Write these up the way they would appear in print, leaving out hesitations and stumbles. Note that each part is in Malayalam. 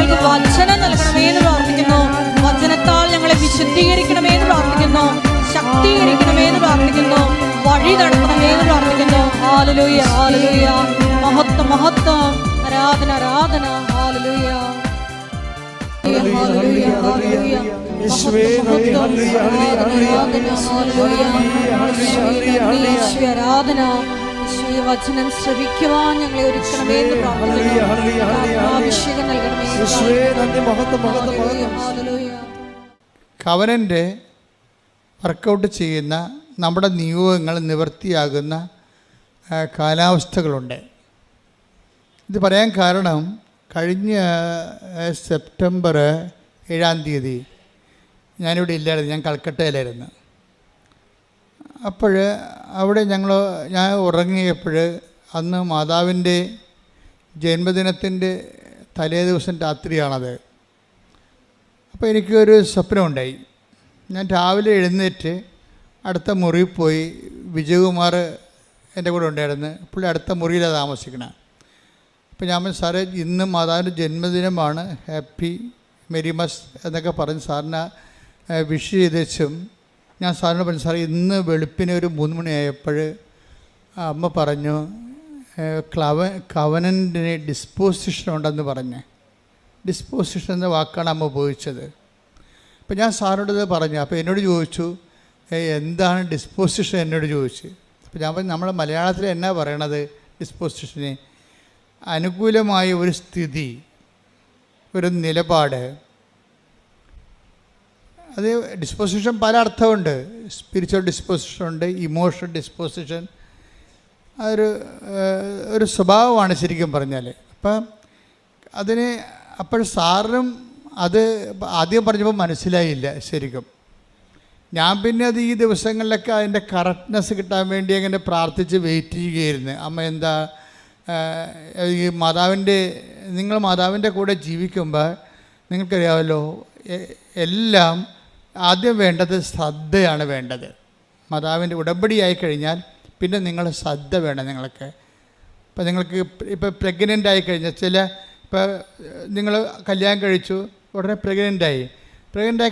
ഞങ്ങൾക്ക് വചനം നൽകണമേ എന്ന് പ്രാർത്ഥിക്കുന്നു. വചനത്താൽ ഞങ്ങളെ വിശുദ്ധീകരിക്കണമേ എന്ന് പ്രാർത്ഥിക്കുന്നു. ശക്തീകരിക്കണമേ എന്ന് പ്രാർത്ഥിക്കുന്നു. വഴി നടത്തണമേ എന്ന് പ്രാർത്ഥിക്കുന്നു. ഹല്ലേലൂയ, ഹല്ലേലൂയ. മഹത്വം, മഹത്വം. ആരാധന, ആരാധന. ഹല്ലേലൂയ, ഹല്ലേലൂയ, ഹല്ലേലൂയ. ആരാധന. വചനം ശ്രവിക്കുവാൻ ഞങ്ങളെ ഒരുക്കണമേ എന്ന് പ്രാർത്ഥിക്കുന്നു. അഭിഷേകം നൽകണമേ. കവനൻ്റെ വർക്കൗട്ട് ചെയ്യുന്ന നമ്മുടെ നിയോഗങ്ങൾ നിവൃത്തിയാകുന്ന കാലാവസ്ഥകളുണ്ട്. ഇത് പറയാൻ കാരണം കഴിഞ്ഞ സെപ്റ്റംബർ 7 ഞാനിവിടെ ഇല്ലായിരുന്നു, ഞാൻ കൽക്കട്ടയിലായിരുന്നു. അപ്പോൾ അവിടെ ഞാൻ ഉറങ്ങിയപ്പോൾ അന്ന് മാതാവിൻ്റെ ജന്മദിനത്തിൻ്റെ തലേ ദിവസം രാത്രിയാണത്. അപ്പോൾ എനിക്കൊരു സ്വപ്നമുണ്ടായി. ഞാൻ രാവിലെ എഴുന്നേറ്റ് അടുത്ത മുറിയിൽ പോയി. വിജയകുമാർ എൻ്റെ കൂടെ ഉണ്ടായിരുന്നു. പുള്ളി അടുത്ത മുറിയിലാണ് താമസിക്കണം. അപ്പോൾ ഞാൻ സാറേ ഇന്ന് മാതാവിൻ്റെ ജന്മദിനമാണ്, ഹാപ്പി മെരിമസ് എന്നൊക്കെ പറഞ്ഞ് സാറിനെ വിഷ് ചെയ്തേച്ചും ഞാൻ സാറിനോട് പറഞ്ഞു, സാറേ ഇന്ന് വെളുപ്പിന് ഒരു 3 മണിയായപ്പോൾ അമ്മ പറഞ്ഞു കവനൻ്റിന് ഡിസ്പോസിഷൻ ഉണ്ടെന്ന് പറഞ്ഞ്. ഡിസ്പോസിഷൻ എന്ന വാക്കാണ് അമ്മ ഉപയോഗിച്ചത്. അപ്പോൾ ഞാൻ സാറിനോട് ഇത് പറഞ്ഞു. അപ്പോൾ എന്നോട് ചോദിച്ചു എന്താണ് ഡിസ്പോസിഷൻ എന്നോട് ചോദിച്ചു. അപ്പോൾ ഞാൻ പറഞ്ഞു നമ്മുടെ മലയാളത്തിൽ എന്നാ പറയണത് ഡിസ്പോസിഷന്? അനുകൂലമായ ഒരു സ്ഥിതി, ഒരു നിലപാട്. അത് ഡിസ്പോസിഷൻ പല അർത്ഥമുണ്ട്. സ്പിരിച്വൽ ഡിസ്പോസിഷൻ ഉണ്ട്, ഇമോഷണൽ ഡിസ്പോസിഷൻ. ഒരു സ്വഭാവമാണ് ശരിക്കും പറഞ്ഞാൽ. അപ്പം അതിന് അപ്പോൾ സാറിനും അത് ആദ്യം പറഞ്ഞപ്പോൾ മനസ്സിലായില്ല ശരിക്കും. ഞാൻ പിന്നെ അത് ഈ ദിവസങ്ങളിലൊക്കെ അതിൻ്റെ കറക്റ്റ്നെസ് കിട്ടാൻ വേണ്ടി അങ്ങനെ പ്രാർത്ഥിച്ച് വെയിറ്റ് ചെയ്യുകയായിരുന്നു. അമ്മ എന്താ ഈ നിങ്ങൾ മാതാവിൻ്റെ കൂടെ ജീവിക്കുമ്പോൾ നിങ്ങൾക്കറിയാമല്ലോ, എല്ലാം ആദ്യം വേണ്ടത് ശ്രദ്ധയാണ് വേണ്ടത്. മാതാവിൻ്റെ ഉടമ്പടിയായി കഴിഞ്ഞാൽ പിന്നെ നിങ്ങൾ ശ്രദ്ധ വേണം നിങ്ങൾക്ക്. ഇപ്പോൾ നിങ്ങൾക്ക് ഇപ്പോൾ പ്രഗ്നൻ്റ് ആയി കഴിഞ്ഞാൽ ഇപ്പോൾ നിങ്ങൾ കല്യാണം കഴിച്ചു, ഉടനെ പ്രഗ്നൻ്റായി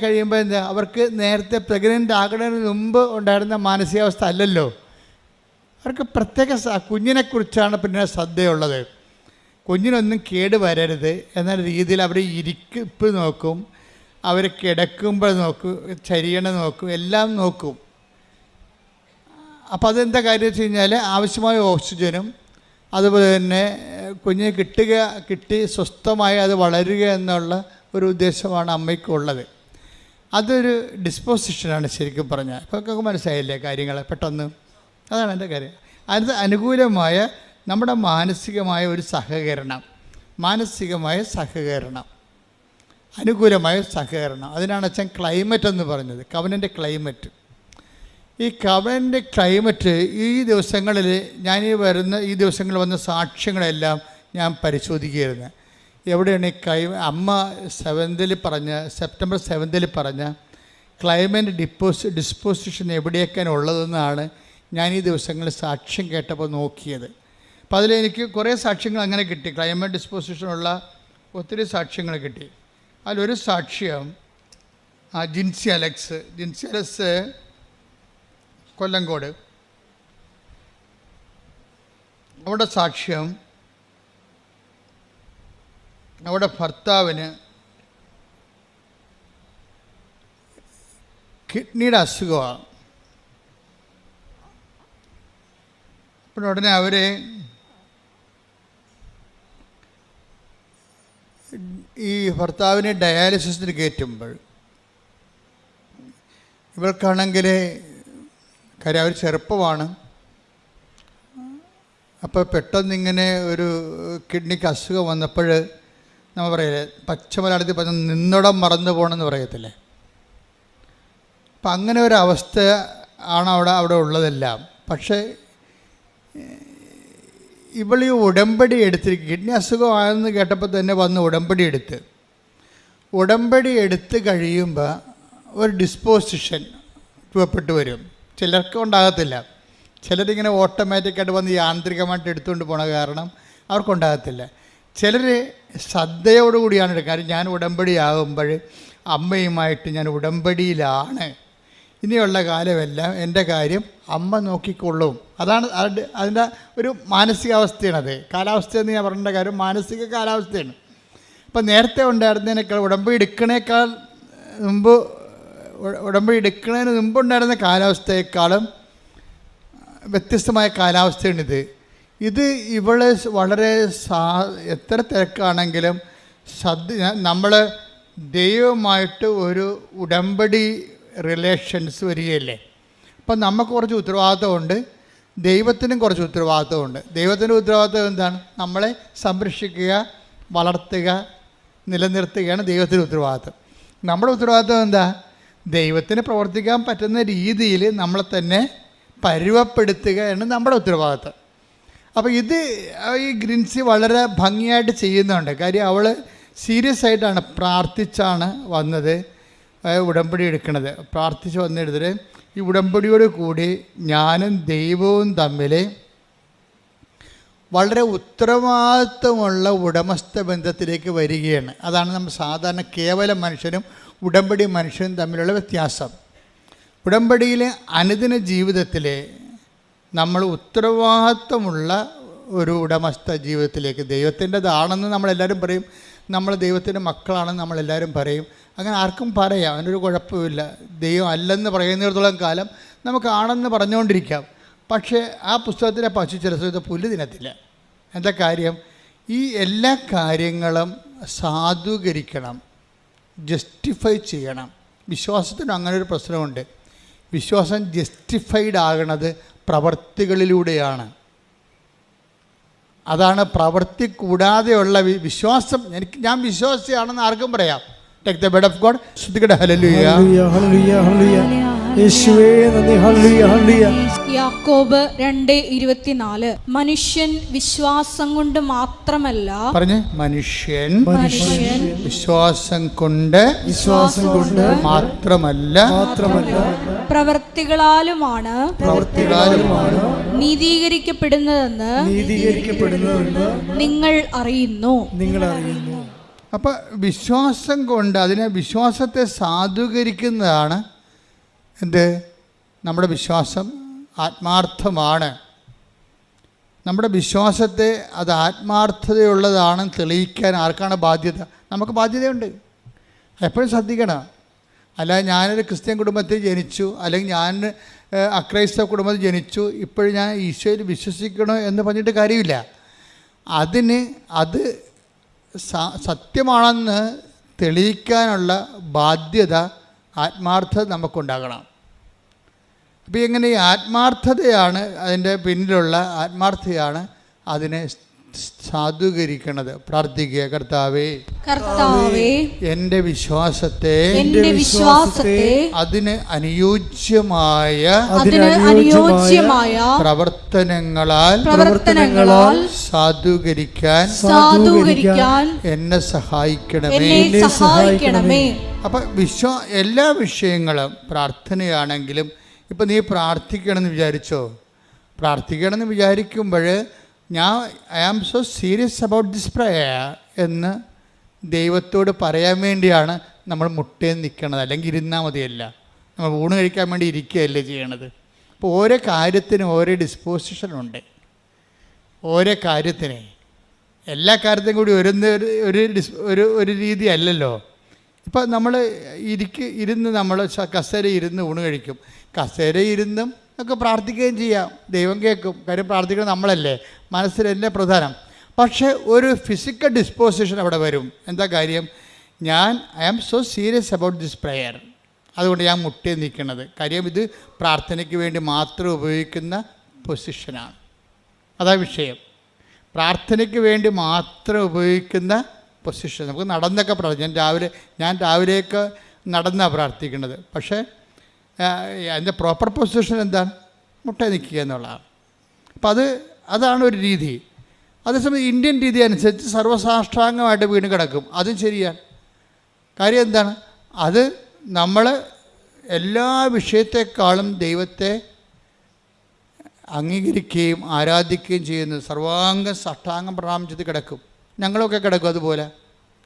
കഴിയുമ്പോൾ എന്താ, അവർക്ക് നേരത്തെ പ്രഗ്നൻ്റ് ആകുന്നതിന് മുമ്പ് ഉണ്ടായിരുന്ന മാനസികാവസ്ഥ അല്ലല്ലോ. അവർക്ക് പ്രത്യേക കുഞ്ഞിനെക്കുറിച്ചാണ് പിന്നെ ശ്രദ്ധയുള്ളത്. കുഞ്ഞിനൊന്നും കേട് വരരുത് എന്ന രീതിയിൽ അവർ ഇരിപ്പ് നോക്കും, അവർ കിടക്കുമ്പോൾ നോക്കും, ചരിയണ നോക്കും, എല്ലാം നോക്കും. അപ്പോൾ അതെന്താ കാര്യം വെച്ച് കഴിഞ്ഞാൽ ആവശ്യമായ ഓക്സിജനും അതുപോലെ തന്നെ കുഞ്ഞിന് കിട്ടി സ്വസ്ഥമായി അത് വളരുക എന്നുള്ള ഒരു ഉദ്ദേശമാണ് അമ്മയ്ക്കുള്ളത്. അതൊരു ഡിസ്പോസിഷനാണ് ശരിക്കും പറഞ്ഞാൽ. ഇപ്പോൾ മനസ്സിലായില്ലേ കാര്യങ്ങൾ പെട്ടെന്ന്? അതാണ് എൻ്റെ കാര്യം. അത് അനുകൂലമായ നമ്മുടെ മാനസികമായ ഒരു സഹകരണം, അനുകൂലമായ സഹകരണം. അതിനാണ് അച്ഛൻ ക്ലൈമറ്റ് എന്ന് പറഞ്ഞത്, കവനൻ്റെ ക്ലൈമറ്റ്. ഈ കവനൻ്റെ ക്ലൈമറ്റ് ഈ ദിവസങ്ങളിൽ ഈ ദിവസങ്ങളിൽ വന്ന സാക്ഷ്യങ്ങളെല്ലാം ഞാൻ പരിശോധിക്കുകയായിരുന്നു. എവിടെയാണ് ഈ അമ്മ സെപ്റ്റംബർ 7 പറഞ്ഞ ക്ലൈമറ്റ് ഡിസ്പോസിഷൻ എവിടെയൊക്കെയാണ് ഉള്ളതെന്നാണ് ഞാൻ ഈ ദിവസങ്ങളിൽ സാക്ഷ്യം കേട്ടപ്പോൾ നോക്കിയത്. അപ്പോൾ അതിലെനിക്ക് കുറേ സാക്ഷ്യങ്ങൾ അങ്ങനെ കിട്ടി. ക്ലൈമറ്റ് ഡിസ്പോസിഷനുള്ള ഒത്തിരി സാക്ഷ്യങ്ങൾ കിട്ടി. അതിലൊരു സാക്ഷ്യം ജിൻസി അലക്സ് കൊല്ലങ്കോട്. അവിടെ സാക്ഷ്യം, അവിടെ ഭർത്താവിന് കിഡ്നിയുടെ അസുഖമാണ്. അപ്പോൾ ഉടനെ അവരെ ഈ ഭർത്താവിനെ ഡയാലിസിസിന് കയറ്റുമ്പോൾ ഇവർക്കാണെങ്കിൽ കാര്യം അവർ ചെറുപ്പമാണ്. അപ്പോൾ പെട്ടെന്നിങ്ങനെ ഒരു കിഡ്നിക്ക് അസുഖം വന്നപ്പോൾ നമ്മൾ പറയില്ലേ, പച്ചമലയാളത്തിൽ പറഞ്ഞ നിന്നിടം മറന്നു പോകണമെന്ന് പറയത്തില്ലേ. അപ്പം അങ്ങനെ ഒരവസ്ഥ ആണ് അവിടെ ഉള്ളതെല്ലാം. പക്ഷേ ഇവൾ ഈ ഉടമ്പടി എടുത്തിരിക്കും. കിഡ്നി അസുഖമാണെന്ന് കേട്ടപ്പോൾ തന്നെ വന്ന് ഉടമ്പടി എടുത്ത് കഴിയുമ്പോൾ ഒരു ഡിസ്പോസിഷൻ രൂപപ്പെട്ടു വരും. ചിലർക്ക് ഉണ്ടാകത്തില്ല. ചിലരിങ്ങനെ ഓട്ടോമാറ്റിക്കായിട്ട് വന്ന് യാന്ത്രികമായിട്ട് എടുത്തുകൊണ്ട് പോണ കാരണം അവർക്കുണ്ടാകത്തില്ല. ചിലർ ശ്രദ്ധയോടുകൂടിയാണ് എടുക്കുക. കാര്യം ഞാൻ ഉടമ്പടിയാകുമ്പോൾ അമ്മയുമായിട്ട് ഞാൻ ഉടമ്പടിയിലാണ്. ഇനിയുള്ള കാലമെല്ലാം എൻ്റെ കാര്യം അമ്മ നോക്കിക്കൊള്ളും. അതാണ് അതിൻ്റെ ഒരു മാനസികാവസ്ഥയാണത്. കാലാവസ്ഥയെന്ന് ഞാൻ പറഞ്ഞ കാര്യം മാനസിക കാലാവസ്ഥയാണ്. അപ്പം നേരത്തെ ഉണ്ടായിരുന്നതിനേക്കാൾ ഉടമ്പടി എടുക്കുന്നതിന് മുമ്പുണ്ടായിരുന്ന കാലാവസ്ഥയെക്കാളും വ്യത്യസ്തമായ കാലാവസ്ഥയാണിത്. ഇവള് വളരെ എത്ര തിരക്കാണെങ്കിലും നമ്മൾ ദൈവമായിട്ട് ഒരു ഉടമ്പടി റിലേഷൻസ് വരികയല്ലേ. അപ്പം നമുക്ക് കുറച്ച് ഉത്തരവാദിത്തമുണ്ട്, ദൈവത്തിനും കുറച്ച് ഉത്തരവാദിത്തമുണ്ട്. ദൈവത്തിൻ്റെ ഉത്തരവാദിത്തം എന്താണ്? നമ്മളെ സംരക്ഷിക്കുക, വളർത്തുക, നിലനിർത്തുകയാണ് ദൈവത്തിൻ്റെ ഉത്തരവാദിത്തം. നമ്മുടെ ഉത്തരവാദിത്തം എന്താ? ദൈവത്തിന് പ്രവർത്തിക്കാൻ പറ്റുന്ന രീതിയിൽ നമ്മളെ തന്നെ പരുവപ്പെടുത്തുകയാണ് നമ്മുടെ ഉത്തരവാദിത്തം. അപ്പോൾ ഈ ഗ്രിൻസി വളരെ ഭംഗിയായിട്ട് ചെയ്യുന്നുണ്ട്. കാര്യം അവൾ സീരിയസ് ആയിട്ടാണ് പ്രാർത്ഥിച്ചാണ് വന്നത് ഉടമ്പടി എടുക്കുന്നത്. പ്രാർത്ഥിച്ച് വന്നെടുത്തിട്ട് ഈ ഉടമ്പടിയോട് കൂടി ഞാനും ദൈവവും തമ്മിൽ വളരെ ഉത്തരവാദിത്വമുള്ള ഉടമസ്ഥ ബന്ധത്തിലേക്ക് വരികയാണ്. അതാണ് നമ്മൾ സാധാരണ കേവല മനുഷ്യനും ഉടമ്പടി മനുഷ്യനും തമ്മിലുള്ള വ്യത്യാസം. ഉടമ്പടിയിലെ അനുദിന ജീവിതത്തിൽ നമ്മൾ ഉത്തരവാദിത്വമുള്ള ഒരു ഉടമസ്ഥ ജീവിതത്തിലേക്ക്, ദൈവത്തിൻ്റെതാണെന്ന് നമ്മളെല്ലാവരും പറയും, നമ്മൾ ദൈവത്തിൻ്റെ മക്കളാണെന്ന് നമ്മളെല്ലാവരും പറയും. അങ്ങനെ ആർക്കും പറയാം, അതിനൊരു കുഴപ്പമില്ല. ദൈവം അല്ലെന്ന് പറയുന്നിടത്തോളം കാലം നമുക്കാണെന്ന് പറഞ്ഞുകൊണ്ടിരിക്കാം. പക്ഷേ ആ പുസ്തകത്തിലെ പശു ചില സമയത്ത് പുല്ല് തിന്നത്തില്ല. എന്താ കാര്യം? ഈ എല്ലാ കാര്യങ്ങളും സാധൂകരിക്കണം, ജസ്റ്റിഫൈ ചെയ്യണം. വിശ്വാസത്തിന് അങ്ങനെ ഒരു പ്രശ്നമുണ്ട്. വിശ്വാസം ജസ്റ്റിഫൈഡ് ആകണത് പ്രവർത്തികളിലൂടെയാണ്. അതാണ് പ്രവൃത്തി കൂടാതെയുള്ള വിശ്വാസം. ഞാൻ വിശ്വാസിയാണെന്ന് ആർക്കും പറയാം. Take the word of God. ശ്രുതികട ഹല്ലേലൂയ ഹല്ലേലൂയ ഹല്ലേലൂയ യേശുവേ നന്ദി ഹല്ലേലൂയ ഹല്ലേലൂയ. യാക്കോബ് 2:24 മനുഷ്യൻ വിശ്വാസം കൊണ്ട് മാത്രമല്ല, പറഞ്ഞേ, മനുഷ്യൻ വിശ്വാസം കൊണ്ട് മാത്രമല്ല പ്രവൃത്തികളാലുമാണ് നീതീകരിക്കപ്പെടുന്നതെന്ന് നിങ്ങൾ അറിയുന്നു. അപ്പം വിശ്വാസം കൊണ്ട്, അതിനെ വിശ്വാസത്തെ സാധൂകരിക്കുന്നതാണ് എന്ത്? നമ്മുടെ വിശ്വാസം ആത്മാർത്ഥമാണ്. നമ്മുടെ വിശ്വാസത്തെ അത് ആത്മാർത്ഥതയുള്ളതാണെന്ന് തെളിയിക്കാൻ ആർക്കാണ് ബാധ്യത? നമുക്ക് ബാധ്യതയുണ്ട്. എപ്പോഴും ശ്രദ്ധിക്കണം. അല്ല ഞാനൊരു ക്രിസ്ത്യൻ കുടുംബത്തിൽ ജനിച്ചു, അല്ലെങ്കിൽ ഞാൻ അക്രൈസ്തവ കുടുംബത്തിൽ ജനിച്ചു, ഇപ്പോഴും ഞാൻ ഈശോയിൽ വിശ്വസിക്കണോ എന്ന് പറഞ്ഞിട്ട് കാര്യമില്ല. അത് സത്യമാണെന്ന് തെളിയിക്കാനുള്ള ബാധ്യത, ആത്മാർത്ഥത നമുക്കുണ്ടാകണം. അപ്പോൾ ഇങ്ങനെ ഈ ആത്മാർത്ഥതയാണ് അതിൻ്റെ പിന്നിലുള്ള ആത്മാർത്ഥതയാണ് അതിനെ സാധൂകരിക്കണത്. പ്രാർത്ഥിക്കുക. കർത്താവേ, എൻ്റെ വിശ്വാസത്തെ അതിന് അനുയോജ്യമായ പ്രവർത്തനങ്ങളാൽ സാധൂകരിക്കാൻ എന്നെ സഹായിക്കണമേ. അപ്പം എല്ലാ വിഷയങ്ങളും പ്രാർത്ഥനയാണെങ്കിലും, ഇപ്പം നീ പ്രാർത്ഥിക്കണമെന്ന് വിചാരിക്കുമ്പോൾ I am so serious about this prayer എന്ന് ദൈവത്തോട് പറയാൻ വേണ്ടിയാണ് നമ്മൾ മുട്ടേന്ന് നിൽക്കണത്. അല്ലെങ്കിൽ ഇരുന്നാൽ മതിയല്ല, നമ്മൾ ഊണ് കഴിക്കാൻ വേണ്ടി ഇരിക്കുകയല്ലേ ചെയ്യണത്. അപ്പോൾ ഓരോ കാര്യത്തിനും ഓരോ ഡിസ്പോസിഷനുണ്ട്. ഓരോ കാര്യത്തിന്, എല്ലാ കാര്യത്തിനും കൂടി ഒരു രീതി അല്ലല്ലോ. ഇപ്പം നമ്മൾ ഇരുന്ന് നമ്മൾ കസേര ഇരുന്ന് ഊണ് കഴിക്കും. കസേര ഇരുന്നും ഒക്കെ പ്രാർത്ഥിക്കുകയും ചെയ്യാം, ദൈവം കേൾക്കും. കാര്യം പ്രാർത്ഥിക്കുന്നത് നമ്മളല്ലേ, മനസ്സിലെന്നെ പ്രധാനം. പക്ഷേ ഒരു ഫിസിക്കൽ ഡിസ്പോസിഷൻ അവിടെ വരും. എന്താ കാര്യം? I am so serious about this prayer, അതുകൊണ്ട് ഞാൻ മുട്ടേ നിൽക്കുന്നത്. കാര്യം ഇത് പ്രാർത്ഥനയ്ക്ക് വേണ്ടി മാത്രം ഉപയോഗിക്കുന്ന പൊസിഷനാണ്. അതാ വിഷയം. പ്രാർത്ഥനയ്ക്ക് വേണ്ടി മാത്രം ഉപയോഗിക്കുന്ന പൊസിഷൻ. നമുക്ക് നടന്നൊക്കെ പ്രാർത്ഥിക്കാം. ഞാൻ രാവിലെയൊക്കെ നടന്നാണ് പ്രാർത്ഥിക്കുന്നത്. പക്ഷേ അതിൻ്റെ പ്രോപ്പർ പൊസിഷൻ എന്താണ്? മുട്ട നിൽക്കുക എന്നുള്ളതാണ്. അപ്പം അതാണ് ഒരു രീതി. അതേസമയം ഇന്ത്യൻ രീതി അനുസരിച്ച് സർവ്വസാഷ്ടാംഗമായിട്ട് വീണ് കിടക്കും. അതും ശരിയാണ്. കാര്യം എന്താണ്? അത് നമ്മൾ എല്ലാ വിഷയത്തെക്കാളും ദൈവത്തെ അംഗീകരിക്കുകയും ആരാധിക്കുകയും ചെയ്യുന്നത് സർവാംഗ സാഷ്ടാംഗം പ്രണാമം ചെയ്ത് കിടക്കും. ഞങ്ങളൊക്കെ കിടക്കും അതുപോലെ.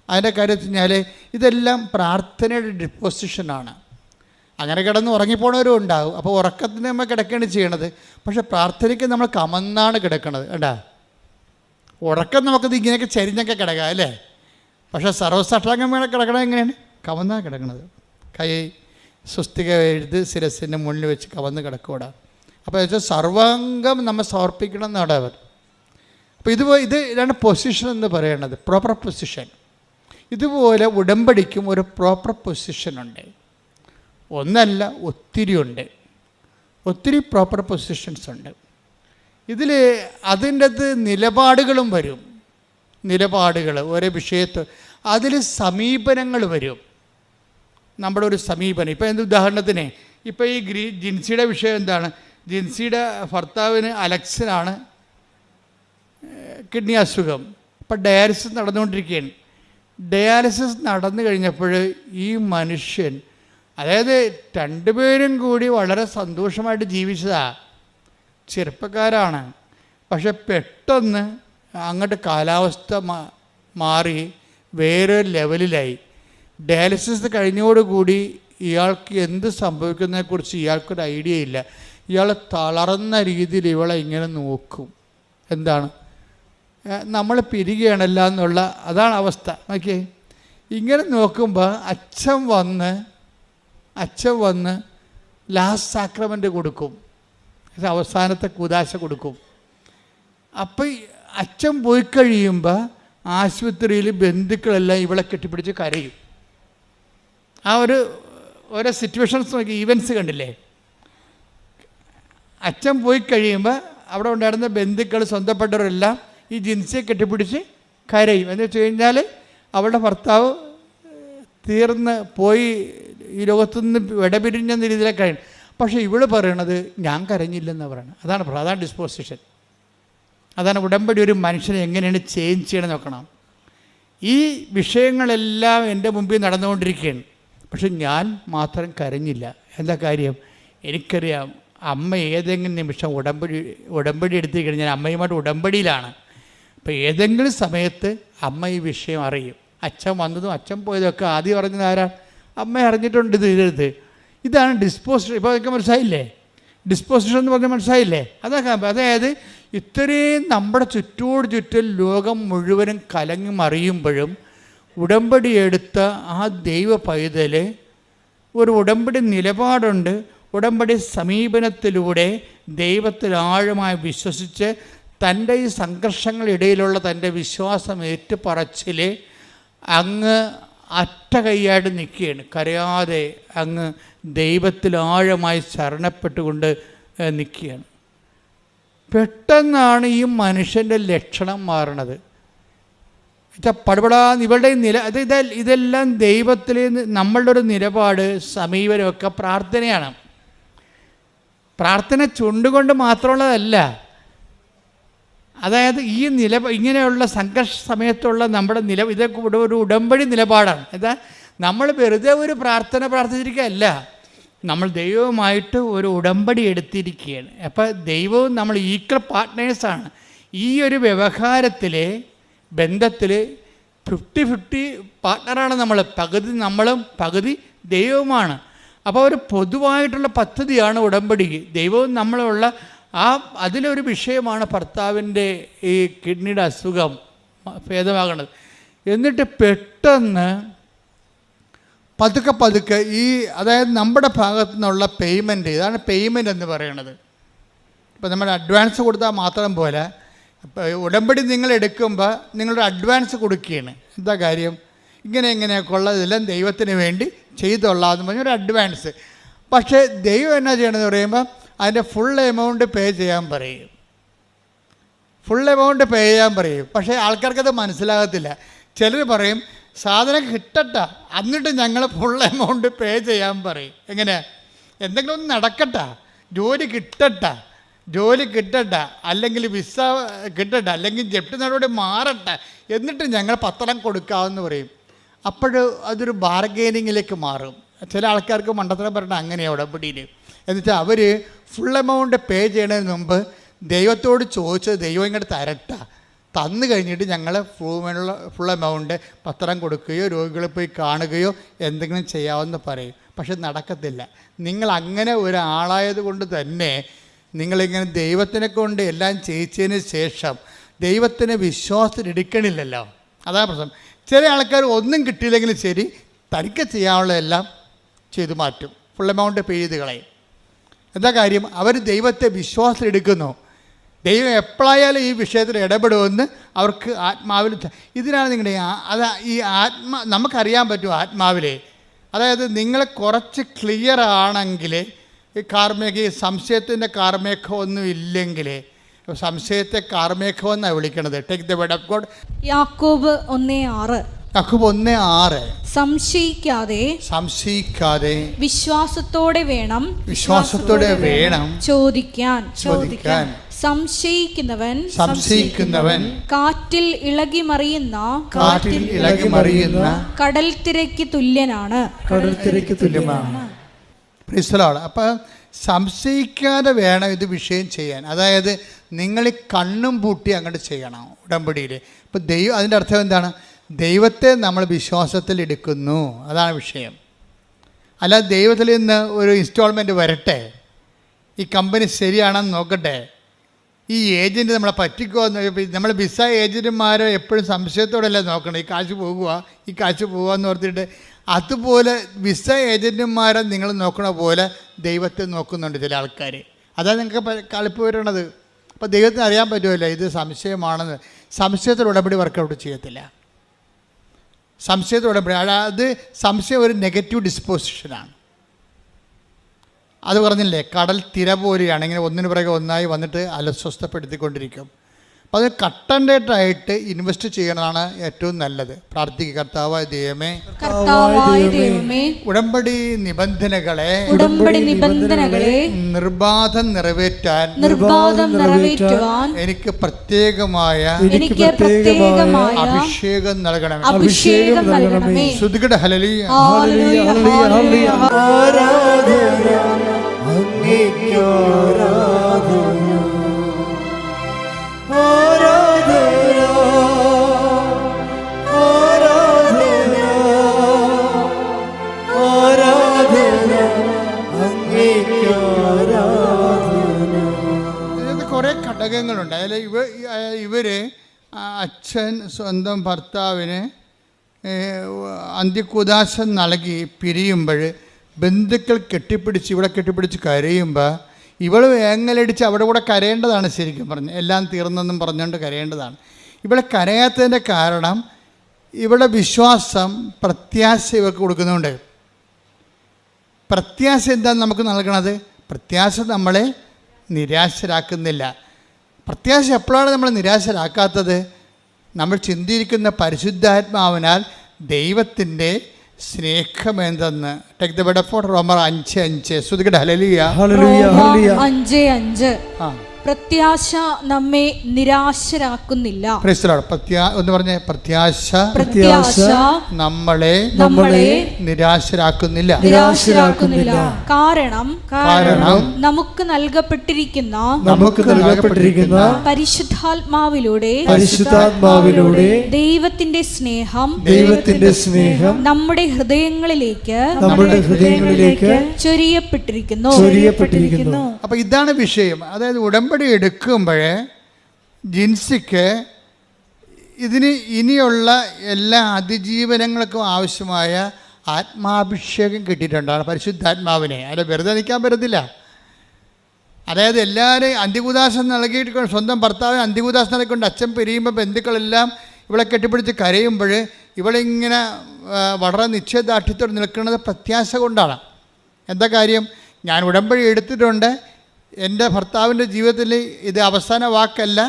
അതിൻ്റെ കാര്യം വെച്ച് കഴിഞ്ഞാൽ ഇതെല്ലാം പ്രാർത്ഥനയുടെ ഡിപ്പോസിഷനാണ്. അങ്ങനെ കിടന്ന് ഉറങ്ങിപ്പോണവരും ഉണ്ടാകും. അപ്പോൾ ഉറക്കത്തിന് നമ്മൾ കിടക്കുകയാണ് ചെയ്യണത്. പക്ഷേ പ്രാർത്ഥനയ്ക്ക് നമ്മൾ കമന്നാണ് കിടക്കണത്. കേട്ടാ, ഉറക്കം നമുക്കത് ഇങ്ങനെയൊക്കെ ചരിഞ്ഞൊക്കെ കിടക്കാം അല്ലേ. പക്ഷേ സർവ്വസാഷ്ടാംഗം വേണം കിടക്കണത് എങ്ങനെയാണ്? കമന്നാണ് കിടക്കണത്. കൈ സ്വസ്തിക എഴുതി ശിരസിൻ്റെ മുന്നിൽ വെച്ച് കവന്ന് കിടക്കൂടാ. അപ്പോൾ വെച്ചാൽ സർവാംഗം നമ്മൾ സമർപ്പിക്കണം എന്നാണ് അവർ. അപ്പോൾ ഇതാണ് പൊസിഷൻ എന്ന് പറയുന്നത്, പ്രോപ്പർ പൊസിഷൻ. ഇതുപോലെ ഉടമ്പടിക്കും ഒരു പ്രോപ്പർ പൊസിഷനുണ്ട്. ഒന്നല്ല, ഒത്തിരി ഉണ്ട്. ഒത്തിരി പ്രോപ്പർ പൊസിഷൻസ് ഉണ്ട്. ഇതിൽ അതിൻ്റെ അത് നിലപാടുകളും വരും. നിലപാടുകൾ ഓരോ വിഷയത്ത് അതിൽ സമീപനങ്ങൾ വരും. നമ്മുടെ ഒരു സമീപനം. ഇപ്പോൾ എന്ത് ഉദാഹരണത്തിന്, ഇപ്പോൾ ഈ ജിൻസിയുടെ വിഷയം എന്താണ്? ജിൻസിയുടെ ഭർത്താവിന് അലക്സിനാണ് കിഡ്നി അസുഖം. ഇപ്പോൾ ഡയാലിസിസ് നടന്നുകൊണ്ടിരിക്കുകയാണ്. ഡയാലിസിസ് നടന്നു കഴിഞ്ഞപ്പോൾ ഈ മനുഷ്യൻ, അതായത് രണ്ടുപേരും കൂടി വളരെ സന്തോഷമായിട്ട് ജീവിച്ചതാണ്, ചെറുപ്പക്കാരാണ്. പക്ഷെ പെട്ടെന്ന് അങ്ങോട്ട് കാലാവസ്ഥ മാറി വേറൊരു ലെവലിലായി. ഡയാലിസിസ് കഴിഞ്ഞോടുകൂടി ഇയാൾക്ക് എന്ത് സംഭവിക്കുന്നതിനെക്കുറിച്ച് ഇയാൾക്കൊരു ഐഡിയ ഇല്ല. ഇയാൾ തളർന്ന രീതിയിൽ ഇവളെ ഇങ്ങനെ നോക്കും. എന്താണ്, നമ്മൾ പിരികയാണല്ല എന്നുള്ള അതാണ് അവസ്ഥ. ഓക്കെ, ഇങ്ങനെ നോക്കുമ്പോൾ അച്ഛൻ വന്ന് ലാസ്റ്റ് സാക്രമെൻ്റ് കൊടുക്കും, അവസാനത്തെ കൂദാശ കൊടുക്കും. അപ്പം അച്ഛൻ പോയി കഴിയുമ്പോൾ ആശുപത്രിയിൽ ബന്ധുക്കളെല്ലാം ഇവളെ കെട്ടിപ്പിടിച്ച് കരയും. ആ ഓരോ സിറ്റുവേഷൻസ് നോക്കി, ഈവൻസ് കണ്ടില്ലേ? അച്ഛൻ പോയി കഴിയുമ്പോൾ അവിടെ ഉണ്ടായിരുന്ന ബന്ധുക്കൾ, സ്വന്തപ്പെട്ടവരെല്ലാം ഈ ജിൻസിയെ കെട്ടിപ്പിടിച്ച് കരയും. എന്ന് വെച്ച് കഴിഞ്ഞാൽ അവളുടെ ഭർത്താവ് തീർന്ന് പോയി, ഈ ലോകത്തുനിന്ന് വിടപിരിഞ്ഞെന്ന രീതിയിലേക്ക് കഴിയും. പക്ഷേ ഇവൾ പറയണത് ഞാൻ കരഞ്ഞില്ലെന്നാണ് പറയുന്നത്. അതാണ് ഡിസ്പോസിഷൻ. അതാണ് ഉടമ്പടി. ഒരു മനുഷ്യനെ എങ്ങനെയാണ് ചേഞ്ച് ചെയ്യണം നോക്കണം. ഈ വിഷയങ്ങളെല്ലാം എൻ്റെ മുമ്പിൽ നടന്നുകൊണ്ടിരിക്കുകയാണ്. പക്ഷെ ഞാൻ മാത്രം കരഞ്ഞില്ല. എന്താ കാര്യം? എനിക്കറിയാം അമ്മ ഏതെങ്കിലും നിമിഷം ഉടമ്പടി എടുത്തു കഴിഞ്ഞാൽ അമ്മയുമായിട്ട് ഉടമ്പടിയിലാണ്. അപ്പോൾ ഏതെങ്കിലും സമയത്ത് അമ്മ ഈ വിഷയം അറിയും. അച്ഛൻ വന്നതും അച്ഛൻ പോയതൊക്കെ ആദ്യം അറിഞ്ഞത് ആരാണ്? അമ്മ അറിഞ്ഞിട്ടുണ്ട്. ഇതാണ് ഡിസ്പോസിഷൻ. ഇപ്പോൾ അതൊക്കെ മനസ്സിലായില്ലേ? ഡിസ്പോസിഷൻ എന്ന് പറഞ്ഞാൽ മനസ്സിലായില്ലേ? അതായത് ഇത്രയും നമ്മുടെ ചുറ്റും ലോകം മുഴുവനും കലങ്ങി മറിയുമ്പോഴും ഉടമ്പടി എടുത്ത ആ ദൈവ പൈതൽ ഒരു ഉടമ്പടി നിലപാടുണ്ട്. ഉടമ്പടി സമീപനത്തിലൂടെ ദൈവത്തിൽ ആഴമായി വിശ്വസിച്ച് തൻ്റെ ഈ സംഘർഷങ്ങളിടയിലുള്ള തൻ്റെ വിശ്വാസം ഏറ്റുപറച്ചിൽ അങ്ങ് അറ്റ കൈയായിട്ട് നിൽക്കുകയാണ്. കരയാതെ അങ്ങ് ദൈവത്തിൽ ആഴമായി ശരണപ്പെട്ടുകൊണ്ട് നിൽക്കുകയാണ്. പെട്ടെന്നാണ് ഈ മനുഷ്യൻ്റെ ലക്ഷണം മാറണത്. പടപടാ ഇവളുടെ ഇതെല്ലാം ദൈവത്തിൽ നമ്മളുടെ ഒരു നിലപാട്, സമീപനമൊക്കെ പ്രാർത്ഥനയാണ്. പ്രാർത്ഥന ചുണ്ടുകൊണ്ട് മാത്രമുള്ളതല്ല. അതായത് ഈ ഇങ്ങനെയുള്ള സംഘർഷ സമയത്തുള്ള നമ്മുടെ ഇതൊക്കെ ഒരു ഉടമ്പടി നിലപാടാണ്. എന്താ, നമ്മൾ വെറുതെ ഒരു പ്രാർത്ഥിച്ചിരിക്കുകയല്ല, നമ്മൾ ദൈവവുമായിട്ട് ഒരു ഉടമ്പടി എടുത്തിരിക്കുകയാണ്. അപ്പോൾ ദൈവവും നമ്മൾ ഈക്വൽ പാർട്ട്നേഴ്സാണ്. ഈ ഒരു വ്യവഹാരത്തിൽ, ബന്ധത്തിൽ 50-50 പാർട്ട്ണറാണ് നമ്മൾ. പകുതി നമ്മളും പകുതി ദൈവവുമാണ്. അപ്പോൾ ഒരു പൊതുവായിട്ടുള്ള പദ്ധതിയാണ് ഉടമ്പടിക്ക്. ദൈവവും നമ്മളുള്ള അതിലൊരു വിഷയമാണ് ഭർത്താവിൻ്റെ ഈ കിഡ്നിയുടെ അസുഖം ഭേദമാകണത്. എന്നിട്ട് പെട്ടെന്ന് പതുക്കെ അതായത് നമ്മുടെ ഭാഗത്തു നിന്നുള്ള പേയ്മെൻറ്റ്, ഇതാണ് പേയ്മെൻറ്റ് എന്ന് പറയുന്നത്. ഇപ്പോൾ നമ്മൾ അഡ്വാൻസ് കൊടുത്താൽ മാത്രം പോലെ, ഇപ്പോൾ ഉടമ്പടി നിങ്ങൾ എടുക്കുമ്പോൾ നിങ്ങളൊരു അഡ്വാൻസ് കൊടുക്കുകയാണ്. എന്താ കാര്യം? ഇങ്ങനെയൊക്കെ ഉള്ളതെല്ലാം ദൈവത്തിന് വേണ്ടി ചെയ്തുകൊള്ളാമെന്ന് പറഞ്ഞൊരു അഡ്വാൻസ്. പക്ഷേ ദൈവം എന്നാ ചെയ്യണമെന്ന് പറയുമ്പോൾ അതിൻ്റെ ഫുൾ എമൗണ്ട് പേ ചെയ്യാൻ പറയും. പക്ഷേ ആൾക്കാർക്കത് മനസ്സിലാകത്തില്ല. ചിലർ പറയും സാധനം കിട്ടട്ടെ എന്നിട്ട് ഞങ്ങൾ ഫുൾ എമൗണ്ട് പേ ചെയ്യാൻ പറയും. എങ്ങനെ? എന്തെങ്കിലും ഒന്ന് നടക്കട്ടെ, ജോലി കിട്ടട്ടെ, അല്ലെങ്കിൽ വിസ കിട്ടട്ടെ, അല്ലെങ്കിൽ ജപ്തി നടപടി മാറട്ടെ, എന്നിട്ട് ഞങ്ങൾ പത്രം കൊടുക്കാമെന്ന് പറയും. അപ്പോൾ അതൊരു ബാർഗെയിനിങ്ങിലേക്ക് മാറും. ചില ആൾക്കാർക്ക് മണ്ടത്തരം പറഞ്ഞാൽ അങ്ങനെയാണ് ഉടമ്പടിയിൽ. എന്നുവെച്ചാൽ അവർ ഫുൾ എമൗണ്ട് പേ ചെയ്യുന്നതിന് മുമ്പ് ദൈവത്തോട് ചോദിച്ചത് ദൈവം ഇങ്ങോട്ട് തരട്ടെ, തന്നു കഴിഞ്ഞിട്ട് ഞങ്ങൾ ഫുൾ എമൗണ്ട് പത്രം കൊടുക്കുകയോ രോഗികളെ പോയി കാണുകയോ എന്തെങ്കിലും ചെയ്യാമെന്ന് പറയും. പക്ഷെ നടക്കത്തില്ല. നിങ്ങൾ അങ്ങനെ ഒരാളായത് കൊണ്ട് തന്നെ നിങ്ങളിങ്ങനെ ദൈവത്തിനെ കൊണ്ട് എല്ലാം ചെയ്യിച്ചതിന് ശേഷം ദൈവത്തിനെ വിശ്വാസത്തിലെടുക്കണില്ലല്ലോ. അതാണ് പ്രശ്നം. ചില ആൾക്കാർ ഒന്നും കിട്ടിയില്ലെങ്കിലും ശരി തനിക്ക് ചെയ്യാനുള്ളതെല്ലാം ചെയ്തു മാറ്റും, ഫുൾ എമൗണ്ട് പേ ചെയ്ത് കളയും. എന്താ കാര്യം? അവർ ദൈവത്തെ വിശ്വാസത്തിലെടുക്കുന്നു. ദൈവം എപ്പോഴായാലും ഈ വിഷയത്തിൽ ഇടപെടുമെന്ന് അവർക്ക് ആത്മാവിൽ. ഇതിനാണ് നിങ്ങളുടെ നമുക്കറിയാൻ പറ്റും ആത്മാവിലെ. അതായത് നിങ്ങൾ കുറച്ച് ക്ലിയർ ആണെങ്കിൽ ഈ സംശയത്തിൻ്റെ കാർമേഘമൊന്നും ഇല്ലെങ്കിൽ, സംശയത്തെ കാർമേഘമെന്നാണ് വിളിക്കണത്. Take the word of God. യാക്കോബ് 1:6. യാക്കോബ് 1:6. സംശയിക്കാതെ വിശ്വാസത്തോടെ വേണം ചോദിക്കാൻ. സംശയിക്കുന്നവൻ കാറ്റിൽ ഇളകി മറിയുന്ന കടൽ തിരക്ക് തുല്യമാണ്. അപ്പം സംശയിക്കാതെ വേണം ഇത് വിഷയം ചെയ്യാൻ. അതായത് നിങ്ങൾ കണ്ണും പൂട്ടി അങ്ങോട്ട് ചെയ്യണം ഉടമ്പടിയിൽ. ഇപ്പം അതിൻ്റെ അർത്ഥം എന്താണ്? ദൈവത്തെ നമ്മൾ വിശ്വാസത്തിൽ എടുക്കുന്നു, അതാണ് വിഷയം. അല്ലാതെ ദൈവത്തിൽ നിന്ന് ഒരു ഇൻസ്റ്റാൾമെൻറ്റ് വരട്ടെ, ഈ കമ്പനി ശരിയാണെന്ന് നോക്കട്ടെ, ഈ ഏജൻറ്റ് നമ്മളെ പറ്റിക്കോ എന്ന്. നമ്മൾ വിസ ഏജൻറ്റുമാരെ എപ്പോഴും സംശയത്തോടെയല്ലേ നോക്കണം, ഈ കാശ് പോകുക എന്ന് ഓർത്തിട്ട്. അതുപോലെ വിസ ഏജൻറ്റുമാരെ നിങ്ങൾ നോക്കണ പോലെ ദൈവത്തെ നോക്കുന്നുണ്ട് ചില ആൾക്കാർ. അതാണ് നിങ്ങൾക്ക് കളിപ്പ് വരണത്. അപ്പോൾ ദൈവത്തിന് അറിയാൻ പറ്റുമല്ലോ ഇത് സംശയമാണെന്ന്. സംശയത്തിൽ ഉടമ്പടി വർക്കൗട്ട് ചെയ്യത്തില്ല. സംശയത്തിൽ ഉടമ്പടി അത് സംശയം ഒരു നെഗറ്റീവ് ഡിസ്പോസിഷനാണ്. അത് പറഞ്ഞില്ലേ, കടൽ തിര പോലെയാണ്, ഇങ്ങനെ ഒന്നിനു പിറകെ ഒന്നായി വന്നിട്ട് അലസ്വസ്ഥപ്പെടുത്തിക്കൊണ്ടിരിക്കും. അപ്പോൾ അത് കട്ടൻഡേറ്റായിട്ട് ഇൻവെസ്റ്റ് ചെയ്യണതാണ് ഏറ്റവും നല്ലത്. പ്രാർത്ഥിക്കുക, കർത്താവായ ദൈവമേ, ഉടമ്പടി നിബന്ധനകളെ നിർബാധം നിറവേറ്റാൻ എനിക്ക് പ്രത്യേകമായ അഭിഷേകം നൽകണമേ. ശ്രുതികട ഹല്ലേലൂയ. കുറേ ഘടകങ്ങളുണ്ട്. അതിൽ ഇവർ അച്ഛൻ സ്വന്തം ഭർത്താവിന് അന്ത്യകുദാശം നൽകി പിരിയുമ്പോൾ ബന്ധുക്കൾ ഇവിടെ കെട്ടിപ്പിടിച്ച് കരയുമ്പോൾ ഇവൾ വേങ്ങലടിച്ച് അവിടെ കൂടെ കരയേണ്ടതാണ്. ശരിക്കും പറഞ്ഞ് എല്ലാം തീർന്നെന്നും പറഞ്ഞുകൊണ്ട് കരയേണ്ടതാണ്. ഇവിടെ കരയാത്തതിൻ്റെ കാരണം ഇവിടെ വിശ്വാസം, പ്രത്യാശ ഇവർക്ക് കൊടുക്കുന്നുണ്ട്. പ്രത്യാശ എന്താണ് നമുക്ക് നൽകണത്? പ്രത്യാശ നമ്മളെ നിരാശരാക്കുന്നില്ല. പ്രത്യാശ എപ്പോഴാണ് നമ്മൾ നിരാശരാക്കാത്തത്? നമ്മൾ ചിന്തിക്കുന്ന പരിശുദ്ധാത്മാവിനാൽ ദൈവത്തിൻ്റെ സ്നേഹമെന്തെന്ന്. Take the word of God. റോമർ 5:5. ശ്രുതികട ഹല്ലേലൂയ. 5:5. പ്രത്യാശ നമ്മെ നിരാശരാക്കുന്നില്ല. ഒന്ന് പറഞ്ഞേ, പ്രത്യാശ നമ്മളെ നിരാശരാക്കുന്നില്ല. കാരണം നമുക്ക് നൽകപ്പെട്ടിരിക്കുന്ന പരിശുദ്ധാത്മാവിലൂടെ ദൈവത്തിന്റെ സ്നേഹം നമ്മുടെ ഹൃദയങ്ങളിലേക്ക് ചൊരിയപ്പെട്ടിരിക്കുന്നു. അപ്പൊ ഇതാണ് വിഷയം. അതായത് ഉടമ്പടി എടുക്കുമ്പോഴേ ജിൻസിക്ക് ഇതിന് ഇനിയുള്ള എല്ലാ അതിജീവനങ്ങൾക്കും ആവശ്യമായ ആത്മാഭിഷേകം കിട്ടിയിട്ടുണ്ടാണ്, പരിശുദ്ധാത്മാവിനെ. അത് വെറുതെ നിൽക്കാൻ പറ്റത്തില്ല. അതായത് എല്ലാവരെയും അന്ത്യകുദാശം നൽകിയിട്ട് സ്വന്തം ഭർത്താവിന് അന്ത്യകുദാശം നൽകിക്കൊണ്ട് അച്ഛൻ പിരിയുമ്പോൾ ബന്ധുക്കളെല്ലാം ഇവളെ കെട്ടിപ്പിടിച്ച് കരയുമ്പോൾ ഇവളിങ്ങനെ വളരെ നിശ്ചയദാർഢ്യത്തോടെ നിൽക്കുന്നത് പ്രത്യാശ കൊണ്ടാണ്. എന്താ കാര്യം? ഞാൻ ഉടമ്പടി എടുത്തിട്ടുണ്ട്, എൻ്റെ ഭർത്താവിൻ്റെ ജീവിതത്തിൽ ഇത് അവസാന വാക്കല്ല,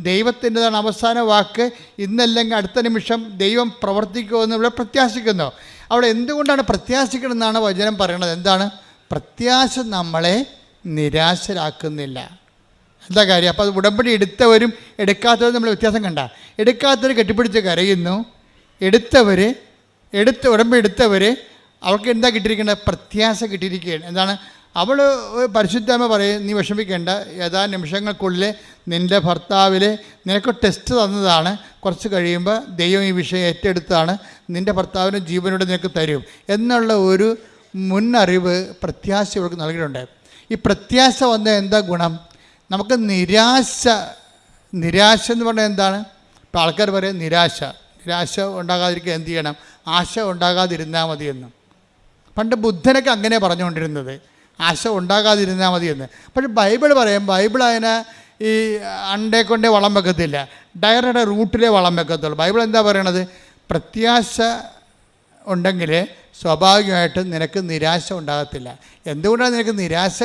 ദൈവത്തിൻ്റെതാണ് അവസാന വാക്ക്. ഇന്നല്ലെങ്കിൽ അടുത്ത നിമിഷം ദൈവം പ്രവർത്തിക്കുമെന്ന് ഇവിടെ പ്രത്യാശിക്കുന്നു. അവിടെ എന്തുകൊണ്ടാണ് പ്രത്യാശിക്കണമെന്നാണ് വചനം പറയണത്. എന്താണ്? പ്രത്യാശ നമ്മളെ നിരാശരാക്കുന്നില്ല. എന്താ കാര്യം? അപ്പോൾ അത് ഉടമ്പടി എടുത്തവരും എടുക്കാത്തവരും നമ്മൾ വ്യത്യാസം കണ്ട. എടുക്കാത്തവർ കെട്ടിപ്പിടിച്ച് കരയുന്നു, ഉടമ്പടി എടുത്തവർ അവർക്ക് എന്താ കിട്ടിയിരിക്കേണ്ടത്? പ്രത്യാശ കിട്ടിയിരിക്കുകയാണ്. എന്താണ്? അവൾ പരിശുദ്ധാത്മ പറയും, നീ വിഷമിക്കേണ്ട, ഏതാ നിമിഷങ്ങൾക്കുള്ളിൽ നിൻ്റെ ഭർത്താവിൽ നിനക്ക് ടെസ്റ്റ് തന്നതാണ്, കുറച്ച് കഴിയുമ്പോൾ ദൈവം ഈ വിഷയം ഏറ്റെടുത്താണ്, നിൻ്റെ ഭർത്താവിന് ജീവനോടെ നിനക്ക് തരും എന്നുള്ള ഒരു മുന്നറിവ് പ്രത്യാശ ഇവർക്ക് നൽകിയിട്ടുണ്ട്. ഈ പ്രത്യാശ വന്ന എന്താ ഗുണം? നമുക്ക് നിരാശ എന്ന് പറഞ്ഞാൽ എന്താണ്? ഇപ്പോൾ ആൾക്കാർ പറയും നിരാശ ഉണ്ടാകാതിരിക്കുക എന്ത് ചെയ്യണം? ആശ ഉണ്ടാകാതിരുന്നാൽ മതിയെന്ന്. പണ്ട് ബുദ്ധനൊക്കെ അങ്ങനെ പറഞ്ഞുകൊണ്ടിരുന്നത്, ആശ ഉണ്ടാകാതിരുന്നാൽ മതിയെന്ന്. പക്ഷേ ബൈബിൾ പറയും, ബൈബിൾ അതിനെ ഈ അണ്ടേ കൊണ്ടേ വളം വെക്കത്തില്ല, ഡയറയുടെ റൂട്ടിലേ വളം വെക്കത്തുള്ളൂ. ബൈബിൾ എന്താ പറയണത്? പ്രത്യാശ ഉണ്ടെങ്കിൽ സ്വാഭാവികമായിട്ടും നിനക്ക് നിരാശ ഉണ്ടാകത്തില്ല. എന്തുകൊണ്ടാണ് നിനക്ക് നിരാശ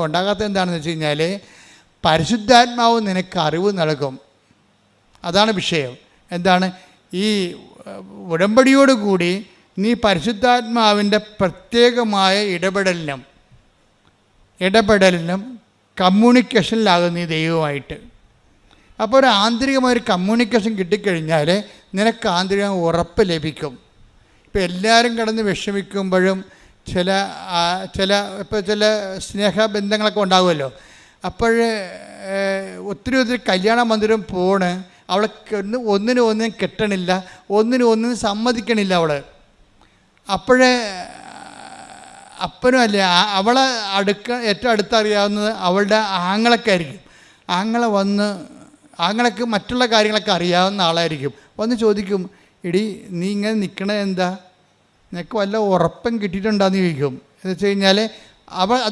ഉണ്ടാകാത്തത് എന്താണെന്ന് വെച്ച് കഴിഞ്ഞാൽ പരിശുദ്ധാത്മാവ് നിനക്ക് അറിവ് നൽകും. അതാണ് വിഷയം. എന്താണ്? ഈ ഉടമ്പടിയോടുകൂടി നീ പരിശുദ്ധാത്മാവിൻ്റെ പ്രത്യേകമായ ഇടപെടലിനും കമ്മ്യൂണിക്കേഷനിലാകും നീ ദൈവമായിട്ട്. അപ്പോൾ ഒരു ആന്തരികമായൊരു കമ്മ്യൂണിക്കേഷൻ കിട്ടിക്കഴിഞ്ഞാൽ നിനക്ക് ആന്തരിക ഉറപ്പ് ലഭിക്കും. ഇപ്പോൾ എല്ലാവരും കിടന്ന് വിഷമിക്കുമ്പോഴും ചില സ്നേഹബന്ധങ്ങളൊക്കെ ഉണ്ടാകുമല്ലോ. അപ്പോൾ ഒത്തിരി കല്യാണ മന്ദിരം പോണ്, അവളെ ഒന്നിനും കെട്ടണില്ല, ഒന്നിനും സമ്മതിക്കണില്ല അവൾ. അപ്പോഴേ അപ്പനും അല്ലേ അവളെ ഏറ്റവും അടുത്തറിയാവുന്നത് അവളുടെ ആങ്ങളൊക്കെയായിരിക്കും. ആങ്ങളക്ക് മറ്റുള്ള കാര്യങ്ങളൊക്കെ അറിയാവുന്ന ആളായിരിക്കും. വന്ന് ചോദിക്കും, എടി നീ ഇങ്ങനെ നിൽക്കണത് എന്താ, നിനക്ക് വല്ല ഉറപ്പം കിട്ടിയിട്ടുണ്ടാന്ന് ചോദിക്കും. എന്ന് വെച്ച് കഴിഞ്ഞാൽ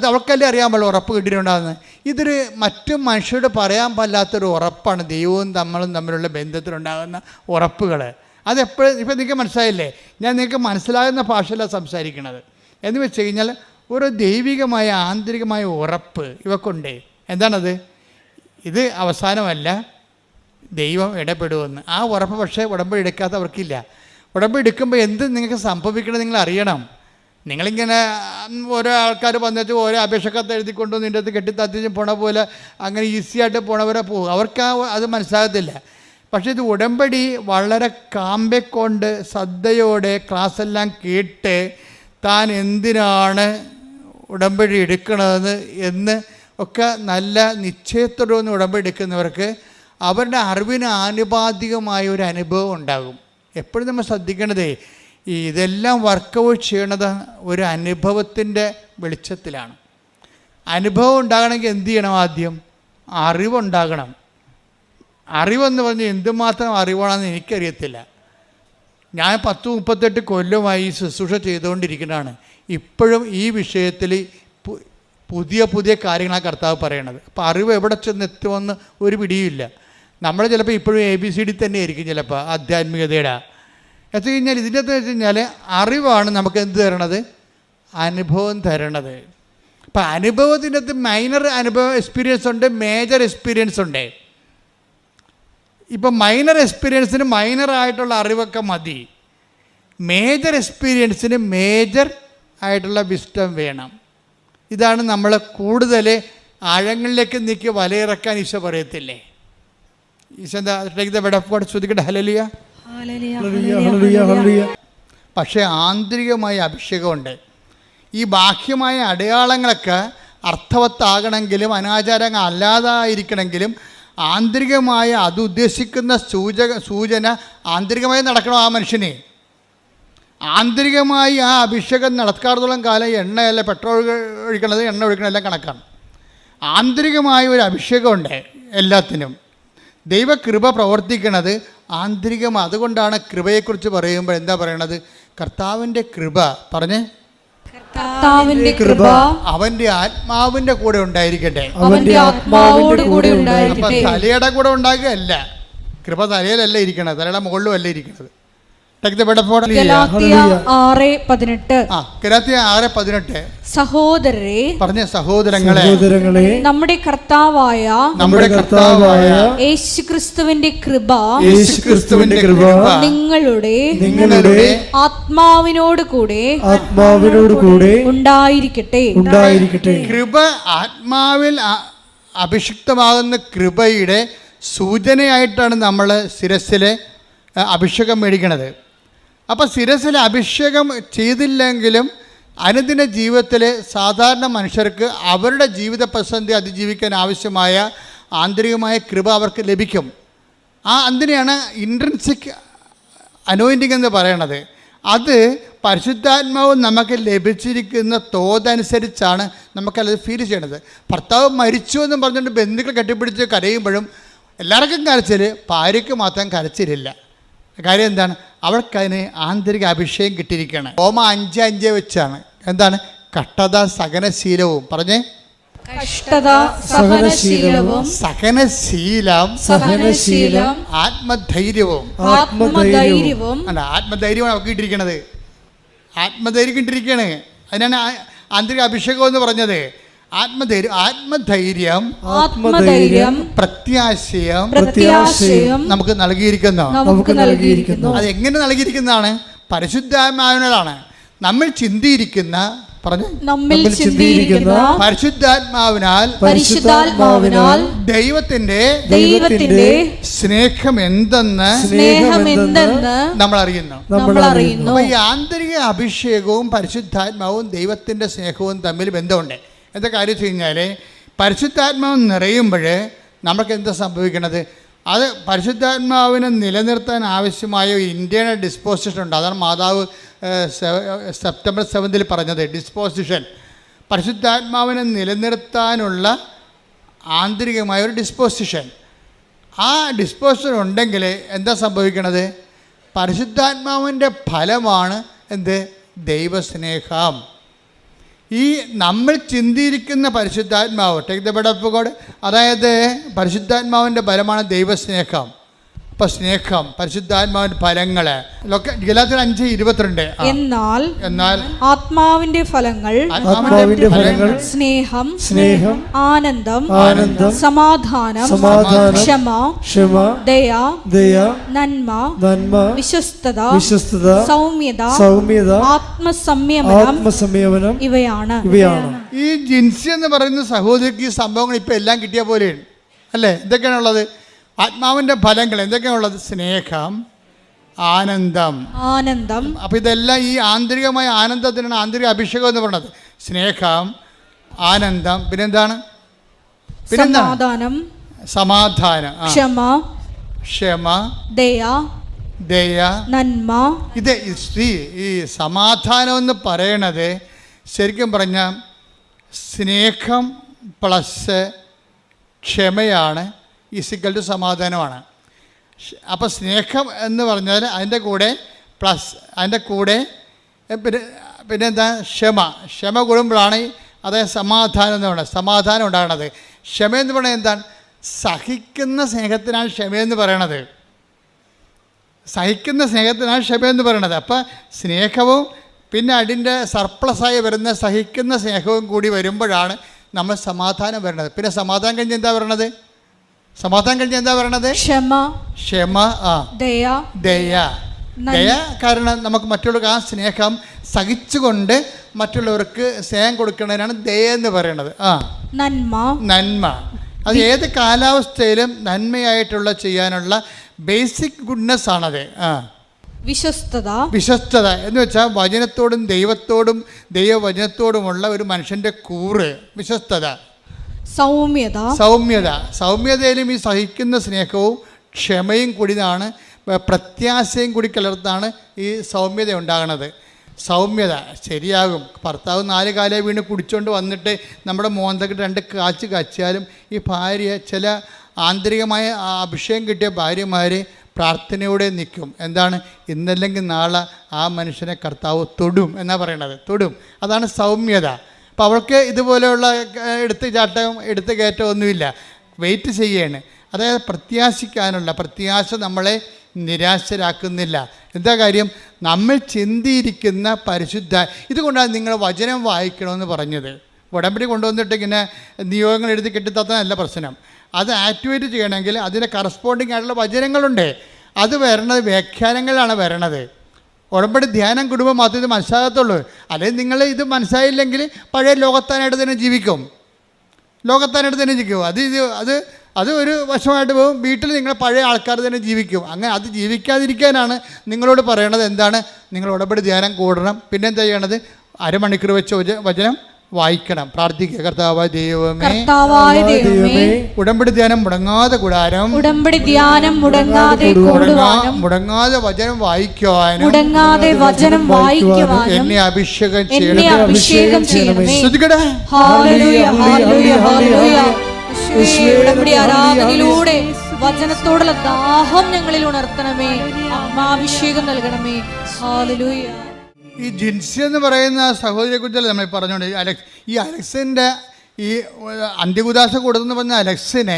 അവൾക്കല്ലേ അറിയാൻ പാടില്ല ഉറപ്പ് കിട്ടിയിട്ടുണ്ടാകുന്നത്. ഇതൊരു മറ്റു മനുഷ്യരോട് പറയാൻ പാടില്ലാത്തൊരു ഉറപ്പാണ് ദൈവവും തമ്മിലുള്ള ബന്ധത്തിലുണ്ടാകുന്ന ഉറപ്പുകൾ. അതെപ്പോഴും ഇപ്പം നിങ്ങൾക്ക് മനസ്സിലായില്ലേ, ഞാൻ നിങ്ങൾക്ക് മനസ്സിലാകുന്ന ഭാഷയിലാണ് സംസാരിക്കുന്നത്. എന്ന് വെച്ച് കഴിഞ്ഞാൽ ഒരു ദൈവികമായ ആന്തരികമായ ഉറപ്പ് ഇവക്കുണ്ട്. എന്താണത്? ഇത് അവസാനമല്ല, ദൈവം ഇടപെടുമെന്ന്. ആ ഉറപ്പ് പക്ഷേ ഉടമ്പടി എടുക്കാത്തവർക്കില്ല. ഉടമ്പടി എടുക്കുമ്പോൾ എന്ത് നിങ്ങൾക്ക് സംഭവിക്കണം നിങ്ങൾ അറിയണം. നിങ്ങളിങ്ങനെ ഓരോ ആൾക്കാർ വന്നിട്ട് ഓരോ അപേക്ഷക്കത്ത് എഴുതിക്കൊണ്ടു നിൻ്റെ അടുത്ത് കെട്ടിത്തത്തിച്ച് പോണ പോലെ അങ്ങനെ ഈസിയായിട്ട് പോണവരെ പോകും. അവർക്ക് അത് മനസ്സിലാകത്തില്ല. പക്ഷേ ഇത് ഉടമ്പടി വളരെ കാമ്പെക്കൊണ്ട് ശ്രദ്ധയോടെ ക്ലാസ്സെല്ലാം കേട്ട് താൻ എന്തിനാണ് ഉടമ്പടി എടുക്കണതെന്ന് എന്ന് ഒക്കെ നല്ല നിശ്ചയത്തോടെ ഉടമ്പടി എടുക്കുന്നവർക്ക് അവരുടെ അറിവിന് ആനുപാതികമായ ഒരു അനുഭവം ഉണ്ടാകും. എപ്പോഴും നമ്മൾ ശ്രദ്ധിക്കേണ്ടതേ ഇതെല്ലാം വർക്കൗട്ട് ചെയ്യണത് ഒരു അനുഭവത്തിൻ്റെ വെളിച്ചത്തിലാണ്. അനുഭവം ഉണ്ടാകണമെങ്കിൽ എന്ത് ചെയ്യണം? ആദ്യം അറിവുണ്ടാകണം. അറിവെന്ന് പറഞ്ഞാൽ എന്തുമാത്രം അറിവാണെന്ന് എനിക്കറിയത്തില്ല. ഞാൻ 10-38 കൊല്ലമായി ഈ ശുശ്രൂഷ ചെയ്തുകൊണ്ടിരിക്കുന്നതാണ്. ഇപ്പോഴും ഈ വിഷയത്തിൽ പുതിയ കാര്യങ്ങളാണ് കർത്താവ് പറയണത്. അപ്പോൾ അറിവ് എവിടെ ചെന്നെത്തുമെന്ന് ഒരു പിടിയുമില്ല. നമ്മൾ ചിലപ്പോൾ ഇപ്പോഴും ABCD തന്നെ ആയിരിക്കും ചിലപ്പോൾ ആധ്യാത്മികതയുടെ. എന്നു കഴിഞ്ഞാൽ ഇതിൻ്റെ അകത്ത് വെച്ച് കഴിഞ്ഞാൽ അറിവാണ് നമുക്ക് എന്ത് തരണത്? അനുഭവം തരണത്. അപ്പം അനുഭവത്തിൻ്റെ അകത്ത് മൈനർ എക്സ്പീരിയൻസ് ഉണ്ട്, മേജർ എക്സ്പീരിയൻസ് ഉണ്ട്. ഇപ്പം മൈനർ എക്സ്പീരിയൻസിന് മൈനറായിട്ടുള്ള അറിവൊക്കെ മതി. മേജർ എക്സ്പീരിയൻസിന് മേജർ ആയിട്ടുള്ള വിസ്ഡം വേണം. ഇതാണ് നമ്മൾ കൂടുതൽ ആഴങ്ങളിലേക്ക് നീക്കി വലയിറക്കാൻ ഈശോ പറയത്തില്ലേ? ഈശോ എന്താ ശ്രദ്ധിക്കട്ടെ, ഹല്ലേലൂയ. പക്ഷേ ആന്തരികമായ അഭിഷേകമുണ്ട്. ഈ ബാഹ്യമായ അടയാളങ്ങളൊക്കെ അർത്ഥവത്താകണമെങ്കിലും അനാചാരങ്ങൾ അല്ലാതായിരിക്കണമെങ്കിലും ആന്തരികമായ അത് ഉദ്ദേശിക്കുന്ന സൂചന ആന്തരികമായി നടക്കണം. ആ മനുഷ്യനെ ആന്തരികമായി ആ അഭിഷേകം നടക്കാറത്തോളം കാലം എണ്ണയല്ല, പെട്രോൾ ഒഴിക്കണത് എണ്ണ ഒഴിക്കണതെല്ലാം കണക്കാണ്. ആന്തരികമായ ഒരു അഭിഷേകമുണ്ട് എല്ലാത്തിനും. ദൈവകൃപ പ്രവർത്തിക്കണത് ആന്തരികമാണ്. അതുകൊണ്ടാണ് കൃപയെക്കുറിച്ച് പറയുമ്പോൾ എന്താ പറയണത്? കർത്താവിൻ്റെ കൃപ പറഞ്ഞേ, കർത്താവിന്റെ കൃപ അവന്റെ ആത്മാവിന്റെ കൂടെ ഉണ്ടായിരിക്കട്ടെ. അവന്റെ ആത്മാവോട് കൂടെ ഉണ്ടായിരിക്കട്ടെ. അപ്പം തലയുടെ കൂടെ ഉണ്ടാകുകയല്ല, കൃപ തലയിലല്ല ഇരിക്കണത്, തലയുടെ മുകളിലും അല്ല ഇരിക്കണത്. ഗലാത്യ 6:18 സഹോദരരെ, പറഞ്ഞ സഹോദരങ്ങളെ, നമ്മുടെ കർത്താവായ യേശുക്രിസ്തുവിന്റെ കൃപ നിങ്ങളുടെ ആത്മാവിനോട് കൂടെ ഉണ്ടായിരിക്കട്ടെ. കൃപ ആത്മാവിൽ അഭിഷിക്തമാകുന്ന കൃപയുടെ സൂചനയായിട്ടാണ് നമ്മൾ ശിരസ്സിലെ അഭിഷേകം മേടിക്കണത്. അപ്പോൾ ശിരസ്സിൽ അഭിഷേകം ചെയ്തില്ലെങ്കിലും അനുദിന ജീവിതത്തിൽ സാധാരണ മനുഷ്യർക്ക് അവരുടെ ജീവിത പ്രതിസന്ധി അതിജീവിക്കാൻ ആവശ്യമായ ആന്തരികമായ കൃപ അവർക്ക് ലഭിക്കും. അതിനെയാണ് ഇൻട്രിൻസിക് അനോയിൻറ്റിങ് എന്ന് പറയണത്. അത് പരിശുദ്ധാത്മാവ് നമുക്ക് ലഭിച്ചിരിക്കുന്ന തോതനുസരിച്ചാണ് നമുക്കത് ഫീൽ ചെയ്യണത്. ഭർത്താവ് മരിച്ചു എന്ന് പറഞ്ഞുകൊണ്ട് ബന്ധുക്കൾ കെട്ടിപ്പിടിച്ച് കരയുമ്പോഴും എല്ലാവർക്കും കരച്ചിൽ, ഭാര്യയ്ക്ക് മാത്രം കരച്ചിലില്ല. കാര്യം എന്താണ്? അവൾക്കതിന് ആന്തരിക അഭിഷേകം കിട്ടിയിരിക്കുകയാണ്. റോമ 5:5 വെച്ചാണ്. എന്താണ്? കഷ്ടത സഹനശീലവും. പറഞ്ഞേ, കഷ്ടത സഹനശീലവും, സഹനശീലം ആത്മധൈര്യവും. അല്ല, ആത്മധൈര്യമാണ് അവർക്ക് കിട്ടിയിരിക്കണത്. ആത്മധൈര്യം കിട്ടിയിരിക്കുകയാണ്. അതിനാണ് ആന്തരിക അഭിഷേകം എന്ന് പറഞ്ഞത്. ആത്മധൈര്യം പ്രത്യാശയം നമുക്ക് നൽകിയിരിക്കുന്നു. അത് എങ്ങനെ നൽകിയിരിക്കുന്നതാണ്? പരിശുദ്ധാത്മാവിനാലാണ്. നമ്മൾ ചിന്തിയിരിക്കുന്ന പരിശുദ്ധാത്മാവിനാൽ ദൈവത്തിന്റെ സ്നേഹം എന്തെന്ന് നമ്മൾ അറിയുന്നു. അപ്പൊ ഈ ആന്തരിക അഭിഷേകവും പരിശുദ്ധാത്മാവും ദൈവത്തിന്റെ സ്നേഹവും തമ്മിൽ ബന്ധമുണ്ട്. എന്താ കാര്യം വെച്ച് കഴിഞ്ഞാൽ, പരിശുദ്ധാത്മാവ് നിറയുമ്പോൾ നമുക്ക് എന്താ സംഭവിക്കണത്? അത് പരിശുദ്ധാത്മാവിനെ നിലനിർത്താൻ ആവശ്യമായ ഒരു ഇൻറ്റേർണൽ ഡിസ്പോസിഷൻ ഉണ്ട്. അതാണ് മാതാവ് സെപ്റ്റംബർ 7 പറഞ്ഞത്. ഡിസ്പോസിഷൻ, പരിശുദ്ധാത്മാവിനെ നിലനിർത്താനുള്ള ആന്തരികമായ ഒരു ഡിസ്പോസിഷൻ. ആ ഡിസ്പോസിഷൻ ഉണ്ടെങ്കിൽ എന്താ സംഭവിക്കണത്? പരിശുദ്ധാത്മാവിൻ്റെ ഫലമാണ് എന്ത്? ദൈവസ്നേഹം. ഈ നമ്മൾ ചിന്തിയിരിക്കുന്ന പരിശുദ്ധാത്മാവ്, take the word of God, അതായത് പരിശുദ്ധാത്മാവിൻ്റെ ഫലമാണ് ദൈവസ്നേഹം. അപ്പം സ്നേഹം, പരിശുദ്ധാത്മാവിൻ്റെ ഫലങ്ങൾ ഗലാത്യർ 5:22. എന്നാൽ ആത്മാവിന്റെ ഫലങ്ങൾ സ്നേഹം, ആനന്ദം, സമാധാനം, ക്ഷമ, ദയ, നന്മ, വിശ്വസ്തത, സൗമ്യത, ആത്മസംയമനം ഇവയാണ്. ഈ ജിൻസി എന്ന് പറയുന്ന സഹോദരിക്ക് ഈ സംഭവങ്ങൾ ഇപ്പം എല്ലാം കിട്ടിയ പോലെയാണ് അല്ലേ? ഇതൊക്കെയാണുള്ളത്. ആത്മാവിൻ്റെ ഫലങ്ങൾ എന്തൊക്കെയാണുള്ളത്? സ്നേഹം, ആനന്ദം. അപ്പം ഇതെല്ലാം ഈ ആന്തരികമായ ആനന്ദത്തിനാണ് ആന്തരിക അഭിഷേകം എന്ന് പറയുന്നത്. സ്നേഹം, ആനന്ദം, പിന്നെന്താണ്? സമാധാനം, ക്ഷമ, ദയ, നന്മ. ഇത് ഈ സമാധാനം എന്ന് പറയണത് ശരിക്കും പറഞ്ഞാൽ സ്നേഹം പ്ലസ് ക്ഷമയാണ് ഈക്വൽ ടു സമാധാനമാണ്. അപ്പോൾ സ്നേഹം എന്ന് പറഞ്ഞാൽ അതിൻ്റെ കൂടെ പ്ലസ് അതിൻ്റെ കൂടെ പിന്നെന്താ? ക്ഷമ കൂടുമ്പോഴാണ് അതായത് സമാധാനം എന്ന് പറയുന്നത്. സമാധാനം ഉണ്ടാകണത്. ക്ഷമയെന്ന് പറയുന്നത് എന്താണ്? സഹിക്കുന്ന സ്നേഹത്തിനാണ് ക്ഷമയെന്ന് പറയണത്. സഹിക്കുന്ന സ്നേഹത്തിനാണ് ക്ഷമയെന്ന് പറയണത്. അപ്പോൾ സ്നേഹവും പിന്നെ അതിൻ്റെ സർപ്ലസായി വരുന്ന സഹിക്കുന്ന സ്നേഹവും കൂടി വരുമ്പോഴാണ് നമ്മൾ സമാധാനം വരണത്. പിന്നെ സമാധാനം കഴിഞ്ഞ് എന്താ പറയണത്? ക്ഷമ, ദയ. കാരണം നമുക്ക് മറ്റുള്ളവർക്ക് ആ സ്നേഹം സഹിച്ചുകൊണ്ട് മറ്റുള്ളവർക്ക് സ്നേഹം കൊടുക്കുന്നതിനാണ് ദയ എന്ന് പറയുന്നത്. നന്മ. അത് ഏത് കാലാവസ്ഥയിലും നന്മയായിട്ടുള്ള ചെയ്യാനുള്ള ബേസിക് ഗുഡ്നെസ് ആണത്. വിശ്വസ്തത എന്ന് വെച്ചാൽ വചനത്തോടും ദൈവത്തോടും ദൈവവചനത്തോടുമുള്ള ഒരു മനുഷ്യൻ്റെ കൂറ് വിശ്വസ്തത. സൗമ്യതയിലും ഈ സഹിക്കുന്ന സ്നേഹവും ക്ഷമയും കൂടിയാണ്, പ്രത്യാശയും കൂടി കലർത്താണ് ഈ സൗമ്യത ഉണ്ടാകുന്നത്. സൗമ്യത ശരിയാകും. ഭർത്താവ് 4 കാലേ വീണ് കുടിച്ചുകൊണ്ട് വന്നിട്ട് നമ്മുടെ മോന്തക്ക് 2 കാച്ച് കാച്ചിയാലും ഈ ഭാര്യ, ചില ആന്തരികമായ അഭിഷേകം കിട്ടിയ ഭാര്യമാർ പ്രാർത്ഥനയോടെ നിൽക്കും. എന്താണ്? ഇന്നല്ലെങ്കിൽ നാളെ ആ മനുഷ്യനെ കർത്താവ് തൊടും എന്നാണ് പറയണത്. തൊടും, അതാണ് സൗമ്യത. അപ്പോൾ അവൾക്ക് ഇതുപോലെയുള്ള എടുത്ത് കയറ്റമൊന്നുമില്ല, വെയിറ്റ് ചെയ്യാണ്. അതായത് പ്രത്യാശ നമ്മളെ നിരാശരാക്കുന്നില്ല. എന്താ കാര്യം? നമ്മൾ ചിന്തിയിരിക്കുന്ന പരിശുദ്ധ. ഇതുകൊണ്ടാണ് നിങ്ങൾ വചനം വായിക്കണമെന്ന് പറഞ്ഞത്. ഉടമ്പടി കൊണ്ടുവന്നിട്ട് ഇങ്ങനെ നിയോഗങ്ങൾ എഴുതി കെട്ടിത്തന്നല്ല പ്രശ്നം. അത് ആക്ടിവേറ്റ് ചെയ്യണമെങ്കിൽ അതിന് കറസ്പോണ്ടിങ് ആയിട്ടുള്ള വചനങ്ങളുണ്ട്. അത് വരണത് വ്യാഖ്യാനങ്ങളിലാണ് വരണത്. ഉടമ്പടി ധ്യാനം കുടുംബം മാത്രമേ ഇത് മനസ്സിലാകത്തുള്ളൂ. അല്ലെങ്കിൽ നിങ്ങൾ ഇത് മനസ്സിലായില്ലെങ്കിൽ പഴയ ലോകത്താനായിട്ട് തന്നെ ജീവിക്കും. അത് ഒരു വശമായിട്ട് പോകും. വീട്ടിൽ നിങ്ങൾ പഴയ ആൾക്കാർ തന്നെ ജീവിക്കും. അങ്ങനെ അത് ജീവിക്കാതിരിക്കാനാണ് നിങ്ങളോട് പറയണത്. എന്താണ്? നിങ്ങൾ ഉടമ്പടി ധ്യാനം കൂടണം. പിന്നെന്താ ചെയ്യണത്? അരമണിക്കൂർ വെച്ച് വചനം വായിക്കണം, പ്രാർത്ഥിക്കുക. കർത്താവായ ദൈവമേ, കർത്താവായ ദൈവമേ, ഉടമ്പടി ധ്യാനം മുടങ്ങാതെ കൂടാനും, ഉടമ്പടി ധ്യാനം മുടങ്ങാതെ കൂടുവാനും, മുടങ്ങാതെ വചനം വായിക്കുവാനും, മുടങ്ങാതെ വചനം വായിക്കുവാനും എന്നെ അഭിഷേകം അഭിഷേകം ചെയ്യണമേ. ശ്രദ്ധിക്കട്ടെ. ഹല്ലേലൂയ, ഹല്ലേലൂയ, ഹല്ലേലൂയ. യേശുവേ, ഉടമ്പടി ആരാധനയിലൂടെ വചനത്തോടുള്ള ദാഹം ഞങ്ങളിൽ ഉണർത്തണമേ. ആത്മാഭിഷേകം നൽകണമേ. ഹല്ലേലൂയ. ഈ ജിൻസി എന്ന് പറയുന്ന സഹോദരിയെ കുറിച്ചല്ല നമ്മൾ പറഞ്ഞുകൊണ്ട് ഈ അലക്സിൻ്റെ ഈ അന്ത്യകുദാശ കൊടുത്തെന്ന് പറഞ്ഞ അലക്സിനെ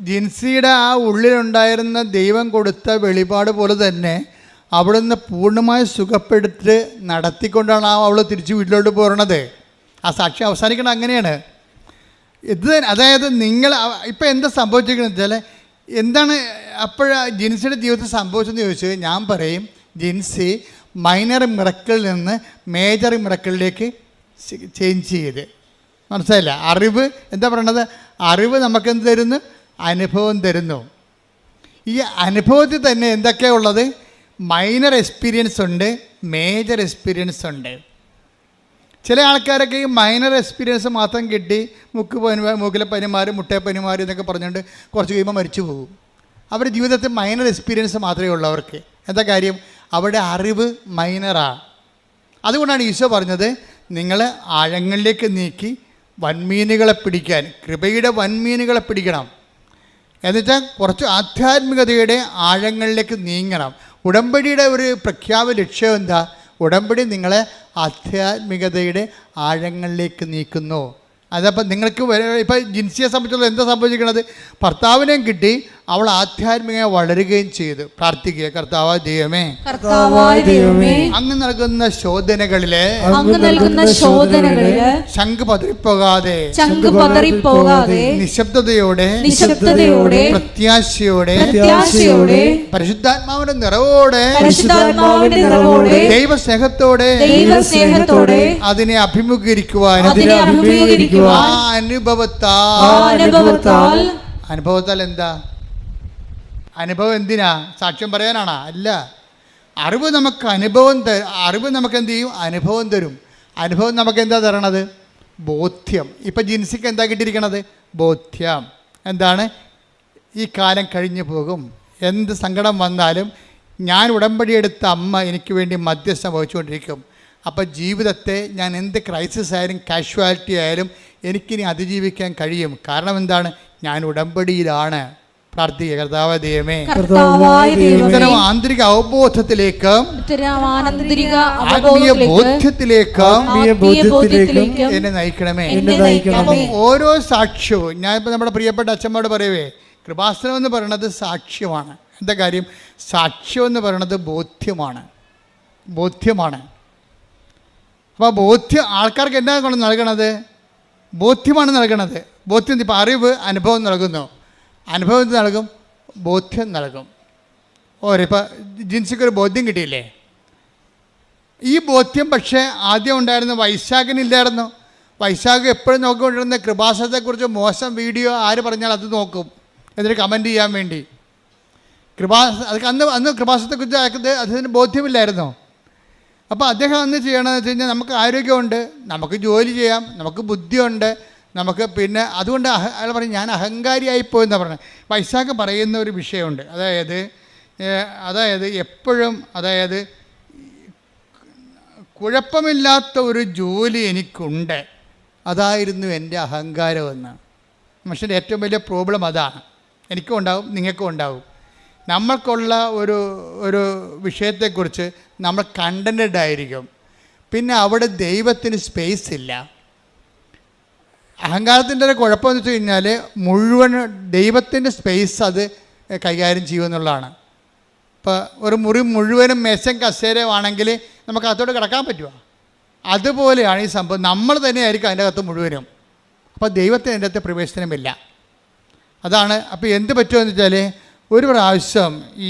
ജിൻസിയുടെ ആ ഉള്ളിലുണ്ടായിരുന്ന ദൈവം കൊടുത്ത വെളിപാട് പോലെ തന്നെ അവിടുന്ന് പൂർണ്ണമായി സുഖപ്പെടുത്തി നടത്തിക്കൊണ്ടാണ് അവൾ തിരിച്ച് വീട്ടിലോട്ട് പോരണത്. ആ സാക്ഷ്യം അവസാനിക്കണം അങ്ങനെയാണ്. ഇത് അതായത് നിങ്ങൾ ഇപ്പം എന്താ സംഭവിച്ചിരിക്കുന്നത് വെച്ചാൽ എന്താണ് ജിൻസിയുടെ ജീവിതത്തിൽ സംഭവിച്ചതെന്ന് ചോദിച്ചാൽ ഞാൻ പറയും, ജിൻസി മൈനർ മിറക്കിളിൽ നിന്ന് മേജർ മിറക്കിളിലേക്ക് ചേഞ്ച് ചെയ്ത്. മനസ്സിലായില്ല? അറിവ് എന്താ പറയണത്? അറിവ് നമുക്കെന്ത് തരുന്നു? അനുഭവം തരുന്നു. ഈ അനുഭവത്തിൽ തന്നെ എന്തൊക്കെയാണ് ഉള്ളത്? മൈനർ എക്സ്പീരിയൻസ് ഉണ്ട്, മേജർ എക്സ്പീരിയൻസ് ഉണ്ട്. ചില ആൾക്കാരൊക്കെ ഈ മൈനർ എക്സ്പീരിയൻസ് മാത്രം കിട്ടി മൂക്കിലെ പനിമാർ, മുട്ടയപ്പനിമാർ എന്നൊക്കെ പറഞ്ഞുകൊണ്ട് കുറച്ച് കഴിയുമ്പോൾ മരിച്ചു പോകും. അവരുടെ ജീവിതത്തിൽ മൈനർ എക്സ്പീരിയൻസ് മാത്രമേ ഉള്ളൂ അവർക്ക്. എന്താ കാര്യം? അവരുടെ അറിവ് മൈനറാണ്. അതുകൊണ്ടാണ് ഈശോ പറഞ്ഞത്, നിങ്ങൾ ആഴങ്ങളിലേക്ക് നീക്കി വൻമീനുകളെ പിടിക്കാൻ, കൃപയുടെ വൻമീനുകളെ പിടിക്കണം. എന്നുവെച്ചാൽ കുറച്ച് ആധ്യാത്മികതയുടെ ആഴങ്ങളിലേക്ക് നീങ്ങണം. ഉടമ്പടിയുടെ ഒരു പ്രഖ്യാപ ലക്ഷ്യം എന്താ? ഉടമ്പടി നിങ്ങളെ ആധ്യാത്മികതയുടെ ആഴങ്ങളിലേക്ക് നീക്കുന്നു. അതപ്പം നിങ്ങൾക്ക് ഇപ്പം ജിൻസിയെ സംബന്ധിച്ചുള്ള എന്താ സംഭവിച്ചിരിക്കുന്നത്? ഭർത്താവിനെയും കിട്ടി, അവൾ ആധ്യാത്മികമായി വളരുകയും ചെയ്തു. പ്രാർത്ഥിക്കുക. കർത്താവായ ദൈവമേ, അങ്ങ് നൽകുന്ന ശോധനകളില് ശംഖ് പതറിപ്പോകാതെ നിശബ്ദതയോടെ പ്രത്യാശയോടെ പരിശുദ്ധാത്മാവിന്റെ നിറവോടെ ദൈവസ്നേഹത്തോടെ അതിനെ അഭിമുഖീകരിക്കുവാനും ആ അനുഭവത്താൽ എന്താ? അനുഭവം എന്തിനാ? സാക്ഷ്യം പറയാനാണോ? അല്ല. അറിവ് നമുക്ക് അറിവ് നമുക്ക് എന്ത് ചെയ്യും? അനുഭവം തരും. അനുഭവം നമുക്ക് എന്താ തരണത്? ബോധ്യം. ഇപ്പം ജിൻസിക്ക് എന്താ കിട്ടിയിരിക്കണത്? ബോധ്യം. എന്താണ്? ഈ കാലം കഴിഞ്ഞു പോകും, എന്ത് സങ്കടം വന്നാലും ഞാൻ ഉടമ്പടിയെടുത്ത അമ്മ എനിക്ക് വേണ്ടി മധ്യസ്ഥം വഹിച്ചുകൊണ്ടിരിക്കും. അപ്പോൾ ജീവിതത്തെ ഞാൻ എന്ത് ക്രൈസിസ് ആയാലും കാഷ്വാലിറ്റി ആയാലും എനിക്കിനി അതിജീവിക്കാൻ കഴിയും. കാരണം എന്താണ്? ഞാൻ ഉടമ്പടിയിലാണ്. പ്രാർത്ഥിക്കുക. കർത്താവായ ദൈവമേ, ഇത്തരം ആന്തരിക അവബോധത്തിലേക്ക് ആത്മീയ ബോധ്യത്തിലേക്ക് എന്നെ നയിക്കണമേ. അപ്പം ഓരോ സാക്ഷ്യവും ഞാൻ ഇപ്പം നമ്മുടെ പ്രിയപ്പെട്ട അച്ഛന്മാരോട് പറയവേ, കൃപാസനം എന്ന് പറയുന്നത് സാക്ഷ്യമാണ്. എന്താ കാര്യം? സാക്ഷ്യം എന്ന് പറയുന്നത് ബോധ്യമാണ്. അപ്പോൾ ബോധ്യം ആൾക്കാർക്ക് എന്താ കൊണ്ട് നൽകണത്? ബോധ്യമാണ് നൽകണത്. ബോധ്യം ഇപ്പം അറിവ് അനുഭവം നൽകുന്നു, അനുഭവം നൽകും, ബോധ്യം നൽകും. ഇപ്പം ജിൻസിക്കൊരു ബോധ്യം കിട്ടിയില്ലേ? ഈ ബോധ്യം പക്ഷേ ആദ്യം ഉണ്ടായിരുന്ന വൈശാഖിനില്ലായിരുന്നു. വൈശാഖ് എപ്പോഴും നോക്കിക്കൊണ്ടിരുന്ന കൃപാസനത്തെക്കുറിച്ച് മോശം വീഡിയോ ആര് പറഞ്ഞാൽ അത് നോക്കും, എന്നിട്ട് കമൻറ്റ് ചെയ്യാൻ വേണ്ടി. അന്ന് കൃപാസനത്തെക്കുറിച്ച് അദ്ദേഹത്തിന് ബോധ്യമില്ലായിരുന്നോ? അപ്പോൾ അദ്ദേഹം അന്ന് ചെയ്യണമെന്ന് വെച്ച് കഴിഞ്ഞാൽ നമുക്ക് ആരോഗ്യമുണ്ട്, നമുക്ക് ജോലി ചെയ്യാം, നമുക്ക് ബുദ്ധിയുണ്ട്, നമുക്ക് പിന്നെ അതുകൊണ്ട് അയാൾ പറയും ഞാൻ അഹങ്കാരിയായിപ്പോയെന്നാണ് പറഞ്ഞത്. വൈശാഖ് പറയുന്ന ഒരു വിഷയമുണ്ട്. അതായത് എപ്പോഴും കുഴപ്പമില്ലാത്ത ഒരു ജോലി എനിക്കുണ്ട്, അതായിരുന്നു എൻ്റെ അഹങ്കാരമെന്ന്. മനുഷ്യൻ്റെ ഏറ്റവും വലിയ പ്രോബ്ലം അതാണ്. എനിക്കും ഉണ്ടാവും, നിങ്ങൾക്കും ഉണ്ടാവും. നമ്മൾക്കുള്ള ഒരു വിഷയത്തെക്കുറിച്ച് നമ്മൾ കണ്ടൻറ്റഡ് ആയിരിക്കും, പിന്നെ അവിടെ ദൈവത്തിന് സ്പേസ് ഇല്ല. അഹങ്കാരത്തിൻ്റെ ഒരു കുഴപ്പമെന്ന് വെച്ച് കഴിഞ്ഞാൽ മുഴുവൻ ദൈവത്തിൻ്റെ സ്പേസ് അത് കൈകാര്യം ചെയ്യുമെന്നുള്ളതാണ്. ഇപ്പോൾ ഒരു മുറി മുഴുവനും മേശം കസേരയാണെങ്കിൽ നമുക്ക് അകത്തോട്ട് കിടക്കാൻ പറ്റുമോ? അതുപോലെയാണ് ഈ സംഭവം. നമ്മൾ തന്നെയായിരിക്കും അതിൻ്റെ അകത്ത് മുഴുവനും. അപ്പോൾ ദൈവത്തിന് അതിൻ്റെ അകത്ത് പ്രവേശനമില്ല. അതാണ്. അപ്പോൾ എന്ത് പറ്റുമെന്ന് വെച്ചാൽ ഒരു പ്രാവശ്യം ഈ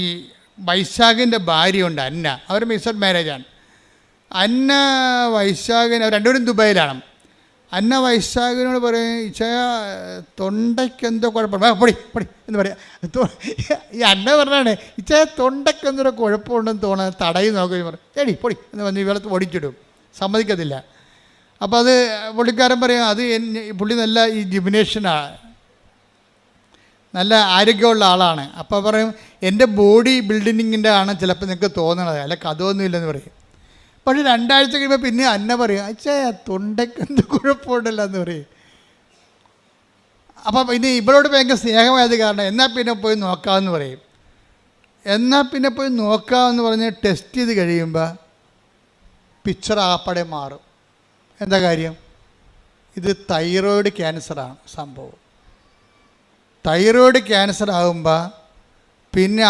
വൈശാഖിൻ്റെ ഭാര്യയുണ്ട് അന്ന, അവർ മിക്സഡ് മാരേജാണ്. അന്ന വൈശാഖിന് രണ്ടുപേരും ദുബായിലാണ്. അന്ന വൈശാഖിനോട് പറയും, ഇച്ചയ തൊണ്ടയ്ക്കെന്തോ കുഴപ്പമുണ്ട്, പൊടി എന്ന് പറയാം. ഈ അന്ന പറഞ്ഞാണ് ഇച്ചയ തൊണ്ടയ്ക്കെന്തോ കുഴപ്പമുണ്ടെന്ന് തോന്നുന്നത്, തടയി നോക്കി പറയും, എടി പൊടി എന്ന് പറഞ്ഞ് ഇവളത്ത് ഓടിച്ചിടും. സമ്മതിക്കത്തില്ല. അപ്പോൾ അത് പുള്ളിക്കാരൻ പറയും അത് പുള്ളി നല്ല ഈ ജിംനേഷ്യനാണ്, നല്ല ആരോഗ്യമുള്ള ആളാണ്. അപ്പോൾ പറയും എൻ്റെ ബോഡി ബിൽഡിങ്ങിൻ്റെ ആണ് ചിലപ്പോൾ നിങ്ങൾക്ക് തോന്നണത്, അല്ല കഥമൊന്നുമില്ലെന്ന് പറയും. പക്ഷേ 2 ആഴ്ച കഴിയുമ്പോൾ പിന്നെ അന്ന പറയും അച്ഛാ തൊണ്ടയ്ക്ക് എന്ത് കുഴപ്പമുണ്ടല്ലോ എന്ന് പറയും. അപ്പം ഇനി ഇവളോട് ഭയങ്കര സ്നേഹമായത് കാരണം എന്നാൽ പിന്നെ പോയി നോക്കാമെന്ന് പറയും. എന്നാൽ പിന്നെ പോയി നോക്കാമെന്ന് പറഞ്ഞ് ടെസ്റ്റ് ചെയ്ത് കഴിയുമ്പോൾ പിക്ചർ ആപ്പാടെ മാറും. എന്താ കാര്യം? ഇത് തൈറോയ്ഡ് ക്യാൻസറാണ് സംഭവം. തൈറോയ്ഡ് ക്യാൻസർ ആകുമ്പോൾ പിന്നെ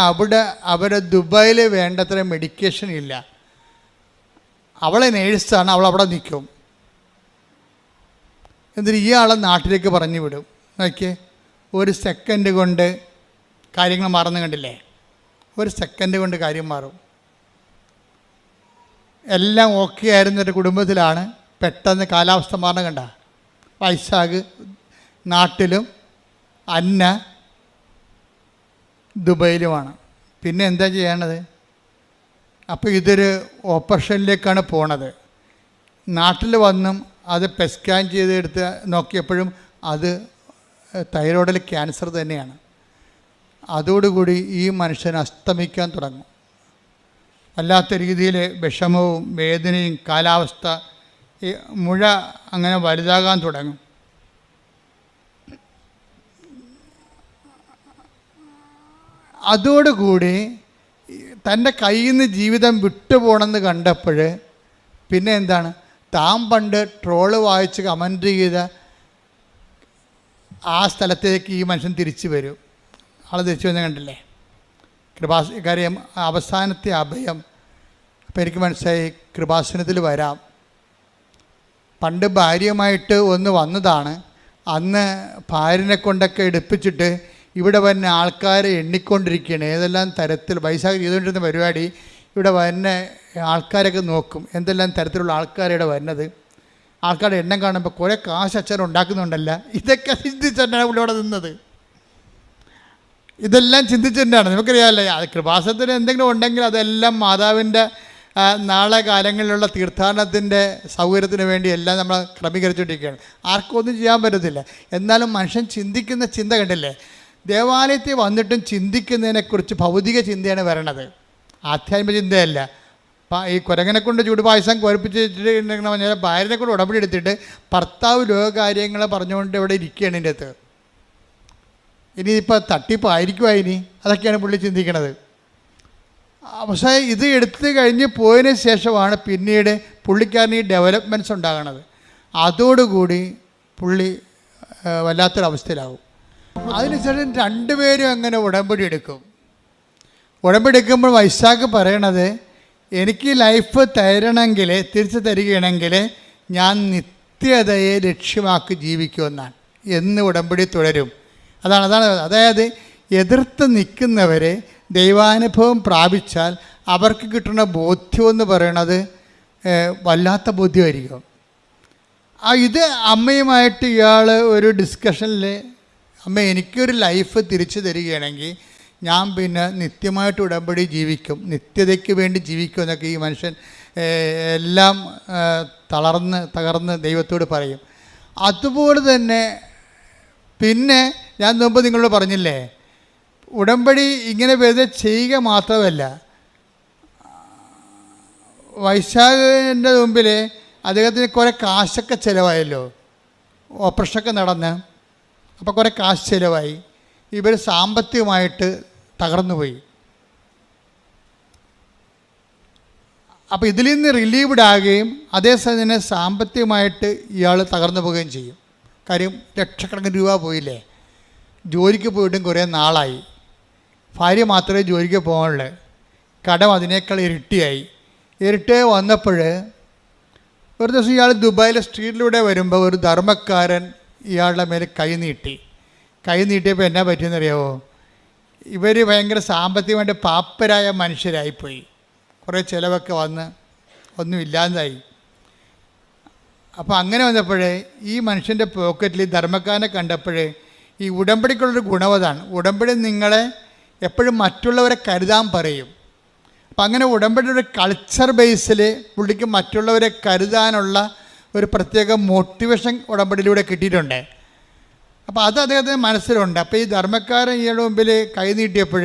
അവിടെ ദുബായിൽ വേണ്ടത്ര മെഡിക്കേഷൻ ഇല്ല. അവളെ നേഴ്സാണ്, അവളവിടെ നിൽക്കും. എന്നിട്ട് ഈ ആളെ നാട്ടിലേക്ക് പറഞ്ഞു വിടും. നോക്കിയേ, 1 സെക്കൻഡ് കൊണ്ട് കാര്യങ്ങൾ മാറുന്നു കണ്ടില്ലേ? 1 സെക്കൻഡ് കൊണ്ട് കാര്യം മാറും. എല്ലാം ഓക്കെ ആയിരുന്നൊരു കുടുംബത്തിലാണ് പെട്ടെന്ന് കാലാവസ്ഥ മാറണം. കണ്ട, വൈശാഖ് നാട്ടിലും അന്ന ദുബൈയിലുമാണ്. പിന്നെ എന്താ ചെയ്യണത്? അപ്പോൾ ഇതൊരു ഓപ്പറേഷനിലേക്കാണ് പോണത്. നാട്ടിൽ വന്നും അത് സ്കാൻ ചെയ്തെടുത്ത് നോക്കിയപ്പോഴും അത് തൈറോയ്ഡിൽ ക്യാൻസർ തന്നെയാണ്. അതോടുകൂടി ഈ മനുഷ്യൻ അസ്തമിക്കാൻ തുടങ്ങും. വല്ലാത്ത രീതിയിൽ വിഷമവും വേദനയും, കാലാവസ്ഥ മുഴ അങ്ങനെ വലുതാകാൻ തുടങ്ങും. അതോടുകൂടി തൻ്റെ കയ്യിൽ നിന്ന് ജീവിതം വിട്ടുപോകണമെന്ന് കണ്ടപ്പോൾ പിന്നെ എന്താണ്, താൻ പണ്ട് ട്രോള് വായിച്ച് കമൻറ്റ് ചെയ്ത ആ സ്ഥലത്തേക്ക് ഈ മനുഷ്യൻ തിരിച്ചു വരും. ആൾ തിരിച്ചു വന്ന് കണ്ടില്ലേ? കാര്യം അവസാനത്തെ അഭയം. അപ്പോൾ എനിക്ക് മനസ്സിലായി കൃപാസനത്തിൽ വരാം. പണ്ട് ഭാര്യയുമായിട്ട് ഒന്ന് വന്നതാണ്. അന്ന് ഭാര്യനെ കൊണ്ടൊക്കെ എടുപ്പിച്ചിട്ട് ഇവിടെ വന്ന ആൾക്കാരെ എണ്ണിക്കൊണ്ടിരിക്കുകയാണ്. ഏതെല്ലാം തരത്തിൽ വൈശാഖ് ചെയ്തുകൊണ്ടിരുന്ന പരിപാടി. ഇവിടെ വന്ന ആൾക്കാരൊക്കെ നോക്കും എന്തെല്ലാം തരത്തിലുള്ള ആൾക്കാരിവിടെ വരുന്നത്. ആൾക്കാരുടെ എണ്ണം കാണുമ്പോൾ കുറേ കാശ് അച്ഛൻ ഉണ്ടാക്കുന്നുണ്ടല്ല. ഇതൊക്കെ ചിന്തിച്ചിട്ടാണ് പുള്ളി അവിടെ നിന്നത്. ഇതെല്ലാം ചിന്തിച്ചിട്ടാണ്. നമുക്കറിയാമല്ലേ, അത് കൃപാസനത്തിന് എന്തെങ്കിലും ഉണ്ടെങ്കിൽ അതെല്ലാം മാതാവിൻ്റെ നാളെ കാലങ്ങളിലുള്ള തീർത്ഥാടനത്തിൻ്റെ സൗകര്യത്തിന് വേണ്ടി എല്ലാം നമ്മൾ ക്രമീകരിച്ചുകൊണ്ടിരിക്കുകയാണ്. ആർക്കും ഒന്നും ചെയ്യാൻ പറ്റത്തില്ല. എന്നാലും മനുഷ്യൻ ചിന്തിക്കുന്ന ചിന്ത കണ്ടില്ലേ? ദേവാലയത്തിൽ വന്നിട്ടും ചിന്തിക്കുന്നതിനെക്കുറിച്ച് ഭൗതിക ചിന്തയാണ് വരണത്, ആധ്യാത്മിക ചിന്തയല്ല. ഈ കുരങ്ങനെ കൊണ്ട് ചൂടുപായസം കുഴപ്പിച്ചിട്ടുണ്ടെങ്കിൽ പറഞ്ഞാൽ ഭാര്യനെ കൊണ്ട് ഉടമ്പടി എടുത്തിട്ട് ഭർത്താവ് ലോകകാര്യങ്ങൾ പറഞ്ഞുകൊണ്ട് ഇവിടെ ഇരിക്കുകയാണ് ഇതിൻ്റെ അകത്ത്. ഇനിയിപ്പോൾ തട്ടിപ്പായിരിക്കുമോ ഇനി? അതൊക്കെയാണ് പുള്ളി ചിന്തിക്കണത്. പക്ഷേ ഇത് എടുത്തു കഴിഞ്ഞ് പോയതിന് ശേഷമാണ് പിന്നീട് പുള്ളിക്കാരന് ഈ ഡെവലപ്മെൻറ്റ്സ് ഉണ്ടാകണത്. അതോടുകൂടി പുള്ളി വല്ലാത്തൊരവസ്ഥയിലാകും. അതിനുശേഷം 2 പേരും അങ്ങനെ ഉടമ്പടി എടുക്കും. ഉടമ്പടി എടുക്കുമ്പോൾ വൈശാഖ് പറയണത്, എനിക്ക് ലൈഫ് തരണമെങ്കിൽ, തിരിച്ചു തരികയാണെങ്കിൽ ഞാൻ നിത്യതയെ ലക്ഷ്യമാക്കി ജീവിക്കുമെന്നാണ്. എന്ന് ഉടമ്പടി തുടരും. അതായത് എതിർത്ത് നിൽക്കുന്നവരെ ദൈവാനുഭവം പ്രാപിച്ചാൽ അവർക്ക് കിട്ടുന്ന ബോധ്യമെന്ന് പറയണത് വല്ലാത്ത ബോധ്യമായിരിക്കും. ഇത് അമ്മയുമായിട്ട് ഇയാൾ ഒരു ഡിസ്കഷനിൽ, അമ്മ എനിക്കൊരു ലൈഫ് തിരിച്ചു തരികയാണെങ്കിൽ ഞാൻ പിന്നെ നിത്യമായിട്ട് ഉടമ്പടി ജീവിക്കും, നിത്യതയ്ക്ക് വേണ്ടി ജീവിക്കും എന്നൊക്കെ ഈ മനുഷ്യൻ എല്ലാം തകർന്ന് ദൈവത്തോട് പറയും. അതുപോലെ തന്നെ പിന്നെ ഞാൻ മുമ്പ് നിങ്ങളോട് പറഞ്ഞില്ലേ, ഉടമ്പടി ഇങ്ങനെ വെറുതെ ചെയ്യുക മാത്രമല്ല, വൈശാഖിൻ്റെ മുമ്പിൽ അദ്ദേഹത്തിന് കുറേ കാശൊക്കെ ചിലവായല്ലോ, ഓപ്പറേഷനൊക്കെ നടന്ന്. അപ്പോൾ കുറേ കാശ് ചിലവായി. ഇവർ സാമ്പത്തികമായിട്ട് തകർന്നുപോയി. അപ്പോൾ ഇതിൽ നിന്ന് റിലീവ്ഡ് ആകുകയും അതേസമയം തന്നെ സാമ്പത്തികമായിട്ട് ഇയാൾ തകർന്നു പോവുകയും ചെയ്യും. കാര്യം ലക്ഷക്കണക്കിന് രൂപ പോയില്ലേ. ജോലിക്ക് പോയിട്ടും കുറേ നാളായി. ഭാര്യ മാത്രമേ ജോലിക്ക് പോകാനുള്ളൂ. കടം അതിനേക്കാൾ ഇരട്ടിയായി. ഇരട്ടിയായി വന്നപ്പോൾ ഒരു ദിവസം ഇയാൾ ദുബായിലെ സ്ട്രീറ്റിലൂടെ വരുമ്പോൾ ഒരു ധർമ്മക്കാരൻ ഇയാളുടെ മേലെ കൈ നീട്ടിയപ്പോൾ എന്നാ പറ്റിയെന്നറിയാമോ? ഇവർ ഭയങ്കര സാമ്പത്തികമായിട്ട് പാപ്പരായ മനുഷ്യരായിപ്പോയി. കുറേ ചിലവൊക്കെ വന്ന് ഒന്നുമില്ലാതായി. അപ്പോൾ അങ്ങനെ വന്നപ്പോഴേ ഈ മനുഷ്യൻ്റെ പോക്കറ്റിൽ ധർമ്മക്കാരനെ കണ്ടപ്പോഴേ ഈ ഉടമ്പടിക്കുള്ളൊരു ഗുണവതാണ്. ഉടമ്പടി നിങ്ങളെ എപ്പോഴും മറ്റുള്ളവരെ കരുതാൻ പറയും. അപ്പം അങ്ങനെ ഉടമ്പടിയുടെ കൾച്ചർ ബേസിൽ പുള്ളിക്ക് മറ്റുള്ളവരെ കരുതാനുള്ള ഒരു പ്രത്യേക മോട്ടിവേഷൻ ഉടമ്പടിയിലൂടെ കിട്ടിയിട്ടുണ്ട്. അപ്പോൾ അത് അദ്ദേഹത്തിന് മനസ്സിലുണ്ട്. അപ്പോൾ ഈ ധർമ്മക്കാരൻ ഇയാളുടെ മുമ്പിൽ കൈ നീട്ടിയപ്പോൾ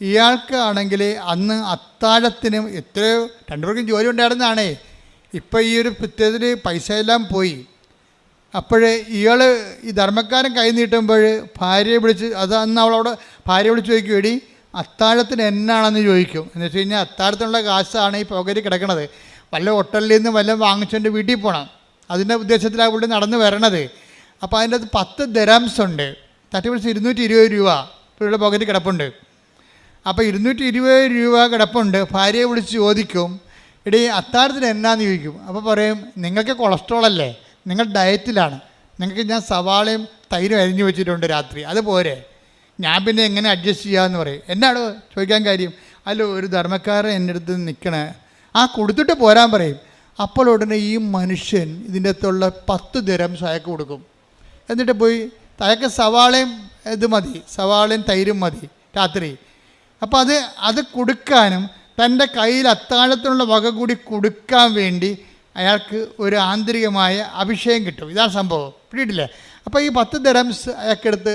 ഇയാൾക്ക് ആണെങ്കിൽ അന്ന് അത്താഴത്തിനും എത്രയോ രണ്ടുപേർക്കും ജോലി ഉണ്ടായിരുന്നതാണേ. ഇപ്പോൾ ഈ ഒരു പ്രത്യേകത്തിൽ പൈസ എല്ലാം പോയി. അപ്പോഴേ ഇയാൾ ഈ ധർമ്മക്കാരൻ കൈ നീട്ടുമ്പോൾ ഭാര്യയെ വിളിച്ച്, അത് അന്ന് അവളോട് ഭാര്യയെ വിളിച്ച് ചോദിക്കും, എടി അത്താഴത്തിന് എന്നാണെന്ന് ചോദിക്കും. എന്ന് വെച്ച് കഴിഞ്ഞാൽ അത്താഴത്തിനുള്ള കാശാണ് ഈ പുകയിൽ കിടക്കണത്. വല്ല ഹോട്ടലിൽ നിന്ന് വല്ലതും വാങ്ങിച്ചുകൊണ്ട് വീട്ടിൽ പോകണം. അതിൻ്റെ ഉദ്ദേശത്തിലാണ് പുള്ളി നടന്ന് വരണത്. അപ്പോൾ അതിൻ്റെ അത് 10 ദിർഹംസ് ഉണ്ട്. തട്ടി വിളിച്ച് 220 രൂപ പുള്ളിയുടെ പുകയിൽ കിടപ്പുണ്ട്. അപ്പോൾ 220 രൂപ കിടപ്പുണ്ട്. ഭാര്യയെ വിളിച്ച് ചോദിക്കും, എടീ അത്താഴത്തിന് എന്നാന്ന് ചോദിക്കും. അപ്പോൾ പറയും, നിങ്ങൾക്ക് കൊളസ്ട്രോൾ അല്ലേ, നിങ്ങൾ ഡയറ്റിലാണ്, നിങ്ങൾക്ക് ഞാൻ സവാളയും തൈരും അരിഞ്ഞു വെച്ചിട്ടുണ്ട് രാത്രി, അതുപോലെ ഞാൻ പിന്നെ എങ്ങനെ അഡ്ജസ്റ്റ് ചെയ്യാമെന്ന് പറയും. എന്നാണ് ചോദിക്കാൻ കാര്യം? അല്ലോ ഒരു ധർമ്മക്കാരൻ എൻ്റെ അടുത്ത് നിൽക്കണേ, ആ കൊടുത്തിട്ട് പോരാൻ പറയും. അപ്പോൾ ഉടനെ ഈ മനുഷ്യൻ ഇതിൻ്റെ അകത്തുള്ള 10 ദിർഹംസ് അയാൾക്ക് കൊടുക്കും. എന്നിട്ട് പോയി അയാൾക്ക് സവാളയും ഇത് മതി, സവാളയും തൈരും മതി രാത്രി. അപ്പോൾ അത് കൊടുക്കാനും തൻ്റെ കയ്യിൽ അത്താഴത്തിനുള്ള വക കൂടി കൊടുക്കാൻ വേണ്ടി അയാൾക്ക് ഒരു ആന്തരികമായ അഭിഷേകം കിട്ടും. ഇതാണ് സംഭവം, പിടിയിട്ടില്ലേ? അപ്പോൾ ഈ 10 ദിർഹംസ് അയാൾക്കെടുത്ത്,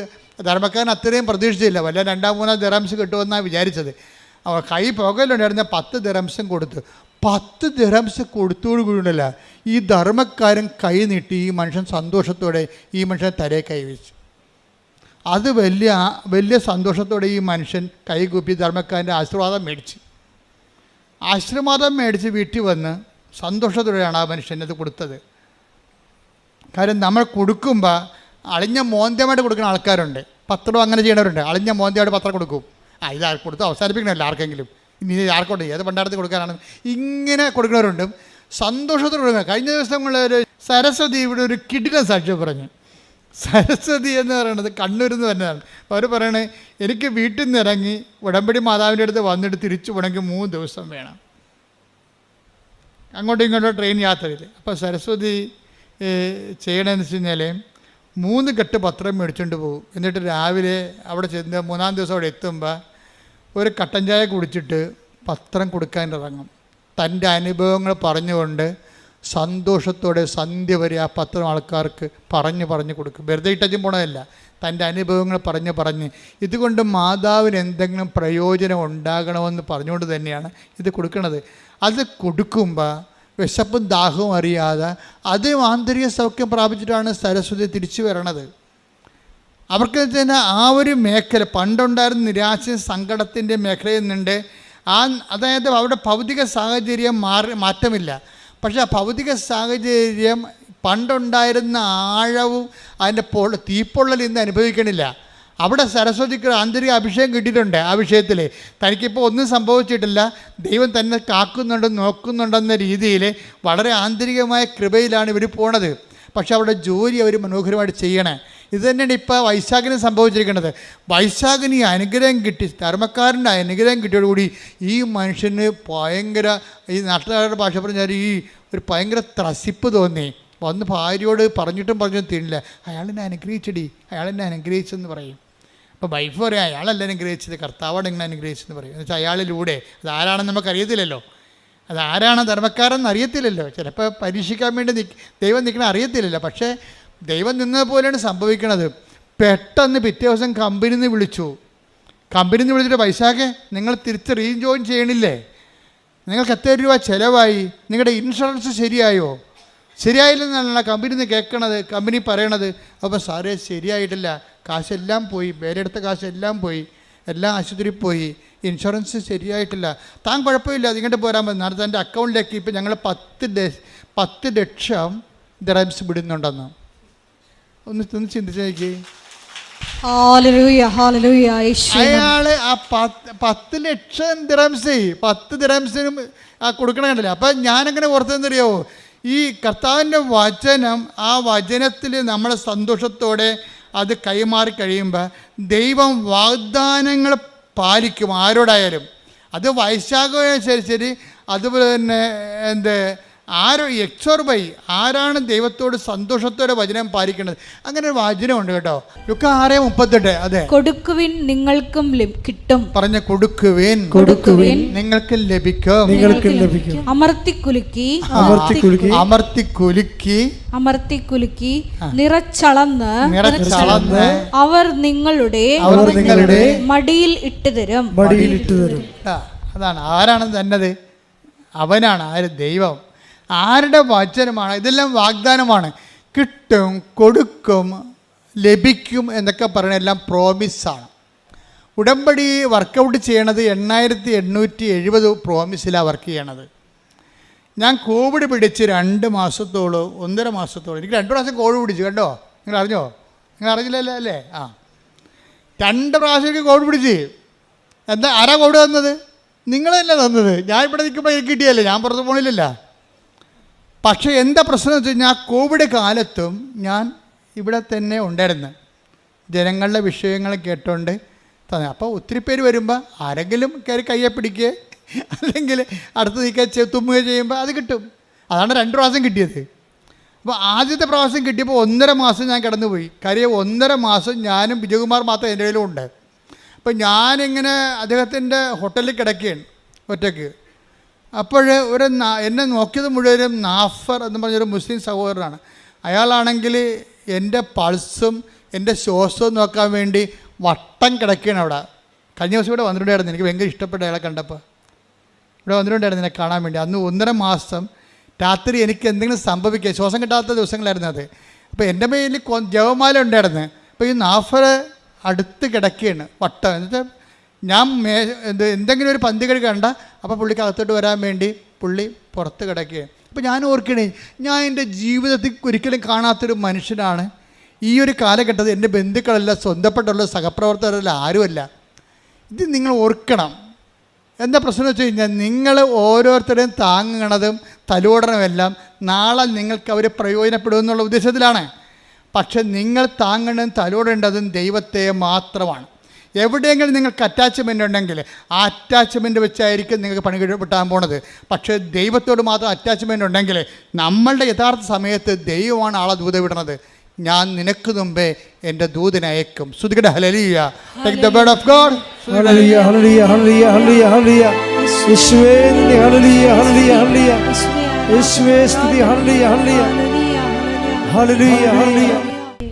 ധർമ്മക്കാരൻ അത്രയും പ്രതീക്ഷിച്ചില്ല, വല്ല 2-3 ദിർഹംസ് കിട്ടുമെന്നാണ് വിചാരിച്ചത്. അവൾ കൈ പുകയിലുണ്ടായിരുന്ന 10 ദിർഹംസും കൊടുത്ത് 10 ദിർഹംസ് കൊടുത്തോടു കൂടിയല്ല ഈ ധർമ്മക്കാരൻ കൈ നീട്ടി ഈ മനുഷ്യൻ സന്തോഷത്തോടെ ഈ മനുഷ്യൻ തലയെ കൈവച്ചു. അത് വലിയ സന്തോഷത്തോടെ ഈ മനുഷ്യൻ കൈകൂപ്പി ധർമ്മക്കാരൻ്റെ ആശീർവാദം മേടിച്ച് വീട്ടിൽ വന്ന് സന്തോഷത്തോടെയാണ് ആ മനുഷ്യനത് കൊടുത്തത്. കാര്യം നമ്മൾ കൊടുക്കുമ്പോൾ അളിഞ്ഞ മോന്ത്യമായിട്ട് കൊടുക്കുന്ന ആൾക്കാരുണ്ട്. പത്രം അങ്ങനെ ചെയ്യണവരുണ്ട്. അളിഞ്ഞ മോന്ത്യമായിട്ട് പത്രം കൊടുക്കും. ഇത് കൊടുത്ത് അവസാനിപ്പിക്കണമല്ലോ ആർക്കെങ്കിലും, ഇനി ആർക്കോട്ടെ ഏത് പണ്ടാരത്തിൽ കൊടുക്കാനാണ് ഇങ്ങനെ കൊടുക്കുന്നവരുണ്ട്. സന്തോഷത്തോടെ കൊടുക്കുക. കഴിഞ്ഞ ദിവസങ്ങളിൽ സരസ്വതി ഇവിടെ ഒരു കിടിലൻ സാക്ഷ്യം പറഞ്ഞു. സരസ്വതി എന്ന് പറയുന്നത് കണ്ണൂരിൽ നിന്ന് തന്നെയാണ്. അപ്പോൾ അവർ പറയണേ, എനിക്ക് വീട്ടിൽ നിന്ന് ഇറങ്ങി ഉടമ്പടി മാതാവിൻ്റെ അടുത്ത് വന്നിട്ട് തിരിച്ചു പോകണമെങ്കിൽ 3 ദിവസം വേണം, അങ്ങോട്ടും ഇങ്ങോട്ടും ട്രെയിൻ യാത്രയിൽ. അപ്പോൾ സരസ്വതി ചെയ്യണമെന്ന് വെച്ച് കഴിഞ്ഞാൽ 3 കെട്ട് പത്രം മേടിച്ചുകൊണ്ട് പോകും. എന്നിട്ട് രാവിലെ അവിടെ ചെന്ന് 3-ാം ദിവസം അവിടെ എത്തുമ്പോൾ ഒരു കട്ടൻ ചായ കുടിച്ചിട്ട് പത്രം കൊടുക്കാൻ ഇറങ്ങും. തൻ്റെ അനുഭവങ്ങൾ പറഞ്ഞുകൊണ്ട് സന്തോഷത്തോടെ സന്ധ്യ വരെ ആ പത്രം ആൾക്കാർക്ക് പറഞ്ഞു കൊടുക്കും. വെറുതെ ഇട്ടും പോണതല്ല, തൻ്റെ അനുഭവങ്ങൾ പറഞ്ഞ് ഇതുകൊണ്ട് മാതാവിന് എന്തെങ്കിലും പ്രയോജനം ഉണ്ടാകണമെന്ന് പറഞ്ഞുകൊണ്ട് തന്നെയാണ് ഇത് കൊടുക്കുന്നത്. അത് കൊടുക്കുമ്പോൾ വിശപ്പും ദാഹവും അറിയാതെ അത് ആന്തരിക സൗഖ്യം പ്രാപിച്ചിട്ടാണ് സരസ്വതി തിരിച്ചു വരണത്. അവർക്ക് തന്നെ ആ ഒരു മേഖല പണ്ടുണ്ടായിരുന്ന നിരാശയും സങ്കടത്തിൻ്റെ മേഖലയിൽ നിന്നുണ്ട്. അതായത് അവരുടെ ഭൗതിക സാഹചര്യം മാറ്റമില്ല, പക്ഷേ ആ ഭൗതിക സാഹചര്യം പണ്ടുണ്ടായിരുന്ന ആഴവും അതിൻ്റെ തീപ്പൊള്ളൽ ഇന്ന് അനുഭവിക്കണില്ല. അവിടെ സരസ്വതിക്ക് ആന്തരിക അഭിഷേകം കിട്ടിയിട്ടുണ്ട്. ആ വിഷയത്തിൽ തനിക്കിപ്പോൾ ഒന്നും സംഭവിച്ചിട്ടില്ല, ദൈവം തന്നെ നോക്കുന്നുണ്ടെന്ന രീതിയിൽ വളരെ ആന്തരികമായ കൃപയിലാണ് ഇവർ പോണത്. പക്ഷെ അവിടെ ജോലി അവർ മനോഹരമായിട്ട് ചെയ്യണേ. ഇത് തന്നെയാണ് ഇപ്പോൾ വൈശാഖിന് സംഭവിച്ചിരിക്കുന്നത്. വൈശാഖിന് അനുഗ്രഹം കിട്ടി, ധർമ്മക്കാരൻ്റെ അനുഗ്രഹം കിട്ടിയോടുകൂടി ഈ മനുഷ്യന് ഭയങ്കര, ഈ നാട്ടുകാരുടെ ഭാഷ പറഞ്ഞാൽ ഈ ഒരു ഭയങ്കര ത്രസിപ്പ് തോന്നി. വന്ന് ഭാര്യയോട് പറഞ്ഞിട്ടും തീരില്ല, അയാളെന്നെ അനുഗ്രഹിച്ചെന്ന് പറയും. അപ്പോൾ വൈഫ് പറയും, അയാളല്ല അനുഗ്രഹിച്ചത്, കർത്താവാണ് ഇങ്ങനെ അനുഗ്രഹിച്ചെന്ന് പറയും. എന്ന് വെച്ചാൽ അയാളിലൂടെ അതാരാണെന്ന് നമുക്കറിയത്തില്ലല്ലോ, അതാരാണ് ധർമ്മക്കാരെന്ന് അറിയത്തില്ലല്ലോ. ചിലപ്പോൾ പരീക്ഷിക്കാൻ വേണ്ടി ദൈവം നിൽക്കണ അറിയത്തില്ലല്ലോ. പക്ഷേ ദൈവം നിന്നതുപോലെയാണ് സംഭവിക്കണത്. പെട്ടെന്ന് പിറ്റേ ദിവസം കമ്പനിയിൽ നിന്ന് വിളിച്ചിട്ട്, വൈശാഖെ നിങ്ങൾ തിരിച്ച് റീജോയിൻ ചെയ്യണില്ലേ, നിങ്ങൾക്ക് എത്ര രൂപ ചിലവായി, നിങ്ങളുടെ ഇൻഷുറൻസ് ശരിയായില്ലെന്നാണ് കമ്പനിയിൽ നിന്ന് കേൾക്കണത്, കമ്പനി പറയണത്. അപ്പോൾ സാറേ ശരിയായിട്ടില്ല, കാശെല്ലാം പോയി, വേറെ എടുത്ത കാശെല്ലാം പോയി, എല്ലാം ആശുപത്രിയിൽ പോയി, ഇൻഷുറൻസ് ശരിയായിട്ടില്ല, താൻ കുഴപ്പമില്ല ഇങ്ങോട്ട് പോരാൻ മതി. നാളെ തൻ്റെ അക്കൗണ്ടിലേക്ക് ഇപ്പം ഞങ്ങൾ 10 ലക്ഷം ദിർഹംസ് വിടുന്നുണ്ടെന്ന്. ഒന്ന് ചിന്തിച്ച് നോക്കി. അയാള് ആ 10 ലക്ഷം ദിർഹംസ് 10 ദിർഹംസിനും കൊടുക്കണമല്ലോ. അപ്പം ഞാനെങ്ങനെ ഓർത്തെന്നറിയാവോ, ഈ കർത്താവിൻ്റെ വചനം, ആ വചനത്തിൽ നമ്മൾ സന്തോഷത്തോടെ അത് കൈമാറി കഴിയുമ്പോൾ ദൈവം വാഗ്ദാനങ്ങൾ പാലിക്കും ആരോടായാലും. അത് വൈശാഖമായാലും ശരി, അതുപോലെ തന്നെ എക്സോർബൈ ആരാണ് ദൈവത്തോട് സന്തോഷത്തോടെ വചനം പാലിക്കേണ്ടത്? അങ്ങനെ ഒരു വചനമുണ്ട് കേട്ടോ, ലുക്ക 6:38. അതെ, കൊടുക്കുവിൻ നിങ്ങൾക്കും കിട്ടും, പറഞ്ഞ കൊടുക്കുവിൻ നിങ്ങൾക്ക് ലഭിക്കും, അമർത്തിക്കുലുക്കി അമർത്തിക്കുലുക്കി നിറച്ചളന്ന് അവർ നിങ്ങളുടെ മടിയിൽ ഇട്ടുതരും. അതാണ് ആരാണ് തന്നത്? അവനാണ്. ആര്? ദൈവം. ആരുടെ വചനമാണ്? ഇതെല്ലാം വാഗ്ദാനമാണ്. കിട്ടും, കൊടുക്കും, ലഭിക്കും എന്നൊക്കെ പറയുന്നത് എല്ലാം പ്രോമിസാണ്. ഉടമ്പടി വർക്കൗട്ട് ചെയ്യണത് 8870 പ്രോമിസിലാണ് വർക്ക് ചെയ്യണത്. ഞാൻ കോവിഡ് പിടിച്ച് 2 മാസത്തോളം 1.5 മാസത്തോളം, എനിക്ക് 2 പ്രാവശ്യം കോവിഡ് പിടിച്ചു കേട്ടോ. നിങ്ങൾ അറിഞ്ഞോ? നിങ്ങൾ അറിഞ്ഞില്ലല്ലോ അല്ലേ? 2 പ്രാവശ്യം എനിക്ക് കോവിഡ് പിടിച്ച്. എന്താ? ആരാ കോവിഡ് തന്നത്? നിങ്ങളല്ലേ തന്നത്. ഞാൻ ഇവിടെ നിൽക്കുമ്പോൾ എനിക്ക് കിട്ടിയല്ലേ, ഞാൻ പുറത്ത് പോകണില്ലല്ല. പക്ഷേ എന്താ പ്രശ്നം എന്ന് വെച്ച് കഴിഞ്ഞാൽ കോവിഡ് കാലത്തും ഞാൻ ഇവിടെ തന്നെ ഉണ്ടായിരുന്നു, ജനങ്ങളുടെ വിഷയങ്ങൾ കേട്ടോണ്ട് തന്നെ. അപ്പോൾ ഒത്തിരി പേര് വരുമ്പോൾ ആരെങ്കിലും കയറി കയ്യെ പിടിക്കുക അല്ലെങ്കിൽ അടുത്ത് നിൽക്കുക തുമ്മുക ചെയ്യുമ്പോൾ അത് കിട്ടും. അതാണ് 2 പ്രാവശ്യം കിട്ടിയത്. അപ്പോൾ ആദ്യത്തെ പ്രാവശ്യം കിട്ടിയപ്പോൾ 1.5 മാസം ഞാൻ കിടന്നുപോയി. കാര്യം 1.5 മാസം ഞാനും വിജയകുമാർ മാത്രം എൻ്റെ കയ്യിലും ഉണ്ട്. അപ്പോൾ ഞാനിങ്ങനെ അദ്ദേഹത്തിൻ്റെ ഹോട്ടലിൽ കിടക്കുകയാണ് ഒറ്റയ്ക്ക്. അപ്പോൾ എന്നെ നോക്കിയത് മുഴുവനും നാഫർ എന്ന് പറഞ്ഞൊരു മുസ്ലിം സഹോദരനാണ്. അയാളാണെങ്കിൽ എൻ്റെ പൾസും എൻ്റെ ശ്വാസവും നോക്കാൻ വേണ്ടി വട്ടം കിടക്കുകയാണ് അവിടെ. കഴിഞ്ഞ ദിവസം ഇവിടെ വന്നിട്ടുണ്ടായിരുന്നു, എനിക്ക് ഭയങ്കര ഇഷ്ടപ്പെട്ട അയാളെ കണ്ടപ്പോൾ. ഇവിടെ വന്നിട്ടുണ്ടായിരുന്നു എന്നെ കാണാൻ വേണ്ടി. അന്ന് 1.5 മാസം രാത്രി എനിക്ക് എന്തെങ്കിലും സംഭവിക്കുക, ശ്വാസം കിട്ടാത്ത ദിവസങ്ങളായിരുന്നു അത്. അപ്പോൾ എൻ്റെ മേലിൽ ജവമാല ഉണ്ടായിരുന്നു. അപ്പോൾ ഈ നാഫർ അടുത്ത് കിടക്കുകയാണ് വട്ടം. എന്നിട്ട് ഞാൻ എന്തെങ്കിലും ഒരു പന്തികേട് കണ്ട അപ്പോൾ പുള്ളിക്ക് അകത്തോട്ട് വരാൻ വേണ്ടി പുള്ളി പുറത്ത് കിടക്കുകയാണ്. അപ്പോൾ ഞാൻ ഓർക്കണേ, ഞാൻ എൻ്റെ ജീവിതത്തിൽ ഒരിക്കലും കാണാത്തൊരു മനുഷ്യനാണ്. ഈ ഒരു കാലഘട്ടത്തിൽ എൻ്റെ ബന്ധുക്കളല്ല, സ്വന്തപ്പെട്ടുള്ള സഹപ്രവർത്തകരല്ല, ആരുമല്ല. ഇത് നിങ്ങൾ ഓർക്കണം. എന്താ പ്രശ്നം എന്ന് വെച്ച് കഴിഞ്ഞാൽ, നിങ്ങൾ ഓരോരുത്തരെയും താങ്ങണതും തലോടണമെല്ലാം നാളെ നിങ്ങൾക്ക് അവർ പ്രയോജനപ്പെടുമെന്നുള്ള ഉദ്ദേശത്തിലാണ്. പക്ഷെ നിങ്ങൾ താങ്ങണതും തലോടേണ്ടതും ദൈവത്തെ മാത്രമാണ്. എവിടെയെങ്കിലും നിങ്ങൾക്ക് അറ്റാച്ച്മെൻ്റ് ഉണ്ടെങ്കിൽ ആ അറ്റാച്ച്മെൻറ്റ് വെച്ചായിരിക്കും നിങ്ങൾക്ക് പണി കിട്ടാൻ പോണത്. പക്ഷേ ദൈവത്തോട് മാത്രം അറ്റാച്ച്മെൻ്റ് ഉണ്ടെങ്കിൽ നമ്മളുടെ യഥാർത്ഥ സമയത്ത് ദൈവമാണ് ആളെ ദൂത വിടണത്. ഞാൻ നിനക്ക് മുമ്പേ എൻ്റെ ദൂതനെ അയക്കും. ശ്രുതികട ഹല്ലേലൂയ. Take the word of God. ഹല്ലേലൂയ ഹല്ലേലൂയ ഹല്ലേലൂയ ഹല്ലേലൂയ ഹല്ലേലൂയ. യേശുവേ സ്തുതി. ഹല്ലേലൂയ ഹല്ലേലൂയ ഹല്ലേലൂയ. യേശുവേ സ്തുതി. ഹല്ലേലൂയ ഹല്ലേലൂയ ഹല്ലേലൂയ ഹല്ലേലൂയ.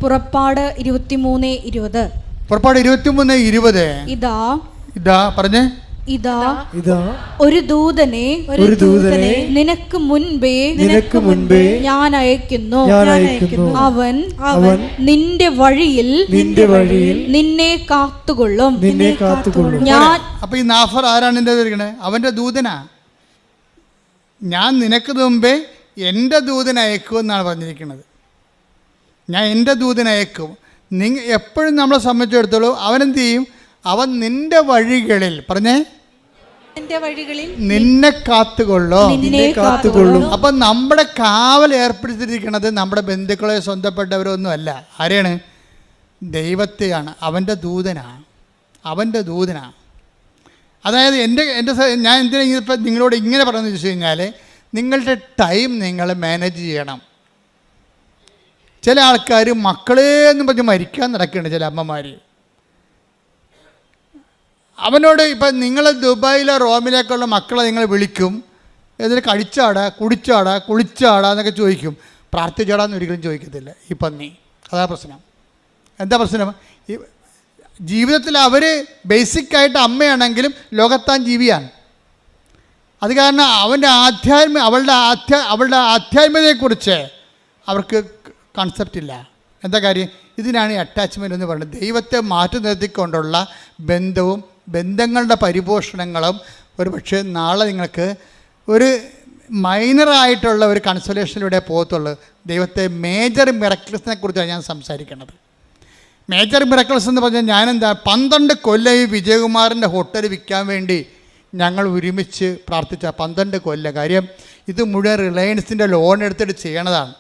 പുറപ്പാട് 23:20. പുറപ്പാട് 23:20. ഇതാ പറഞ്ഞേ. ഇതാ ഒരു ദൂതനെ നിനക്ക് മുൻപേ ഞാൻ അയക്കുന്നു. അവൻ നിന്റെ വഴിയിൽ നിന്നെ കാത്തുകൊള്ളും. ഞാൻ. അപ്പൊ ഈ നാഫർ ആരാണ് എൻ്റെ ഇരിക്കണേ? അവൻ്റെ ദൂതനാ. ഞാൻ നിനക്ക് മുമ്പേ എൻ്റെ ദൂതനെ അയക്കും എന്നാണ് പറഞ്ഞിരിക്കുന്നത്. ഞാൻ എൻ്റെ ദൂതനെ അയക്കും. എപ്പോഴും നമ്മളെ സംബന്ധിച്ചിടത്തോളം അവനെന്ത് ചെയ്യും? അവൻ നിന്റെ വഴികളിൽ പറഞ്ഞേ നിന്നെ കാത്തുകൊള്ളും. അപ്പം നമ്മുടെ കാവൽ ഏർപ്പെടുത്തിയിരിക്കുന്നത് നമ്മുടെ ബന്ധുക്കളെ സ്വന്തപ്പെട്ടവരൊന്നും അല്ല. ആരെയാണ്? ദൈവത്തെയാണ്. അവൻ്റെ ദൂതനാണ്. അതായത് ഞാൻ എന്തിനാ ഇപ്പം നിങ്ങളോട് ഇങ്ങനെ പറഞ്ഞു വെച്ച് കഴിഞ്ഞാൽ, നിങ്ങളുടെ ടൈം നിങ്ങൾ മാനേജ് ചെയ്യണം. ചില ആൾക്കാർ മക്കളെ എന്ന് പറഞ്ഞ് മരിക്കാൻ നടക്കുകയാണ്. ചില അമ്മമാർ അവനോട് ഇപ്പം നിങ്ങൾ ദുബായിലോ റോമിലേക്കുള്ള മക്കളെ നിങ്ങൾ വിളിക്കും, എന്നിട്ട് കഴിച്ചാടാ കുടിച്ചാടാ കുളിച്ചാടാ എന്നൊക്കെ ചോദിക്കും. പ്രാർത്ഥിച്ചാടാന്ന് ഒരിക്കലും ചോദിക്കത്തില്ല ഈ പന്നി. അതാ പ്രശ്നം. എന്താ പ്രശ്നം? ഈ ജീവിതത്തിൽ അവർ ബേസിക്കായിട്ട് അമ്മയാണെങ്കിലും ലോകത്താൻ ജീവിയാണ്. അത് കാരണം അവളുടെ ആധ്യാത്മികതയെക്കുറിച്ച് അവർക്ക് കൺസെപ്റ്റ് ഇല്ല. എന്താ കാര്യം? ഇതിനാണ് ഈ അറ്റാച്ച്മെൻ്റ് എന്ന് പറയുന്നത്. ദൈവത്തെ മാറ്റി നിർത്തിക്കൊണ്ടുള്ള ബന്ധങ്ങളുടെ പരിപോഷണങ്ങളും ഒരു പക്ഷേ നാളെ നിങ്ങൾക്ക് ഒരു മൈനറായിട്ടുള്ള ഒരു കൺസോലേഷനിലൂടെ പോകത്തുള്ളൂ. ദൈവത്തെ മേജർ മിറക്കിൾസിനെ കുറിച്ചാണ് ഞാൻ സംസാരിക്കുന്നത്. മേജർ മിറക്കിൾസ് എന്ന് പറഞ്ഞാൽ ഞാനെന്താ 12 കൊല്ലം ഈ വിജയകുമാറിൻ്റെ ഹോട്ടൽ വിൽക്കാൻ വേണ്ടി ഞങ്ങൾ ഒരുമിച്ച് പ്രാർത്ഥിച്ച 12 കൊല്ലം. കാര്യം ഇത് മുഴുവൻ റിലയൻസിൻ്റെ ലോൺ എടുത്തിട്ട് ചെയ്യണതാണ്.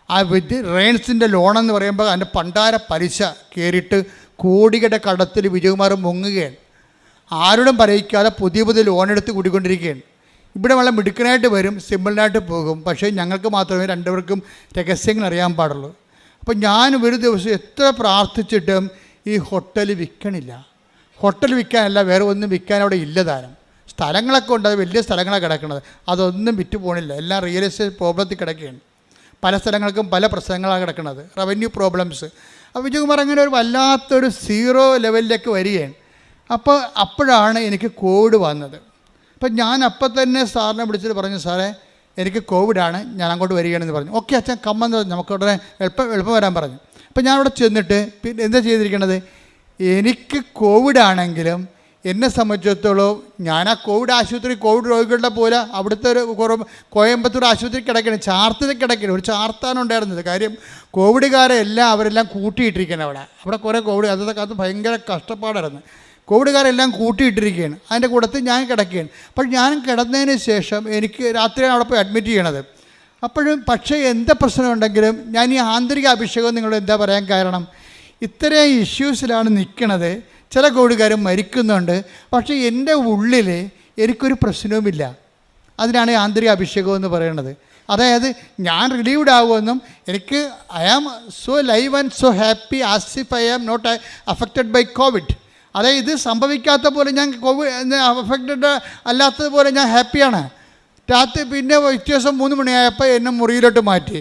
ആ റിലയൻസിൻ്റെ ലോണെന്ന് പറയുമ്പോൾ അതിൻ്റെ പണ്ടാര പലിശ കയറിയിട്ട് കോടികളുടെ കടത്തിൽ വിജയകുമാർ മുങ്ങുകയാണ്. ആരോടും പറയിക്കാതെ പുതിയ ലോൺ എടുത്ത് കൂടിക്കൊണ്ടിരിക്കുകയാണ്. ഇവിടെ വളരെ മിടുക്കനായിട്ട് വരും, സിമ്പിളായിട്ട് പോകും. പക്ഷേ ഞങ്ങൾക്ക് മാത്രമേ രണ്ടുപേർക്കും രഹസ്യങ്ങൾ അറിയാൻ പാടുള്ളൂ. അപ്പം ഞാൻ ഒരു ദിവസം എത്ര പ്രാർത്ഥിച്ചിട്ടും ഈ ഹോട്ടൽ വിൽക്കണില്ല. ഹോട്ടൽ വിൽക്കാനല്ല, വേറെ ഒന്നും വിൽക്കാൻ അവിടെ ഇല്ല താനും. സ്ഥലങ്ങളൊക്കെ ഉണ്ട്, അത് വലിയ സ്ഥലങ്ങളാണ് കിടക്കുന്നത്, അതൊന്നും വിറ്റ് പോകണില്ല. എല്ലാം റിയൽ എസ്റ്റേറ്റ് പ്രോബ്ലത്തിൽ കിടക്കുകയാണ്. പല സ്ഥലങ്ങൾക്കും പല പ്രശ്നങ്ങളാണ് കിടക്കുന്നത്, റവന്യൂ പ്രോബ്ലംസ്. അപ്പോൾ വിജയകുമാർ അങ്ങനെ ഒരു വല്ലാത്തൊരു സീറോ ലെവലിലേക്ക് വരികയാണ്. അപ്പോഴാണ് എനിക്ക് കോവിഡ് വന്നത്. അപ്പം ഞാൻ അപ്പം തന്നെ സാറിനെ വിളിച്ചിട്ട് പറഞ്ഞു, സാറേ എനിക്ക് കോവിഡാണ്, ഞാൻ അങ്ങോട്ട് വരികയാണെന്ന് പറഞ്ഞു. ഓക്കെ അച്ഛൻ കമ്മെന്ന് പറഞ്ഞു, നമുക്ക് ഉടനെ എളുപ്പം വരാൻ പറഞ്ഞു. അപ്പം ഞാൻ അവിടെ ചെന്നിട്ട് പിന്നെ എന്താ ചെയ്തിരിക്കണത്, എനിക്ക് കോവിഡാണെങ്കിലും എന്നെ സംബന്ധിച്ചിടത്തോളം ഞാൻ ആ കോവിഡ് ആശുപത്രി, കോവിഡ് രോഗികളുടെ പോലെ അവിടുത്തെ ഒരു കോയമ്പത്തൂർ ആശുപത്രി കിടക്കണം, ചാർത്തിൽ കിടക്കണം. ഒരു ചാർത്താണ് ഉണ്ടായിരുന്നത്. കാര്യം കോവിഡുകാരെ എല്ലാം അവരെല്ലാം കൂട്ടിയിട്ടിരിക്കണം. അവിടെ കുറേ കോവിഡ്, അന്നത്തെ കാലത്ത് ഭയങ്കര കഷ്ടപ്പാടായിരുന്നു. കോവിഡുകാരെല്ലാം കൂട്ടിയിട്ടിരിക്കുകയാണ്. അതിൻ്റെ കൂട്ടത്തിൽ ഞാൻ കിടക്കുകയാണ്. അപ്പോൾ ഞാൻ കിടന്നതിന് ശേഷം എനിക്ക് രാത്രിയാണ് അവിടെ പോയി അഡ്മിറ്റ് ചെയ്യണത്. പക്ഷേ എന്താ പ്രശ്നമുണ്ടെങ്കിലും ഞാൻ ഈ ആന്തരിക അഭിഷേകം നിങ്ങളോട് എന്താ പറയാൻ കാരണം, ഇത്രയും ഇഷ്യൂസിലാണ് നിൽക്കണത്. ചില കോവിഡുകാർ മരിക്കുന്നുണ്ട്, പക്ഷേ എൻ്റെ ഉള്ളിൽ എനിക്കൊരു പ്രശ്നവുമില്ല. അതിനാണ് ആന്തരിക അഭിഷേകം എന്ന് പറയുന്നത്. അതായത് ഞാൻ റിലീവ്ഡ് ആകുമെന്നും എനിക്ക് I am so live and so happy as if I am not affected by COVID. അതായത് ഇത് സംഭവിക്കാത്ത പോലെ ഞാൻ കോവിഡ് അഫക്റ്റഡ് അല്ലാത്തതുപോലെ ഞാൻ ഹാപ്പിയാണ്. രാത്രി പിന്നെ വ്യത്യാസം 3 മണിയായപ്പോൾ എന്നെ മുറിയിലോട്ട് മാറ്റിയിട്ട്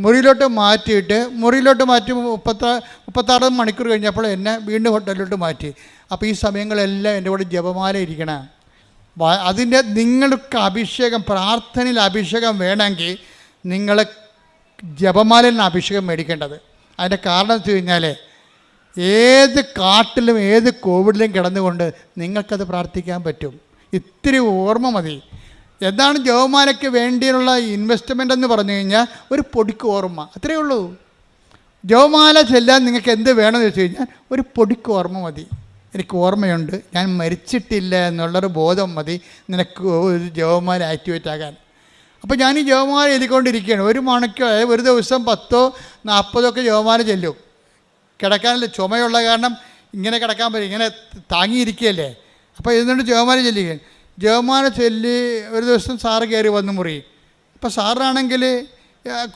36 മണിക്കൂർ കഴിഞ്ഞപ്പോൾ എന്നെ വീണ്ടും ഹോട്ടലിലോട്ട് മാറ്റി. അപ്പോൾ ഈ സമയങ്ങളെല്ലാം എൻ്റെ കൂടെ ജപമാല ഇരിക്കണം. അതിൻ്റെ നിങ്ങൾക്ക് അഭിഷേകം, പ്രാർത്ഥനയിൽ അഭിഷേകം വേണമെങ്കിൽ നിങ്ങൾ ജപമാലയിൽ അഭിഷേകം മേടിക്കേണ്ടത്. അതിൻ്റെ കാരണം വെച്ച് കഴിഞ്ഞാൽ ഏത് കാട്ടിലും ഏത് കോവിഡിലും കിടന്നുകൊണ്ട് നിങ്ങൾക്കത് പ്രാർത്ഥിക്കാൻ പറ്റും. ഇത്തിരി ഓർമ്മ മതി. എന്താണ് ജപമാലയ്ക്ക് വേണ്ടിയുള്ള ഇൻവെസ്റ്റ്മെൻ്റ് എന്ന് പറഞ്ഞു കഴിഞ്ഞാൽ ഒരു പൊടിക്ക് ഓർമ്മ, അത്രയേ ഉള്ളൂ. ജപമാല ചെല്ലാൻ നിങ്ങൾക്ക് എന്ത് വേണമെന്ന് വെച്ച് കഴിഞ്ഞാൽ ഒരു പൊടിക്ക് ഓർമ്മ മതി. എനിക്ക് ഓർമ്മയുണ്ട്, ഞാൻ മരിച്ചിട്ടില്ല എന്നുള്ളൊരു ബോധം മതി നിനക്ക് ഒരു ജപമാല ആക്ടിവേറ്റ് ആകാൻ. അപ്പോൾ ഞാൻ ഈ ജപമാല എഴുതിക്കൊണ്ടിരിക്കുകയാണ്. 1 മണിക്കോ ഒരു ദിവസം 10 40 ജപമാല ചെല്ലും. കിടക്കാനല്ല, ചുമയുള്ള കാരണം ഇങ്ങനെ കിടക്കാൻ പറ്റും, ഇങ്ങനെ താങ്ങിയിരിക്കുകയല്ലേ. അപ്പോൾ എന്നിട്ട് ജപമാല ചെല്ലുകയാണ്. ജപമാല ചൊല്ലി ഒരു ദിവസം സാറ് കയറി വന്ന് മുറി. അപ്പോൾ സാറിനാണെങ്കിൽ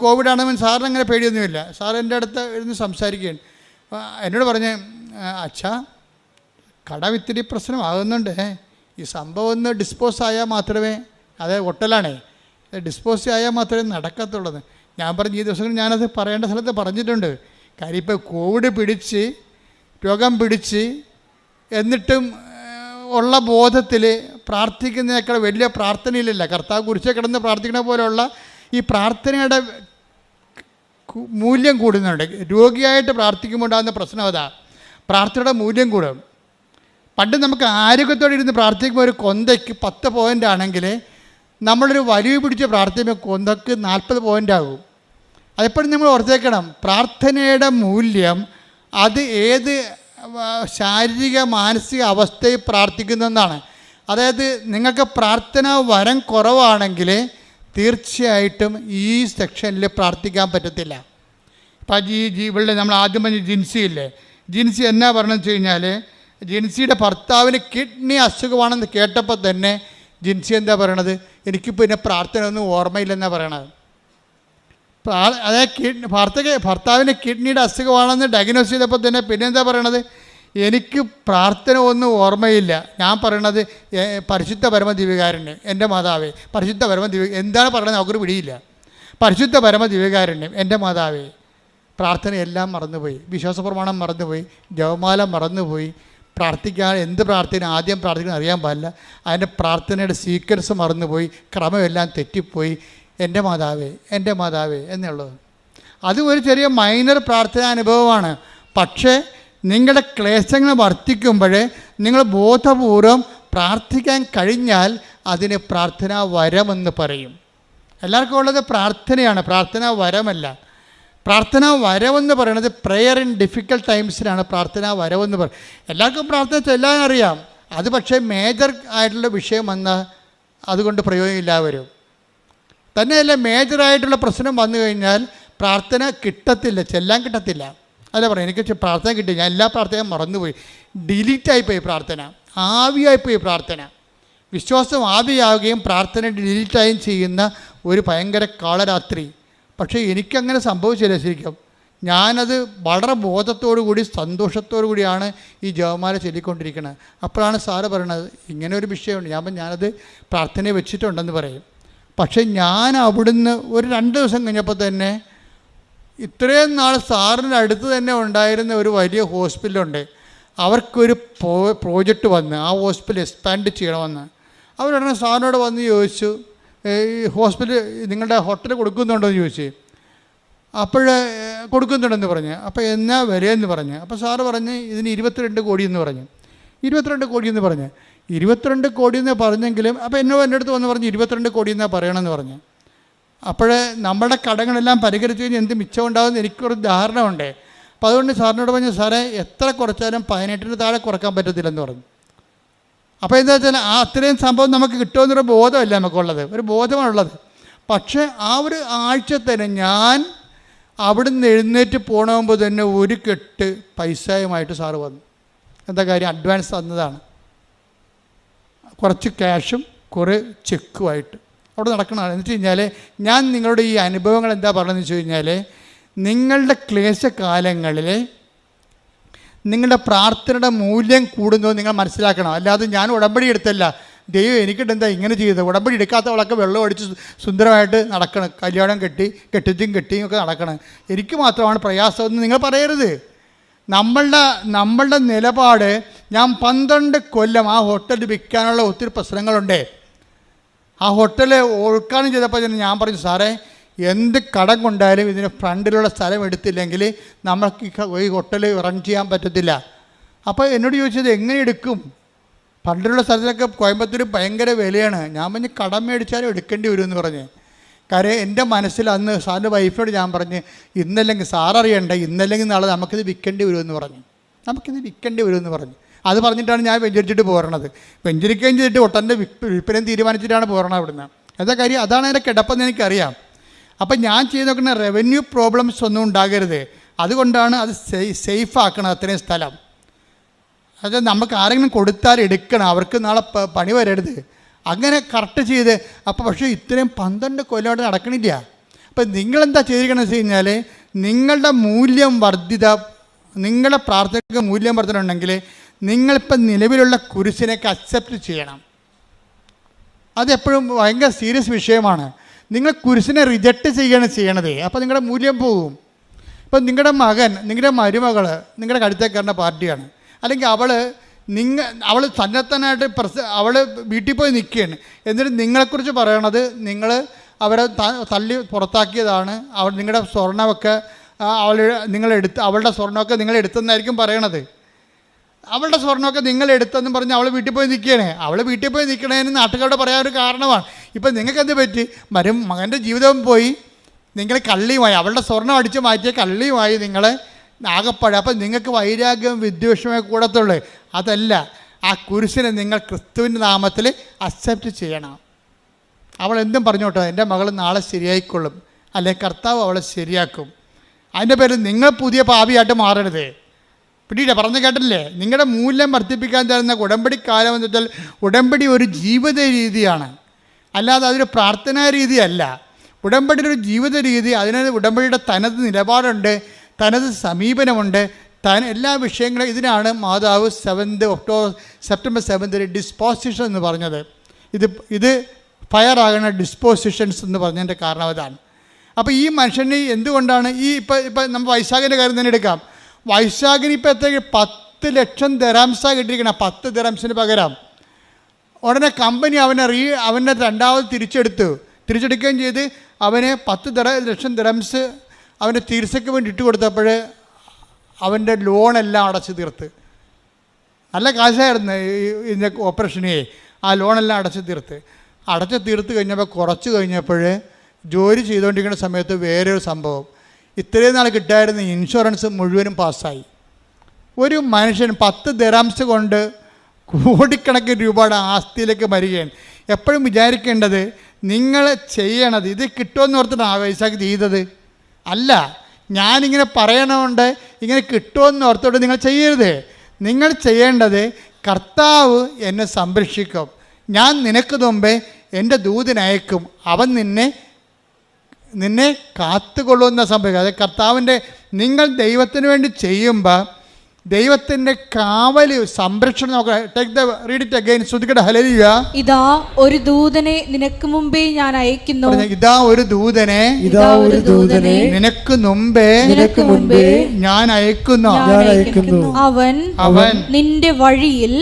കോവിഡാണെങ്കിൽ സാറിന് അങ്ങനെ പേടിയൊന്നുമില്ല. സാർ എൻ്റെ അടുത്ത് ഇരുന്ന് സംസാരിക്കുകയാണ്. എന്നോട് പറഞ്ഞ്, അച്ഛാ കടം ഇത്തിരി പ്രശ്നമാകുന്നുണ്ട്, ഈ സംഭവം ഒന്ന് ഡിസ്പോസ് ആയാൽ മാത്രമേ, അതായത് ഹോട്ടലാണേ, ഡിസ്പോസ് ആയാൽ മാത്രമേ നടക്കത്തുള്ളൂ. ഞാൻ പറഞ്ഞു, ഈ ദിവസങ്ങൾ ഞാനത് പറയേണ്ട സ്ഥലത്ത് പറഞ്ഞിട്ടുണ്ട്. കാര്യം ഇപ്പോൾ കോവിഡ് രോഗം പിടിച്ച് എന്നിട്ടും ഉള്ള ബോധത്തിൽ പ്രാർത്ഥിക്കുന്നതിനേക്കാൾ വലിയ പ്രാർത്ഥനയിലില്ല. കർത്താവ് കുരിശിൽ കിടന്ന് പ്രാർത്ഥിക്കുന്ന പോലെയുള്ള ഈ പ്രാർത്ഥനയുടെ മൂല്യം കൂടുന്നുണ്ട്. രോഗിയായിട്ട് പ്രാർത്ഥിക്കുമ്പോൾ ഉണ്ടാകുന്ന പ്രശ്നം അതാ, പ്രാർത്ഥനയുടെ മൂല്യം കൂടും. പണ്ട് നമുക്ക് ആരോഗ്യത്തോടെ ഇരുന്ന് പ്രാർത്ഥിക്കുമ്പോൾ ഒരു കൊന്തയ്ക്ക് 10 പോയിൻ്റ് ആണെങ്കിൽ നമ്മളൊരു വലിവ് പിടിച്ച് പ്രാർത്ഥിക്കുമ്പോൾ കൊന്തയ്ക്ക് 40 പോയിൻ്റ് ആകും. അതെപ്പോഴും നമ്മൾ ഓർത്തേക്കണം. പ്രാർത്ഥനയുടെ മൂല്യം അത് ഏത് ശാരീരിക മാനസിക അവസ്ഥയിൽ പ്രാർത്ഥിക്കുന്നതെന്നാണ്. അതായത് നിങ്ങൾക്ക് പ്രാർത്ഥനാ വരം കുറവാണെങ്കിൽ തീർച്ചയായിട്ടും ഈ സെക്ഷനിൽ പ്രാർത്ഥിക്കാൻ പറ്റത്തില്ല. ഇപ്പം ഇവിടെ നമ്മൾ ആദ്യം പറഞ്ഞ ജിൻസി എന്നാ പറഞ്ഞതെന്ന് വെച്ച് കഴിഞ്ഞാൽ, ജിൻസിയുടെ ഭർത്താവിന് കിഡ്നി അസുഖമാണെന്ന് കേട്ടപ്പോൾ തന്നെ ജിൻസി എന്താ പറയണത്, എനിക്കിപ്പോൾ പിന്നെ പ്രാർത്ഥന ഒന്നും ഓർമ്മയില്ലെന്നാണ് പറയണത്. അതായത് ഭർത്താവിന് കിഡ്നിയുടെ അസുഖമാണെന്ന് ഡയഗ്നോസ് ചെയ്തപ്പോൾ തന്നെ പിന്നെന്താ പറയണത്, എനിക്ക് പ്രാർത്ഥന ഒന്നും ഓർമ്മയില്ല. ഞാൻ പറയണത് പരിശുദ്ധ പരമദിവ്യകാരുണ്യം, എൻ്റെ മാതാവേ പരിശുദ്ധ എന്താണ് പറയണത് നമുക്കൊരു പിടിയില്ല. പരിശുദ്ധ പരമദിവ്യകാരുണ്യം, എൻ്റെ മാതാവേ. പ്രാർത്ഥനയെല്ലാം മറന്നുപോയി, വിശ്വാസപ്രമാണം മറന്നുപോയി, ജപമാല മറന്നുപോയി, പ്രാർത്ഥിക്കാൻ എന്ത് പ്രാർത്ഥന ആദ്യം പ്രാർത്ഥിക്കണം അറിയാൻ പാടില്ല, അതിൻ്റെ പ്രാർത്ഥനയുടെ സീക്വൻസ് മറന്നുപോയി, ക്രമമെല്ലാം തെറ്റിപ്പോയി. എൻ്റെ മാതാവേ എന്നുള്ളത് അത് ഒരു ചെറിയ മൈനർ പ്രാർത്ഥനാനുഭവമാണ്. പക്ഷേ നിങ്ങളുടെ ക്ലേശങ്ങൾ വർദ്ധിക്കുമ്പോൾ നിങ്ങൾ ബോധപൂർവം പ്രാർത്ഥിക്കാൻ കഴിഞ്ഞാൽ അതിന് പ്രാർത്ഥനാ വരമെന്ന് പറയും. എല്ലാവർക്കും ഉള്ളത് പ്രാർത്ഥനയാണ്, പ്രാർത്ഥനാ വരമല്ല. പ്രാർത്ഥനാ വരമെന്ന് പറയുന്നത് പ്രെയർ ഇൻ ഡിഫിക്കൽട്ട് ടൈംസിനാണ് പ്രാർത്ഥനാ വരമെന്ന് പറയും. എല്ലാവർക്കും പ്രാർത്ഥന ചൊല്ലാൻ അറിയാം, അത് പക്ഷേ മേജർ ആയിട്ടുള്ള വിഷയം വന്നാൽ അതുകൊണ്ട് പ്രയോജനമില്ല വരും. തന്നെയല്ല, മേജറായിട്ടുള്ള പ്രശ്നം വന്നു കഴിഞ്ഞാൽ പ്രാർത്ഥന കിട്ടത്തില്ല, ചെല്ലാൻ കിട്ടത്തില്ല. അല്ല പറയാം, എനിക്ക് പ്രാർത്ഥന കിട്ടി, ഞാൻ എല്ലാ പ്രാർത്ഥനയും മറന്നുപോയി, ഡിലീറ്റായിപ്പോയി പ്രാർത്ഥന, ആവിയായിപ്പോയി പ്രാർത്ഥന. വിശ്വാസം ആവിയാവുകയും പ്രാർത്ഥന ഡിലീറ്റായും ചെയ്യുന്ന ഒരു ഭയങ്കര കാളരാത്രി. പക്ഷേ എനിക്കങ്ങനെ സംഭവിച്ചില്ല ശരിക്കും. ഞാനത് വളരെ ബോധത്തോടു കൂടി സന്തോഷത്തോടു കൂടിയാണ് ഈ ജപമാല ചൊല്ലിക്കൊണ്ടിരിക്കുന്നത്. അപ്പോഴാണ് സാറ് പറയണത് ഇങ്ങനെ ഒരു വിഷയമുണ്ട്. ഞാനത് പ്രാർത്ഥനയെ വെച്ചിട്ടുണ്ടെന്ന് പറയും. പക്ഷേ ഞാൻ അവിടുന്ന് ഒരു 2 ദിവസം കഴിഞ്ഞപ്പോൾ തന്നെ ഇത്രയും നാൾ സാറിൻ്റെ അടുത്ത് തന്നെ ഉണ്ടായിരുന്ന ഒരു വലിയ ഹോസ്പിറ്റലുണ്ട്, അവർക്കൊരു പ്രോജക്റ്റ് വന്ന് ആ ഹോസ്പിറ്റൽ എക്സ്പാൻഡ് ചെയ്യണമെന്ന്. അവരുടനെ സാറിനോട് വന്ന് ചോദിച്ചു, ഈ ഹോസ്പിറ്റൽ നിങ്ങളുടെ ഹോട്ടൽ കൊടുക്കുന്നുണ്ടോ എന്ന് ചോദിച്ചു. അപ്പോഴേ കൊടുക്കുന്നുണ്ടെന്ന് പറഞ്ഞ്. അപ്പോൾ എന്നാ വിലയെന്ന് പറഞ്ഞ്. അപ്പോൾ സാറ് പറഞ്ഞ് ഇതിന് 22 കോടി എന്ന് പറഞ്ഞു. 22 കോടി എന്ന് പറഞ്ഞ്. 22 കോടി എന്ന് പറഞ്ഞെങ്കിലും അപ്പോൾ എൻ്റെ അടുത്ത് വന്ന് പറഞ്ഞ് 22 കോടി എന്നാണ് പറയണമെന്ന് പറഞ്ഞു. അപ്പോഴേ നമ്മുടെ കടങ്ങളെല്ലാം പരിഹരിച്ച് കഴിഞ്ഞ് എന്ത് മിച്ചം ഉണ്ടാകുമെന്ന് എനിക്കൊരു ധാരണ ഉണ്ട്. അപ്പോൾ അതുകൊണ്ട് സാറിനോട് പറഞ്ഞു, സാറേ എത്ര കുറച്ചാലും 18 താഴെ കുറക്കാൻ പറ്റത്തില്ലെന്ന് പറഞ്ഞു. അപ്പോൾ എന്താ വെച്ചാൽ അത്രയും സംഭവം നമുക്ക് കിട്ടുമെന്നൊരു ബോധമല്ല നമുക്കുള്ളത്, ഒരു ബോധമാണുള്ളത്. പക്ഷേ ആ ഒരു ആഴ്ച തന്നെ ഞാൻ അവിടുന്ന് എഴുന്നേറ്റ് പോകണമെമ്പോൾ തന്നെ ഒരു കെട്ട് പൈസയുമായിട്ട് സാറ് വന്നു. എന്താ കാര്യം? അഡ്വാൻസ് തന്നതാണ്. കുറച്ച് ക്യാഷും കുറേ ചെക്കുമായിട്ട് അവിടെ നടക്കണതാണ്. എന്ന് വെച്ച് കഴിഞ്ഞാൽ ഞാൻ നിങ്ങളുടെ ഈ അനുഭവങ്ങൾ എന്താ പറഞ്ഞതെന്ന് വെച്ച് കഴിഞ്ഞാൽ, നിങ്ങളുടെ ക്ലേശകാലങ്ങളിൽ നിങ്ങളുടെ പ്രാർത്ഥനയുടെ മൂല്യം കൂടുന്നത് നിങ്ങൾ മനസ്സിലാക്കണം. അല്ലാതെ ഞാൻ ഉടമ്പടി എടുത്തല്ല, ദൈവം എനിക്കിട്ടെന്താ ഇങ്ങനെ ചെയ്തത്, ഉടമ്പടി എടുക്കാത്തവളൊക്കെ വെള്ളം അടിച്ച് സുന്ദരമായിട്ട് നടക്കണം, കല്യാണം കെട്ടിയും ഒക്കെ നടക്കണം, എനിക്ക് മാത്രമാണ് പ്രയാസമെന്ന് നിങ്ങൾ പറയരുത്. നമ്മളുടെ നിലപാട്, ഞാൻ 12 കൊല്ലം ആ ഹോട്ടൽ വിൽക്കാനുള്ള ഒത്തിരി പ്രശ്നങ്ങളുണ്ട്. ആ ഹോട്ടൽ ഉദ്ഘാടനം ചെയ്തപ്പോൾ ഞാൻ പറഞ്ഞു, സാറേ എന്ത് കടം കൊണ്ടാലും ഇതിന് ഫ്രണ്ടിലുള്ള സ്ഥലം എടുത്തില്ലെങ്കിൽ നമ്മൾക്ക് ഈ ഹോട്ടൽ റൺ ചെയ്യാൻ പറ്റത്തില്ല. അപ്പോൾ എന്നോട് ചോദിച്ചത് എങ്ങനെ എടുക്കും, ഫ്രണ്ടിലുള്ള സ്ഥലത്തൊക്കെ കോയമ്പത്തൂർ ഭയങ്കര വിലയാണ്. ഞാൻ പറഞ്ഞ് കടം മേടിച്ചാലും എടുക്കേണ്ടി വരുമെന്ന് പറഞ്ഞ്. കാര്യം എൻ്റെ മനസ്സിൽ അന്ന് സാറിൻ്റെ വൈഫിനോട് ഞാൻ പറഞ്ഞ് ഇന്നല്ലെങ്കിൽ സാററിയണ്ട, ഇന്നല്ലെങ്കിൽ നാളെ നമുക്കിത് വിൽക്കേണ്ടി വരുമെന്ന് പറഞ്ഞു. അത് പറഞ്ഞിട്ടാണ് ഞാൻ വെഞ്ചരിച്ചിട്ട് പോരണത്. വെഞ്ചരിക്കുകയും ചെയ്തിട്ട് ഒട്ടൻ്റെ വിൽപ്പനയും തീരുമാനിച്ചിട്ടാണ് പോരണത് അവിടുന്ന്. എന്താ കാര്യം? അതാണ് എൻ്റെ കിടപ്പെന്ന് എനിക്കറിയാം. അപ്പം ഞാൻ ചെയ്ത് നോക്കുന്ന റവന്യൂ പ്രോബ്ലംസ് ഒന്നും ഉണ്ടാകരുത്. അതുകൊണ്ടാണ് അത് സേഫ് ആക്കണം അത്രയും സ്ഥലം. അത് നമുക്ക് ആരെങ്കിലും കൊടുത്താൽ എടുക്കണം, അവർക്ക് നാളെ പണി വരരുത്. അങ്ങനെ കറക്റ്റ് ചെയ്ത്. അപ്പോൾ പക്ഷേ ഇത്രയും 12 കൊല്ലമായിട്ട് നടക്കണില്ല. അപ്പം നിങ്ങളെന്താ ചെയ്തിരിക്കണമെന്ന് വെച്ച് കഴിഞ്ഞാൽ, നിങ്ങളുടെ മൂല്യം വർദ്ധിത, നിങ്ങളുടെ പ്രാർത്ഥനയ്ക്ക് മൂല്യം വർദ്ധന ഉണ്ടെങ്കിൽ നിങ്ങളിപ്പം നിലവിലുള്ള കുരിശിനെയൊക്കെ അക്സെപ്റ്റ് ചെയ്യണം. അതെപ്പോഴും ഭയങ്കര സീരിയസ് വിഷയമാണ്. നിങ്ങൾ കുരിശിനെ റിജക്റ്റ് ചെയ്യണത്. അപ്പോൾ നിങ്ങളുടെ മൂല്യം പോകും. ഇപ്പം നിങ്ങളുടെ മകൻ, നിങ്ങളുടെ മരുമകൾ നിങ്ങളുടെ കഴുത്തേക്കാരൻ്റെ പാർട്ടിയാണ്, അല്ലെങ്കിൽ അവൾ സന്നദ്ധനായിട്ട് അവൾ വീട്ടിൽ പോയി നിൽക്കുകയാണ്. എന്നിട്ട് നിങ്ങളെക്കുറിച്ച് പറയണത് നിങ്ങൾ അവരെ തള്ളി പുറത്താക്കിയതാണ്, നിങ്ങളുടെ സ്വർണ്ണമൊക്കെ അവളുടെ സ്വർണ്ണമൊക്കെ നിങ്ങളെടുത്തെന്നായിരിക്കും പറയണത്. അവളുടെ സ്വർണ്ണമൊക്കെ നിങ്ങളെടുത്തെന്ന് പറഞ്ഞ് അവൾ വീട്ടിൽ പോയി നിൽക്കുകയാണ്. അവൾ വീട്ടിൽ പോയി നിൽക്കണതിന് നാട്ടുകാരോട് പറയാൻ ഒരു കാരണമാണ്. ഇപ്പം നിങ്ങൾക്ക് എന്ത് പറ്റി? മകൻ്റെ ജീവിതം പോയി, നിങ്ങൾ കള്ളിയുമായി, അവളുടെ സ്വർണ്ണം അടിച്ച് മാറ്റിയ കള്ളിയുമായി നിങ്ങൾ ആകപ്പാട്. അപ്പം നിങ്ങൾക്ക് വൈരാഗ്യം വിദ്വേഷമേ കൂടത്തുള്ളൂ. അതല്ല, ആ കുരിശിനെ നിങ്ങൾ ക്രിസ്തുവിൻ്റെ നാമത്തിൽ അക്സെപ്റ്റ് ചെയ്യണം. അവൾ എന്തും പറഞ്ഞോട്ടോ, എൻ്റെ മകൾ നാളെ ശരിയായിക്കൊള്ളും, അല്ലെങ്കിൽ കർത്താവ് അവളെ ശരിയാക്കും. അതിൻ്റെ പേരിൽ നിങ്ങൾ പുതിയ പാപിയായിട്ട് മാറരുത്. പിന്നീട് പറഞ്ഞു കേട്ടില്ലേ? നിങ്ങളുടെ മൂല്യം വർദ്ധിപ്പിക്കാൻ തരുന്ന ഉടമ്പടി കാലം എന്ന് വെച്ചാൽ ഉടമ്പടി ഒരു ജീവിത രീതിയാണ്, അല്ലാതെ അതൊരു പ്രാർത്ഥനാ രീതിയല്ല. ഉടമ്പടി ഒരു ജീവിത രീതി. അതിന് ഉടമ്പടിയുടെ തനത് നിലപാടുണ്ട്, തനത് സമീപനമുണ്ട്, എല്ലാ വിഷയങ്ങളും. ഇതിനാണ് മാതാവ് സെപ്റ്റംബർ 7 ഡിസ്പോസിഷൻ എന്ന് പറഞ്ഞത്. ഇത് ഫയറാകുന്ന ഡിസ്പോസിഷൻസ് എന്ന് പറഞ്ഞതിൻ്റെ കാരണം അതാണ്. അപ്പോൾ ഈ മനുഷ്യന് എന്തുകൊണ്ടാണ് ഇപ്പം നമ്മൾ വൈശാഖിൻ്റെ കാര്യം തന്നെ എടുക്കാം. വൈശാഖിന് ഇപ്പോൾ എത്രയ്ക്ക് 10 ലക്ഷം ദിർഹംസാണ് കിട്ടിയിരിക്കണം. 10 ദിർഹംസിന് പകരം ഉടനെ കമ്പനി അവനെ രണ്ടാമത് തിരിച്ചെടുക്കുകയും ചെയ്ത് അവന് 10 ലക്ഷം ദിർഹംസ് അവൻ്റെ ചികിത്സയ്ക്ക് വേണ്ടി ഇട്ട് കൊടുത്തപ്പോൾ അവൻ്റെ ലോണെല്ലാം അടച്ചു തീർത്ത്. നല്ല കാശായിരുന്നു ഇതിൻ്റെ ഓപ്പറേഷനെ. ആ ലോണെല്ലാം അടച്ചു തീർത്ത് കഴിഞ്ഞപ്പോൾ കുറച്ച് കഴിഞ്ഞപ്പോൾ ജോലി ചെയ്തുകൊണ്ടിരിക്കുന്ന സമയത്ത് വേറൊരു സംഭവം, ഇത്രയും നാൾ കിട്ടായിരുന്ന ഇൻഷുറൻസ് മുഴുവനും പാസ്സായി. ഒരു മനുഷ്യൻ 10 ദിർഹംസ് കൊണ്ട് കോടിക്കണക്കിന് രൂപയുടെ ആസ്തിയിലേക്ക് വരികയാണ്. എപ്പോഴും വിചാരിക്കേണ്ടത്, നിങ്ങൾ ചെയ്യണത് ഇത് കിട്ടുമെന്ന് ഓർത്തിട്ടാണ് വൈശാഖ് ചെയ്തത് അല്ല. ഞാനിങ്ങനെ പറയണമുണ്ട്, ഇങ്ങനെ കിട്ടുമെന്ന് ഓർത്തോട്ട് നിങ്ങൾ ചെയ്യരുത്. നിങ്ങൾ ചെയ്യേണ്ടത്, കർത്താവ് എന്നെ സംരക്ഷിക്കും, ഞാൻ നിനക്ക് മുമ്പേ എൻ്റെ ദൂതനയക്കും, അവൻ നിന്നെ കാത്തുകൊള്ളുന്ന സംഭവിക്കുക. അതായത് കർത്താവിൻ്റെ, നിങ്ങൾ ദൈവത്തിന് വേണ്ടി ചെയ്യുമ്പോൾ ദൈവത്തിൻ്റെ കാവല്, സംരക്ഷണം നോക്കുക. Take the read it again. ശ്രദ്ധിക്കട്ടെ. ഹല്ലേലൂയ. ഇതാ ഒരു ദൂതനെ നിനക്ക് മുമ്പേ ഞാൻ അയക്കുന്നു. ഇതാ ഒരു ദൂതനെ നിനക്ക് മുമ്പേ ഞാൻ അയക്കുന്നു. അവൻ നിന്റെ വഴിയിൽ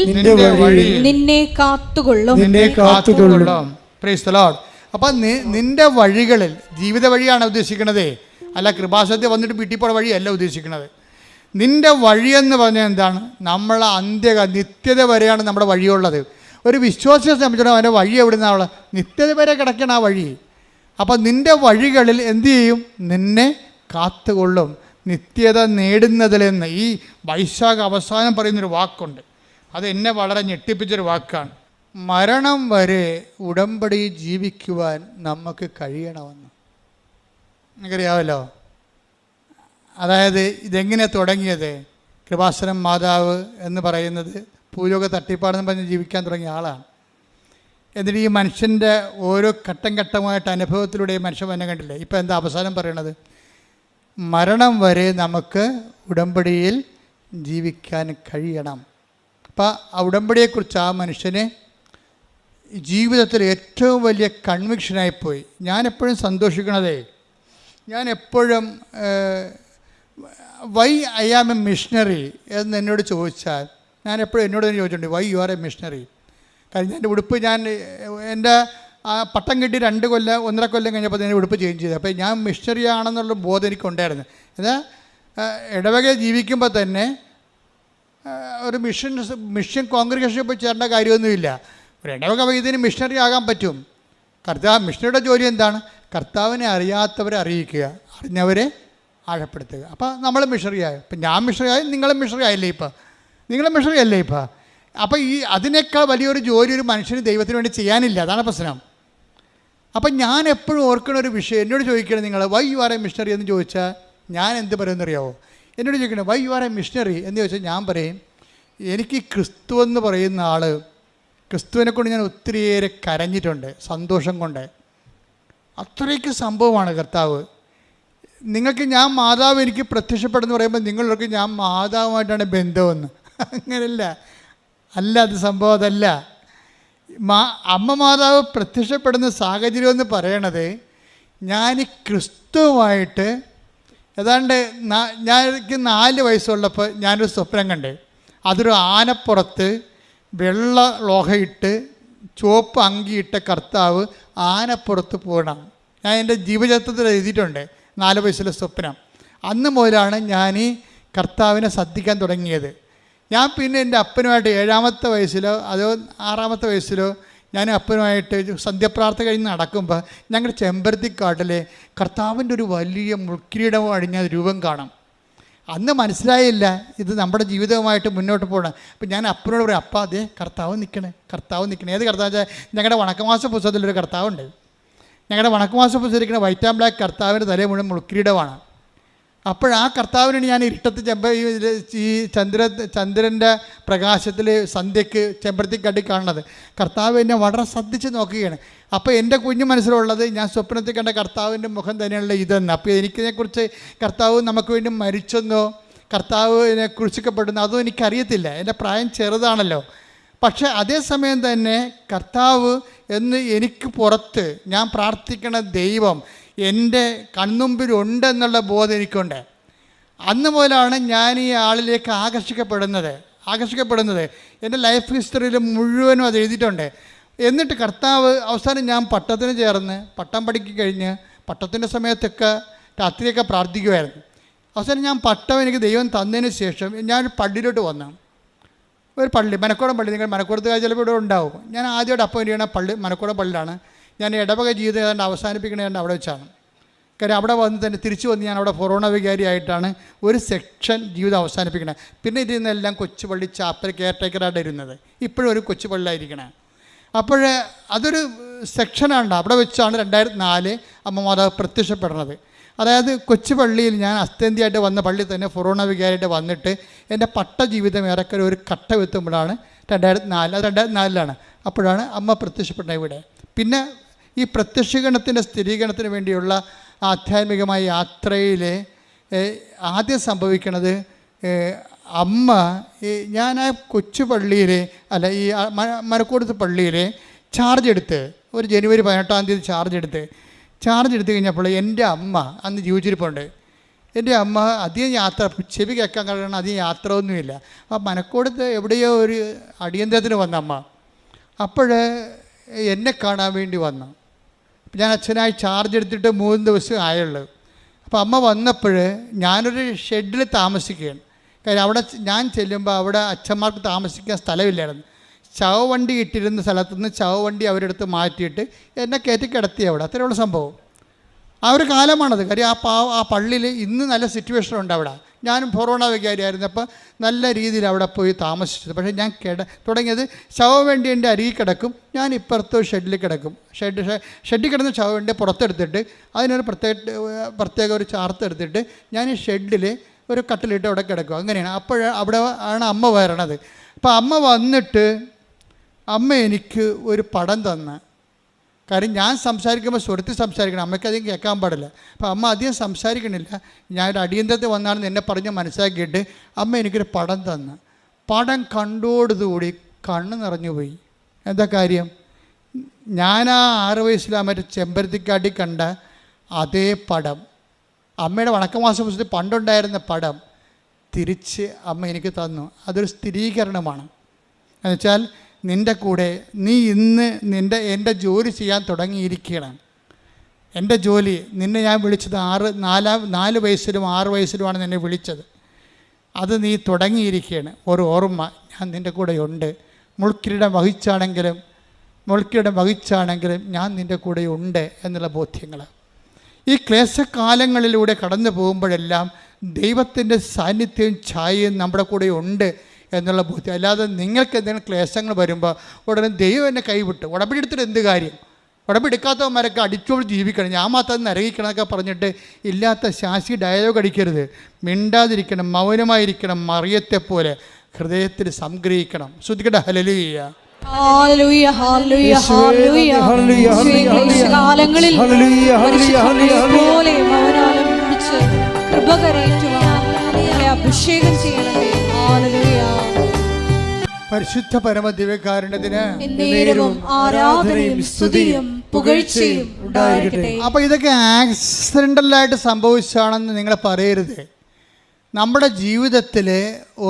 നിന്നെ കാത്തുകൊള്ളും. Praise the Lord. അപ്പം നിന്റെ വഴികളിൽ, ജീവിത വഴിയാണ് ഉദ്ദേശിക്കുന്നത്, അല്ല കൃപാസനത്തിൽ വന്നിട്ട് വീട്ടിൽ പോയ വഴിയല്ല ഉദ്ദേശിക്കുന്നത്. നിന്റെ വഴിയെന്ന് പറഞ്ഞാൽ എന്താണ്? നമ്മളെ നിത്യത വരെയാണ് നമ്മുടെ വഴിയുള്ളത്. ഒരു വിശ്വാസിയെ സംബന്ധിച്ചിടത്തോളം അവൻ്റെ വഴി എവിടെ നിന്നാണുള്ളത്? നിത്യത വരെ കിടക്കണം ആ വഴി. അപ്പം നിന്റെ വഴികളിൽ എന്തു ചെയ്യും? നിന്നെ കാത്തുകൊള്ളും, നിത്യത നേടുന്നതിലെന്ന്. ഈ വൈശാഖ അവസാനം പറയുന്നൊരു വാക്കുണ്ട്, അത് എന്നെ വളരെ ഞെട്ടിപ്പിച്ചൊരു വാക്കാണ്. മരണം വരെ ഉടമ്പടി ജീവിക്കുവാൻ നമുക്ക് കഴിയണമെന്ന്. നിങ്ങൾക്കറിയാമല്ലോ. അതായത് ഇതെങ്ങനെ തുടങ്ങിയത്? കൃപാസനം മാതാവ് എന്ന് പറയുന്നത് ഭൂലോക തട്ടിപ്പാടെന്ന് പറഞ്ഞ് ജീവിക്കാൻ തുടങ്ങിയ ആളാണ്. എന്നിട്ട് ഈ മനുഷ്യൻ്റെ ഓരോ ഘട്ടം ഘട്ടമായിട്ട് അനുഭവത്തിലൂടെ മനുഷ്യൻ തന്നെ കണ്ടില്ലേ. ഇപ്പം എന്താ അവസാനം പറയണത്? മരണം വരെ നമുക്ക് ഉടമ്പടിയിൽ ജീവിക്കാൻ കഴിയണം. അപ്പം ആ ഉടമ്പടിയെക്കുറിച്ച് ആ മനുഷ്യന് ജീവിതത്തിൽ ഏറ്റവും വലിയ കൺവിക്ഷനായിപ്പോയി. ഞാനെപ്പോഴും സന്തോഷിക്കണതേ, ഞാനെപ്പോഴും why I am a missionary എന്ന് എന്നോട് ചോദിച്ചാൽ, ഞാനെപ്പോഴും എന്നോട് തന്നെ ചോദിച്ചിട്ടുണ്ട്, why you are a missionary. കാരണം എൻ്റെ ഉടുപ്പ്, എൻ്റെ പട്ടം കിട്ടി 2 കൊല്ലം 1.5 കൊല്ലം കഴിഞ്ഞപ്പോൾ എൻ്റെ ഉടുപ്പ് ചേഞ്ച് ചെയ്തു. അപ്പോൾ ഞാൻ മിഷണറി ആണെന്നുള്ള ബോധം എനിക്കുണ്ടായിരുന്നു. എന്നാൽ ഇടവക ജീവിക്കുമ്പോൾ തന്നെ ഒരു മിഷൻ കോൺഗ്രിഗേഷനിൽ പോയി ചേരേണ്ട കാര്യമൊന്നുമില്ല. ഒരു ഇടവക വൈദ്യന് മിഷണറി ആകാൻ പറ്റും. മിഷണറിയുടെ ജോലി എന്താണ്? കർത്താവിനെ അറിയാത്തവരെ അറിയിക്കുക, അറിഞ്ഞവരെ ആഴപ്പെടുത്തുക. അപ്പോൾ നമ്മൾ മിഷണറിയായി. ഇപ്പം ഞാൻ മിഷണറിയായി, നിങ്ങളും മിഷണറി ആയില്ലേ? നിങ്ങളും മിഷണറി അല്ലേ? അപ്പോൾ അതിനേക്കാൾ വലിയൊരു ജോലി ഒരു മനുഷ്യന് ദൈവത്തിന് വേണ്ടി ചെയ്യാനില്ല. അതാണ് പ്രശ്നം. അപ്പം ഞാൻ എപ്പോഴും ഓർക്കുന്ന ഒരു വിഷയം, എന്നോട് ചോദിക്കണം നിങ്ങൾ why you are a missionary എന്ന് ചോദിച്ചാൽ ഞാൻ എന്ത് പറയുമെന്നറിയാമോ? എന്നോട് ചോദിക്കണം why you are a missionary എന്ന് ചോദിച്ചാൽ ഞാൻ പറയും, എനിക്ക് ക്രിസ്തു എന്ന് പറയുന്ന ആൾ, ക്രിസ്തുവിനെ കൊണ്ട് ഞാൻ ഒത്തിരിയേറെ കരഞ്ഞിട്ടുണ്ട് സന്തോഷം കൊണ്ട്. അത്രയ്ക്ക് സംഭവമാണ് കർത്താവ്. നിങ്ങൾക്ക് ഞാൻ മാതാവ് എനിക്ക് പ്രത്യക്ഷപ്പെടുന്നു പറയുമ്പോൾ നിങ്ങളൊക്കെ ഞാൻ മാതാവുമായിട്ടാണ് ബന്ധമെന്ന്. അങ്ങനെയല്ല, അത് സംഭവം അതല്ല. അമ്മ മാതാവ് പ്രത്യക്ഷപ്പെടുന്ന സാഹചര്യം എന്ന് പറയണത്, ഞാൻ ക്രിസ്തുവുമായിട്ട് ഏതാണ്ട് എനിക്ക് 4 വയസ്സുള്ളപ്പോൾ ഞാനൊരു സ്വപ്നം കണ്ടേ. അതൊരു ആനപ്പുറത്ത് വെള്ള ലോഹയിട്ട് ചുവപ്പ് അങ്കിയിട്ട കർത്താവ് ആനപ്പുറത്ത് പോകണം. ഞാൻ എൻ്റെ ജീവചരിത്രത്തിൽ എഴുതിയിട്ടുണ്ട് 4 വയസ്സിലെ സ്വപ്നം. അന്ന് മുതലാണ് ഞാൻ ഈ കർത്താവിനെ ശ്രദ്ധിക്കാൻ തുടങ്ങിയത്. ഞാൻ പിന്നെ എൻ്റെ അപ്പനുമായിട്ട് 7-ാമത്തെ വയസ്സിലോ അതോ 6-ാമത്തെ വയസ്സിലോ ഞാൻ അപ്പനുമായിട്ട് സന്ധ്യപ്രാർത്ഥന കഴിഞ്ഞ് നടക്കുമ്പോൾ ഞങ്ങളുടെ ചെമ്പരത്തിക്കാട്ടിലെ കർത്താവിൻ്റെ ഒരു വലിയ മുൾക്കിരീടം അണിഞ്ഞ രൂപം കാണാം. അന്ന് മനസ്സിലായില്ല ഇത് നമ്മുടെ ജീവിതവുമായിട്ട് മുന്നോട്ട് പോകണം. അപ്പം ഞാൻ അപ്പനോട് പറയും, അപ്പ അതേ കർത്താവ് നിൽക്കണേ. ഏത് കർത്താവ് വെച്ചാൽ ഞങ്ങളുടെ വണക്കമാസ പുസ്തകത്തിലൊരു കർത്താവുണ്ട്. ഞങ്ങളുടെ വണക്കമാസ പുസ്തകത്തിരിക്കുന്ന വൈറ്റ് ആൻഡ് ബ്ലാക്ക് കർത്താവിൻ്റെ തലേ മുഴുവൻ മുൾക്കിരീടമാണ്. അപ്പോഴാ കർത്താവിനാണ് ഞാൻ ഇരുട്ടത്ത് ഈ ചന്ദ്രൻ്റെ പ്രകാശത്തിൽ സന്ധ്യയ്ക്ക് ചെമ്പരത്തിക്കാട്ടി കാണുന്നത്. കർത്താവ് എന്നെ വളരെ ശ്രദ്ധിച്ച് നോക്കുകയാണ്. അപ്പോൾ എൻ്റെ കുഞ്ഞു മനസ്സിലുള്ളത് ഞാൻ സ്വപ്നത്തിൽ കണ്ട കർത്താവിൻ്റെ മുഖം തന്നെയുള്ള ഇതെന്ന്. അപ്പോൾ എനിക്കിതിനെക്കുറിച്ച് കർത്താവ് നമുക്ക് വേണ്ടി മരിച്ചെന്നോ കർത്താവിനെ കുറിച്ചിക്കപ്പെടുന്നോ അതും എനിക്കറിയത്തില്ല. എൻ്റെ പ്രായം ചെറുതാണല്ലോ. പക്ഷേ അതേസമയം തന്നെ കർത്താവ് എന്ന് എനിക്ക് പുറത്ത് ഞാൻ പ്രാർത്ഥിക്കണ ദൈവം എൻ്റെ കൺമുമ്പിലുണ്ടെന്നുള്ള ബോധം എനിക്കുണ്ട്. അന്ന് മുതലാണ് ഞാൻ ഈ ആളിലേക്ക് ആകർഷിക്കപ്പെടുന്നത്. എൻ്റെ ലൈഫ് ഹിസ്റ്ററിയിൽ മുഴുവനും അത് എഴുതിയിട്ടുണ്ട്. എന്നിട്ട് കർത്താവ് അവസാനം ഞാൻ പട്ടത്തിന് ചേർന്ന് പട്ടം പഠിക്കി കഴിഞ്ഞ് പട്ടത്തിൻ്റെ സമയത്തൊക്കെ രാത്രിയൊക്കെ പ്രാർത്ഥിക്കുമായിരുന്നു. അവസാനം ഞാൻ പട്ടം എനിക്ക് ദൈവം തന്നതിന് ശേഷം ഞാനൊരു പള്ളിയിലോട്ട് വന്നു. ഒരു പള്ളി, മനക്കോടം പള്ളി. നിങ്ങൾ മനക്കോടത്ത് ചിലപ്പോൾ ഇവിടെ ഉണ്ടാവും. ഞാൻ ആദ്യമായിട്ട് അപ്പോയിൻ്റ് ചെയ്യണ പള്ളി മനക്കോടം പള്ളിയിലാണ്. ഞാൻ ഇടവക ജീവിതം ഏതാണ്ട് അവസാനിപ്പിക്കണേണ്ട അവിടെ വെച്ചാണ്. കാര്യം അവിടെ വന്ന് തന്നെ തിരിച്ചു വന്ന് ഞാൻ അവിടെ ഫൊറോണ വികാരിയായിട്ടാണ് ഒരു സെക്ഷൻ ജീവിതം അവസാനിപ്പിക്കണത്. പിന്നെ ഇതിൽ നിന്നെല്ലാം കൊച്ചുപള്ളി ചാപ്പൽ കെയർടേക്കറായിട്ട് ഇരുന്നത്. ഇപ്പോഴും ഒരു കൊച്ചുപള്ളിയായിരിക്കണേ. അപ്പോൾ അതൊരു സെക്ഷനാണ്. അവിടെ വെച്ചാണ് 2004 അമ്മ മാതാവ് പ്രത്യക്ഷപ്പെടുന്നത്. അതായത് കൊച്ചു പള്ളിയിൽ ഞാൻ അസ്തന്തിയായിട്ട് വന്ന പള്ളിയിൽ തന്നെ ഫൊറോണ വികാരിയായിട്ട് വന്നിട്ട് എൻ്റെ പട്ട ജീവിതം ഏറെക്കുറെ ഒരു കട്ട എത്തുമ്പോഴാണ് 2004, അത് 2004 അപ്പോഴാണ് അമ്മ പ്രത്യക്ഷപ്പെട്ടത് ഇവിടെ. പിന്നെ ഈ പ്രത്യക്ഷീകരണത്തിൻ്റെ സ്ഥിരീകരണത്തിന് വേണ്ടിയുള്ള ആധ്യാത്മികമായ യാത്രയിൽ ആദ്യം സംഭവിക്കണത്, അമ്മ ഞാൻ ആ കൊച്ചു പള്ളിയിൽ ഈ മരക്കോടത്ത് പള്ളിയിൽ ചാർജ് എടുത്ത് ഒരു ജനുവരി 18 ചാർജ് എടുത്ത് കഴിഞ്ഞപ്പോൾ എൻ്റെ അമ്മ അന്ന് ജീവിച്ചിരിപ്പുണ്ട്. എൻ്റെ അമ്മ അധികം യാത്ര, ചെവി കേൾക്കാൻ കാരണം അധികം യാത്ര ഒന്നുമില്ല. ആ മനക്കോടത്ത് എവിടെയോ ഒരു അടിയന്തരത്തിന് വന്ന അമ്മ അപ്പോൾ എന്നെ കാണാൻ വേണ്ടി വന്നു. ഞാൻ അച്ഛനായി ചാർജ് എടുത്തിട്ട് 3 ദിവസം ആയുള്ളൂ. അപ്പോൾ അമ്മ വന്നപ്പോൾ ഞാനൊരു ഷെഡിൽ താമസിക്കുകയാണ്. കാര്യം അവിടെ ഞാൻ ചെല്ലുമ്പോൾ അവിടെ അച്ഛന്മാർക്ക് താമസിക്കാൻ സ്ഥലമില്ലായിരുന്നു. ചവവണ്ടി ഇട്ടിരുന്ന സ്ഥലത്തുനിന്ന് ചവവണ്ടി അവരെടുത്ത് മാറ്റിയിട്ട് എന്നെ കയറ്റി കിടത്തി അവിടെ. അത്രയുള്ള സംഭവം. ആ ഒരു കാലമാണത്. കാര്യം ആ പള്ളിയിൽ ഇന്ന് നല്ല സിറ്റുവേഷനുണ്ട് അവിടെ. ഞാനും ഫൊറോണ വികാരിയായിരുന്നപ്പോൾ നല്ല രീതിയിൽ അവിടെ പോയി താമസിച്ചത്. പക്ഷേ ഞാൻ തുടങ്ങിയത് ശവവണ്ടി എൻ്റെ അരികിൽ കിടക്കും, ഞാൻ ഇപ്പുറത്ത് ഷെഡിൽ കിടക്കും. ഷെഡിൽ കിടന്ന് ശവവണ്ടി പുറത്തെടുത്തിട്ട് അതിനൊരു പ്രത്യേക ഒരു ചാർത്തെടുത്തിട്ട് ഞാൻ ഈ ഷെഡിൽ ഒരു കട്ടിലിട്ട് അവിടെ കിടക്കും. അങ്ങനെയാണ്. അവിടെ ആണ് അമ്മ വരണത്. അപ്പോൾ അമ്മ വന്നിട്ട് അമ്മ എനിക്ക് ഒരു പടം തന്ന. കാര്യം ഞാൻ സംസാരിക്കുമ്പോൾ സ്വരത്തിൽ സംസാരിക്കണം, അമ്മയ്ക്ക് അധികം കേൾക്കാൻ പാടില്ല. അപ്പോൾ അമ്മ അധികം സംസാരിക്കണില്ല. ഞാനൊരു അടിയന്തരത്തിൽ വന്നാണെന്ന് എന്നെ പറഞ്ഞ് മനസ്സിലാക്കിയിട്ട് അമ്മ എനിക്കൊരു പടം തന്നു. പടം കണ്ടോടുകൂടി കണ്ണ് നിറഞ്ഞു പോയി. എന്താ കാര്യം? ഞാൻ ആ 6 വയസ്സിലാ മറ്റേ ചെമ്പരത്തിക്കാട്ടി കണ്ട അതേ പടം, അമ്മയുടെ വണക്കമാസ പുസ്തകത്തിൽ പണ്ടുണ്ടായിരുന്ന പടം തിരിച്ച് അമ്മ എനിക്ക് തന്നു. അതൊരു സ്ഥിരീകരണമാണ്. എന്നുവെച്ചാൽ നിൻ്റെ കൂടെ നീ ഇന്ന് എൻ്റെ ജോലി ചെയ്യാൻ തുടങ്ങിയിരിക്കണം. എൻ്റെ ജോലി നിന്നെ ഞാൻ വിളിച്ചത് 4 വയസ്സിലും 6 വയസ്സിലുമാണ് നിന്നെ വിളിച്ചത്. അത് നീ തുടങ്ങിയിരിക്കുകയാണ്. ഒരു ഓർമ്മ, ഞാൻ നിൻ്റെ കൂടെ ഉണ്ട്. മുൾക്കിരീടം വഹിച്ചാണെങ്കിലും ഞാൻ നിൻ്റെ കൂടെ ഉണ്ട് എന്നുള്ള ബോധ്യങ്ങൾ. ഈ ക്ലേശകാലങ്ങളിലൂടെ കടന്നു പോകുമ്പോഴെല്ലാം ദൈവത്തിൻ്റെ സാന്നിധ്യവും ഛായയും നമ്മുടെ കൂടെ ഉണ്ട് എന്നുള്ള ബോധ്യം. അല്ലാതെ നിങ്ങൾക്ക് എന്തെങ്കിലും ക്ലേശങ്ങൾ വരുമ്പോൾ ഉടനെ ദൈവം എന്നെ കൈവിട്ടു, ഉടമ്പടി എടുത്തിട്ട് എന്ത് കാര്യം? ഉടമ്പടി എടുക്കാത്തവന്മാരൊക്കെ അടിച്ചോട് ജീവിക്കണം, ഞാൻ മാത്രം നരകിക്കണം എന്നൊക്കെ പറഞ്ഞിട്ട് ഇല്ലാത്ത ശാസി ഡയലോഗ് അടിക്കരുത്. മിണ്ടാതിരിക്കണം, മൗനമായിരിക്കണം. മറിയത്തെ പോലെ ഹൃദയത്തിൽ സംഗ്രഹിക്കണം. ശ്രദ്ധിക്കട്ടെ. ഹല്ലേലൂയ. ഹല്ലേലൂയ, ഹല്ലേലൂയ, ഹല്ലേലൂയ. കാലങ്ങളിൽ പോലെ മൗനാലംബിച്ച് കൃപ കരയേറ്റുവാൻ അഭിഷേകം ചെയ്യണമേ. ഹല്ലേലൂയ. പരിശുദ്ധ പരമദിവ്യകാരുണ്യത്തിന് എന്നേരവും ആരാധനയും സ്തുതിയും പുകഴ്ചയും ഉണ്ടായിരിക്കട്ടെ. അപ്പോൾ ഇതൊക്കെ ആക്സിഡൻ്റലായിട്ട് സംഭവിച്ചാണെന്ന് നിങ്ങൾ പറയരുത്. നമ്മുടെ ജീവിതത്തിൽ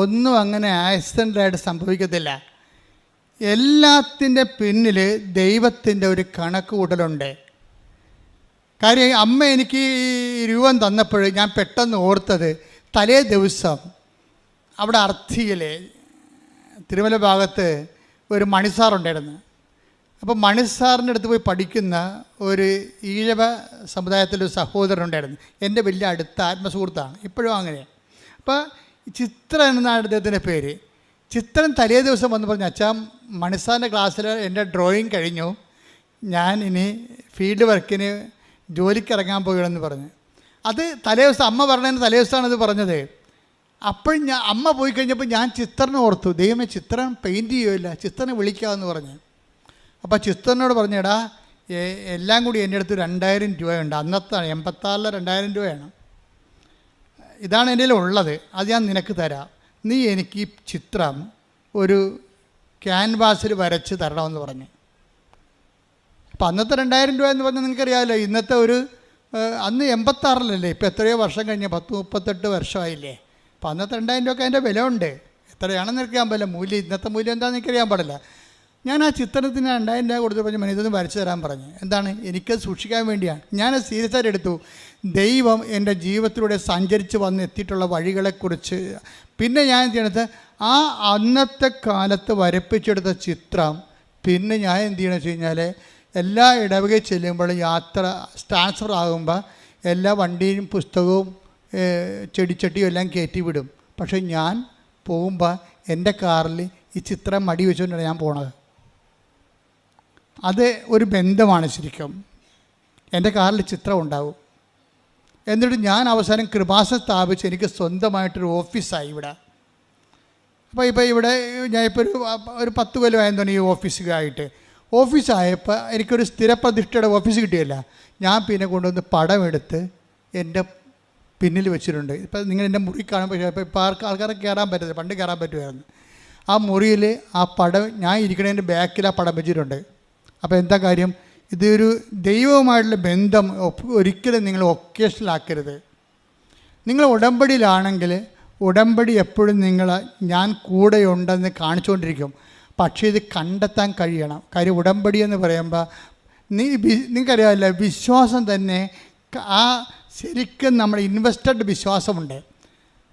ഒന്നും അങ്ങനെ ആക്സിഡൻ്റലായിട്ട് സംഭവിക്കത്തില്ല. എല്ലാത്തിൻ്റെ പിന്നിൽ ദൈവത്തിൻ്റെ ഒരു കണക്ക് കൂട്ടലുണ്ട്. കാര്യം അമ്മ എനിക്ക് രൂപം തന്നപ്പോൾ ഞാൻ പെട്ടെന്ന് ഓർത്തത്, തലേ ദിവസം അവിടെ അർത്ഥിയിൽ തിരുമല ഭാഗത്ത് ഒരു മണിസാറുണ്ടായിരുന്നു. അപ്പോൾ മണിസാറിൻ്റെ അടുത്ത് പോയി പഠിക്കുന്ന ഒരു ഈഴവ സമുദായത്തിലൊരു സഹോദരനുണ്ടായിരുന്നു. എൻ്റെ വലിയ അടുത്ത ആത്മസുഹൃത്താണ്, ഇപ്പോഴും അങ്ങനെയാണ്. അപ്പോൾ ചിത്ര എന്നാണ് അദ്ദേഹത്തിൻ്റെ പേര്. ചിത്രൻ തലേ ദിവസം വന്ന് പറഞ്ഞു, അച്ഛാ മണിസാറിൻ്റെ ക്ലാസ്സിൽ എൻ്റെ ഡ്രോയിങ് കഴിഞ്ഞു, ഞാൻ ഇനി ഫീൽഡ് വർക്കിന് ജോലിക്ക് ഇറങ്ങാൻ പോകണമെന്ന് പറഞ്ഞു. അത് തലേ ദിവസം അമ്മ പറഞ്ഞതിന് തലേ ദിവസമാണത് പറഞ്ഞത്. അപ്പോൾ അമ്മ പോയി കഴിഞ്ഞപ്പോൾ ഞാൻ ചിത്രനെ ഓർത്തു, ദൈവമേ ചിത്രൻ പെയിൻറ്റ് ചെയ്യുമില്ല, ചിത്രനെ വിളിക്കാമെന്ന് പറഞ്ഞു. അപ്പോൾ ചിത്രനോട് പറഞ്ഞെടാ, എല്ലാം കൂടി എൻ്റെ അടുത്ത് 2000 രൂപയുണ്ട്. അന്നത്താണ് 86 2000 രൂപയാണ്. ഇതാണ് എൻ്റെ ഉള്ളത്, അത് ഞാൻ നിനക്ക് തരാം. നീ എനിക്ക് ഈ ചിത്രം ഒരു ക്യാൻവാസിൽ വരച്ച് തരണമെന്ന് പറഞ്ഞു. അപ്പം അന്നത്തെ 2000 രൂപ എന്ന് പറഞ്ഞാൽ നിങ്ങൾക്കറിയാമല്ലോ, ഇന്നത്തെ ഒരു അന്ന് 86 ഇപ്പോൾ എത്രയോ വർഷം കഴിഞ്ഞ് 38 വർഷമായില്ലേ. അപ്പം അന്നത്തെ 2000 രൂപയ്ക്ക് അതിൻ്റെ വില ഉണ്ട്. എത്രയാണെന്ന് എനിക്കറിയാൻ പാടില്ല, മൂല്യം ഇന്നത്തെ മൂല്യം എന്താണെന്ന് എനിക്കറിയാൻ പാടില്ല. ഞാൻ ആ ചിത്രത്തിന് 2000 രൂപ കൊടുത്ത് പറഞ്ഞ് ഇതൊന്ന് വരച്ച് തരാൻ പറഞ്ഞു. എന്താണ്? എനിക്കത് സൂക്ഷിക്കാൻ വേണ്ടിയാണ്. ഞാനത് സീരിയസ് ആയിട്ട് എടുത്തു. ദൈവം എൻ്റെ ജീവിതത്തിലൂടെ സഞ്ചരിച്ച് വന്ന് എത്തിയിട്ടുള്ള വഴികളെക്കുറിച്ച് പിന്നെ ഞാൻ ചെയ്യണത് ആ അന്നത്തെ കാലത്ത് വരപ്പിച്ചെടുത്ത ചിത്രം പിന്നെ ഞാൻ എന്ത് ചെയ്യണമെന്ന് വെച്ച് കഴിഞ്ഞാൽ എല്ലാ ഇടവകയിൽ ചെല്ലുമ്പോൾ യാത്ര ട്രാൻസ്ഫർ ആകുമ്പോൾ എല്ലാ വണ്ടിയും പുസ്തകവും ചെടിച്ചട്ടിയും എല്ലാം കയറ്റി വിടും. പക്ഷേ ഞാൻ പോകുമ്പോൾ എൻ്റെ കാറിൽ ഈ ചിത്രം മടി വെച്ചുകൊണ്ടാണ് ഞാൻ പോണത്. അത് ഒരു ബന്ധമാണ് ശരിക്കും. എൻ്റെ കാറിൽ ചിത്രം ഉണ്ടാവും. എന്നിട്ട് ഞാൻ അവസാനം കൃപാസനം സ്ഥാപിച്ച് എനിക്ക് സ്വന്തമായിട്ടൊരു ഓഫീസായി ഇവിടെ. ഇപ്പോൾ ഇവിടെ ഞാൻ ഇപ്പോൾ ഒരു 10 കൊല്ലമായെന്ന് തോന്നി ഈ ഓഫീസായിട്ട്. ഓഫീസായപ്പോൾ എനിക്കൊരു സ്ഥിരപ്രതിഷ്ഠയുടെ ഓഫീസ് കിട്ടിയില്ല. ഞാൻ പിന്നെ കൊണ്ടുവന്ന് പടമെടുത്ത് എൻ്റെ പിന്നിൽ വെച്ചിട്ടുണ്ട്. ഇപ്പം നിങ്ങൾ എൻ്റെ മുറി കാണുമ്പോൾ ഇപ്പോൾ ആൾക്കാർക്ക് കയറാൻ പറ്റില്ല, പണ്ട് കയറാൻ പറ്റുമായിരുന്നു. ആ മുറിയിൽ ആ പടം ഞാൻ ഇരിക്കണതിൻ്റെ ബാക്കിൽ ആ പടം വെച്ചിട്ടുണ്ട്. അപ്പോൾ എന്താ കാര്യം? ഇതൊരു ദൈവവുമായിട്ടുള്ള ബന്ധം ഒരിക്കലും നിങ്ങൾ ഒക്കേഷനിലാക്കരുത്. നിങ്ങൾ ഉടമ്പടിയിലാണെങ്കിൽ ഉടമ്പടി എപ്പോഴും ഞാൻ കൂടെയുണ്ടെന്ന് കാണിച്ചുകൊണ്ടിരിക്കും. പക്ഷേ ഇത് കണ്ടെത്താൻ കഴിയണം. കാര്യം ഉടമ്പടി എന്ന് പറയുമ്പോൾ നിങ്ങൾക്കറിയാമല്ലോ, വിശ്വാസം തന്നെ ആ ശരിക്കും നമ്മുടെ ഇൻവെസ്റ്റഡ് വിശ്വാസമുണ്ട്.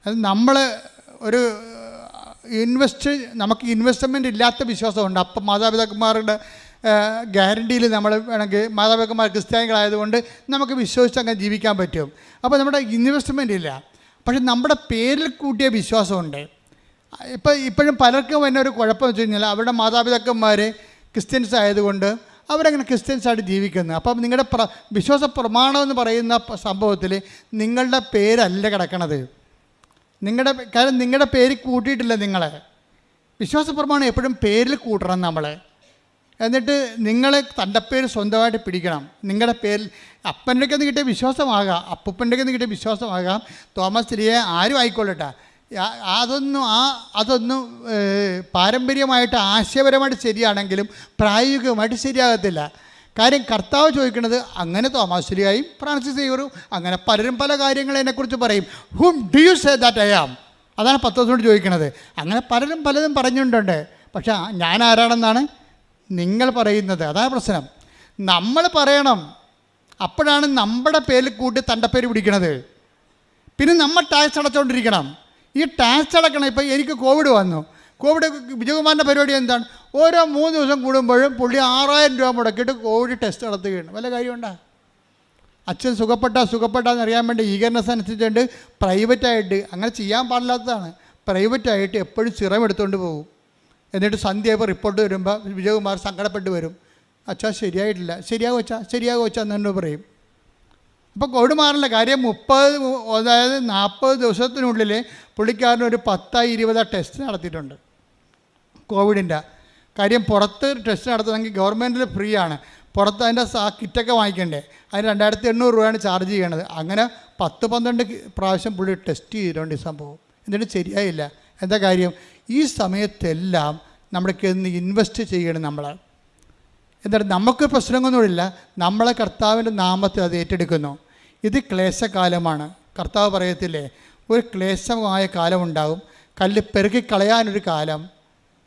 അത് നമ്മൾ ഒരു നമുക്ക് ഇൻവെസ്റ്റ്മെൻ്റ് ഇല്ലാത്ത വിശ്വാസമുണ്ട്. അപ്പം മാതാപിതാക്കന്മാരുടെ ഗ്യാരണ്ടിയിൽ നമ്മൾ വേണമെങ്കിൽ മാതാപിതാക്കന്മാർ ക്രിസ്ത്യാനികളായതുകൊണ്ട് നമുക്ക് വിശ്വസിച്ച് അങ്ങനെ ജീവിക്കാൻ പറ്റും. അപ്പോൾ നമ്മുടെ ഇൻവെസ്റ്റ്മെൻ്റ് ഇല്ല. പക്ഷെ നമ്മുടെ പേരിൽ കൂട്ടിയ വിശ്വാസമുണ്ട്. ഇപ്പോഴും പലർക്കും തന്നെ ഒരു കുഴപ്പം വെച്ച് കഴിഞ്ഞാൽ അവരുടെ മാതാപിതാക്കന്മാർ ക്രിസ്ത്യൻസ് ആയതുകൊണ്ട് അവരങ്ങനെ ക്രിസ്ത്യൻസായിട്ട് ജീവിക്കുന്നു. അപ്പം നിങ്ങളുടെ വിശ്വാസ പ്രമാണം എന്ന് പറയുന്ന സംഭവത്തിൽ നിങ്ങളുടെ പേരല്ല കിടക്കണത്. കാര്യം നിങ്ങളുടെ പേര് കൂട്ടിയിട്ടില്ല. നിങ്ങളെ വിശ്വാസ പ്രമാണം എപ്പോഴും പേരിൽ കൂട്ടണം നമ്മൾ. എന്നിട്ട് നിങ്ങൾ തൻ്റെ പേര് സ്വന്തമായിട്ട് പിടിക്കണം. നിങ്ങളുടെ പേരിൽ അപ്പൻ്റെ നിന്ന് കിട്ടിയ വിശ്വാസമാകാം, അപ്പൂപ്പൻ്റെ നിന്ന് കിട്ടിയ വിശ്വാസമാകാം, തോമസ് ലിയെ ആരും ആയിക്കൊള്ളട്ടെ. അതൊന്നും പാരമ്പര്യമായിട്ട് ആശയപരമായിട്ട് ശരിയാണെങ്കിലും പ്രായോഗികമായിട്ട് ശരിയാകത്തില്ല. കാര്യം കർത്താവ് ചോദിക്കുന്നത് അങ്ങനെ തോമസ് ലിയായും ഫ്രാൻസിസ് സേവ്യറും അങ്ങനെ പലരും പല കാര്യങ്ങൾ എന്നെക്കുറിച്ച് പറയും. Whom do you say that I am? അതാണ് പത്രോസിനോട് ചോദിക്കുന്നത്. അങ്ങനെ പലരും പലതും പറഞ്ഞിട്ടുണ്ട്. പക്ഷേ ഞാൻ ആരാണെന്നാണ് നിങ്ങൾ പറയുന്നത്. അതാണ് പ്രശ്നം. നമ്മൾ പറയണം. അപ്പോഴാണ് നമ്മുടെ പേരിൽ കൂട്ടി തൻ്റെ പേര് പിടിക്കണത്. പിന്നെ നമ്മൾ ടാക്സ് അടച്ചുകൊണ്ടിരിക്കണം. ഈ ടാക്സ് അടക്കണം. ഇപ്പോൾ എനിക്ക് കോവിഡ് വന്നു. കോവിഡ് വിജയകുമാറിൻ്റെ പരിപാടി എന്താണ്? ഓരോ 3 ദിവസം കൂടുമ്പോഴും പുള്ളി 6000 രൂപ മുടക്കിയിട്ട് കോവിഡ് ടെസ്റ്റ് നടത്തുകയാണ്. വല്ല കാര്യമുണ്ടോ? അച്ഛൻ സുഖപ്പെട്ടാന്ന് അറിയാൻ വേണ്ടി ഈഗർനെസ് അനുസരിച്ചുകൊണ്ട് പ്രൈവറ്റായിട്ട് അങ്ങനെ ചെയ്യാൻ പാടില്ലാത്തതാണ്. പ്രൈവറ്റായിട്ട് എപ്പോഴും സിറം എടുത്തുകൊണ്ട് പോകും. എന്നിട്ട് സന്ധ്യയായപ്പോൾ റിപ്പോർട്ട് വരുമ്പോൾ വിജയകുമാർ സങ്കടപ്പെട്ട് വരും. അച്ഛാ ശരിയായിട്ടില്ല. ശരിയാകും അച്ഛാ എന്നു പറയും. അപ്പോൾ കോവിഡ് മാറില്ല. കാര്യം 40 ദിവസത്തിനുള്ളിൽ പുള്ളിക്കാരന് ഒരു 10-20 ടെസ്റ്റ് നടത്തിയിട്ടുണ്ട് കോവിഡിൻ്റെ. കാര്യം പുറത്ത് ടെസ്റ്റ് നടത്തുന്നെങ്കിൽ ഗവൺമെൻറ്റിൽ ഫ്രീ ആണ്. പുറത്ത് അതിൻ്റെ കിറ്റൊക്കെ വാങ്ങിക്കണ്ടേ. അതിന് 2800 രൂപയാണ് ചാർജ് ചെയ്യണത്. അങ്ങനെ 10-12 പ്രാവശ്യം പുള്ളി ടെസ്റ്റ് ചെയ്തിട്ടുണ്ട് ഈ സംഭവം. എന്നിട്ട് ശരിയായില്ല. എന്താ കാര്യം? ഈ സമയത്തെല്ലാം നമ്മൾക്ക് ഇൻവെസ്റ്റ് ചെയ്യണം നമ്മൾ. എന്നിട്ട് നമുക്ക് പ്രശ്നങ്ങളൊന്നുമില്ല. നമ്മളെ കർത്താവിൻ്റെ നാമത്തിൽ അത് ഏറ്റെടുക്കുന്നു. ഇത് ക്ലേശകാലമാണ്. കർത്താവ് പറയത്തില്ലേ, ഒരു ക്ലേശമായ കാലം ഉണ്ടാകും. കല്ല് പെറുക്കി കളയാനൊരു കാലം,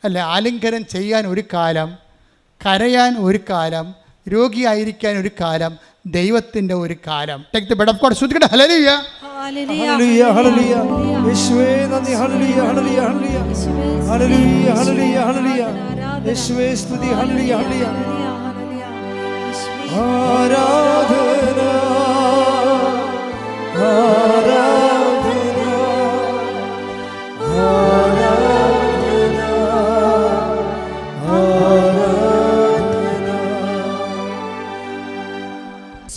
അല്ലേ, ആലിംഗനം ചെയ്യാൻ ഒരു കാലം, കരയാൻ ഒരു കാലം, രോഗിയായിരിക്കാൻ ഒരു കാലം, ദൈവത്തിൻ്റെ ഒരു കാലം. Take the word of God. ശ്രുതിക്കട്ടെ ഹല്ലേലൂയ. ഹല്ലേലൂയ ഹല്ലേലൂയ. യേശുവേ നന്ദി. ഹല്ലേലൂയ ഹല്ലേലൂയ ഹല്ലേലൂയ ഹല്ലേലൂയ ഹല്ലേലൂയ ഹല്ലേലൂയ. യേശുവേ സ്തുതി. ഹല്ലേലൂയ ഹല്ലേലൂയ. ആരാധന ആരാധന ആരാധന ആരാധന.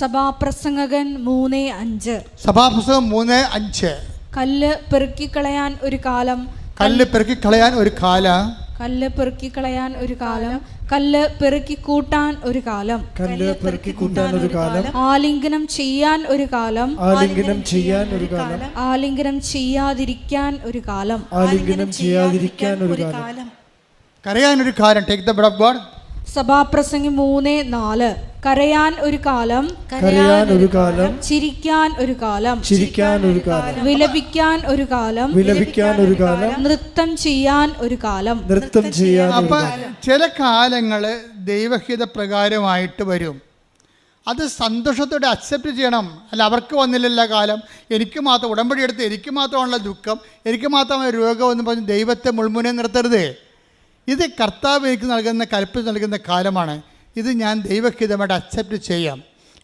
സഭാപ്രസംഗകൻ 3:5. സഭാപ്രസംഗം 3:5. കല്ല് പെറുക്കിക്കളയാൻ ഒരു കാലം, കല്ല് പെറുക്കിക്കളയാൻ ഒരു കാലം, കല്ല് പെറുക്കിക്കളയാൻ ഒരു കാലം, കല്ല് പെറുക്കി കൂട്ടാൻ ഒരു കാലം, കല്ല് പെറുക്കി കൂട്ടാൻ ഒരു കാലം, ആലിംഗനം ചെയ്യാൻ ഒരു കാലം, ആലിംഗനം ചെയ്യാൻ ഒരു കാലം, ആലിംഗനം ചെയ്യാതിരിക്കാൻ ഒരു കാലം, ആലിംഗനം ചെയ്യാതിരിക്കാൻ ഒരു കാലം, കരയാൻ ഒരു കാലം. Take the word of God. സഭാപ്രസംഗി 3:4. കരയാൻ ഒരു കാലം, കരയാൻ ഒരു കാലം, ചിരിക്കാൻ ഒരു കാലം, ചിരിക്കാൻ ഒരു കാലം, വിലപിക്കാൻ ഒരു കാലം, വിലപിക്കാൻ ഒരു കാലം, നൃത്തം ചെയ്യാൻ ഒരു കാലം, നൃത്തം ചെയ്യാൻ ഒരു അപ്പം കാലം. ചില കാലങ്ങൾ ദൈവഹിത പ്രകാരമായിട്ട് വരും. അത് സന്തോഷത്തോടെ അക്സെപ്റ്റ് ചെയ്യണം. അല്ല അവർക്ക് വന്നില്ലല്ലോ കാലം, എനിക്ക് മാത്രം ഉടമ്പടി എടുത്ത് എനിക്ക് മാത്രമാണുള്ള ദുഃഖം, എനിക്ക് മാത്രമായ രോഗം എന്ന് പറഞ്ഞ് ദൈവത്തെ മുൾമുനെ നിർത്തരുത്. ഇത് കർത്താവ് എനിക്ക് നൽകുന്ന കൽപ്പന നൽകുന്ന കാലമാണ്. ഇത് ഞാൻ ദൈവഹിതമായിട്ട് അക്സെപ്റ്റ് ചെയ്യാം.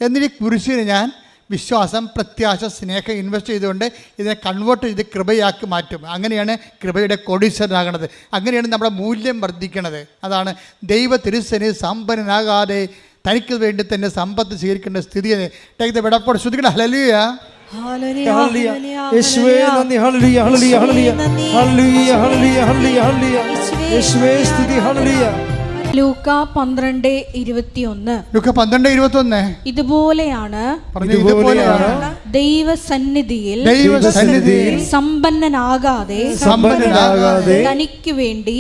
എന്നിട്ട് കുരിശിന് ഞാൻ വിശ്വാസം, പ്രത്യാശ, സ്നേഹം ഇൻവെസ്റ്റ് ചെയ്തുകൊണ്ട് ഇതിനെ കൺവേർട്ട് ചെയ്ത് കൃപയാക്കി മാറ്റും. അങ്ങനെയാണ് കൃപയുടെ കോടീശ്വരനാകണത്. അങ്ങനെയാണ് നമ്മുടെ മൂല്യം വർദ്ധിക്കണത്. അതാണ് ദൈവ തിരുസന് സമ്പന്നനാകാതെ തനിക്ക് വേണ്ടി തന്നെ സമ്പത്ത് സ്വീകരിക്കേണ്ട സ്ഥിതി. Take the word of God. ശ്രുതിക്കട്ടെ ഹല്ലേലൂയ. ഹല്ലേലൂയ, ഹല്ലേലൂയ. ഹല്ലേലൂയ, യേശുവേ നന്ദി. ഹല്ലേലൂയ ഹല്ലേലൂയ ഹല്ലേലൂയ ഹല്ലേലൂയ ഹല്ലേലൂയ ഹല്ലേലൂയ ഹല്ലേലൂയ. യേശുവേ സ്തുതി. ഹല്ലേലൂയ. ലൂക്ക 12:21. ലൂക്ക 12:21. ഇതുപോലെയാണ് ഇതുപോലെയാണ് ദൈവസന്നിധിയിൽ സമ്പന്നനാകാതെ തനിക്ക് വേണ്ടി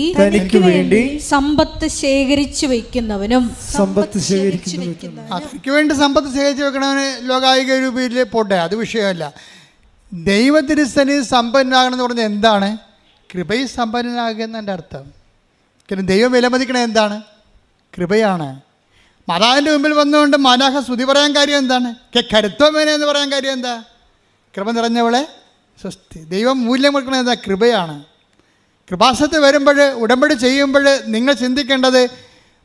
സമ്പത്ത് ശേഖരിച്ചു വെക്കുന്നവനും സമ്പത്ത് ശേഖരിക്കുന്നു. തനിക്ക് വേണ്ടി സമ്പത്ത് ശേഖരിച്ച് വെക്കണവന് ലോകായിക രൂപയിൽ പോട്ടെ, അത് വിഷയമല്ല. ദൈവത്തിരുസന്നിധി സമ്പന്നനാകണമെന്ന് പറഞ്ഞാൽ എന്താണ്? കൃപയിൽ സമ്പന്നനാകുക എന്നതിൻ്റെ അർത്ഥം. കാരണം ദൈവം വിലമതിക്കണത് എന്താണ്? കൃപയാണ്. മാതാവിൻ്റെ മുമ്പിൽ വന്നുകൊണ്ട് മാലാഖ സ്തുതി പറയാൻ കാര്യം എന്താണ്? കരുത്തോമേനെ എന്ന് പറയാൻ കാര്യം എന്താ? കൃപ നിറഞ്ഞവളെ സ്വസ്തി. ദൈവം മൂല്യം കൊടുക്കണത് എന്താ? കൃപയാണ്. കൃപാസനത്തിൽ വരുമ്പോൾ, ഉടമ്പടി ചെയ്യുമ്പോൾ നിങ്ങൾ ചിന്തിക്കേണ്ടത്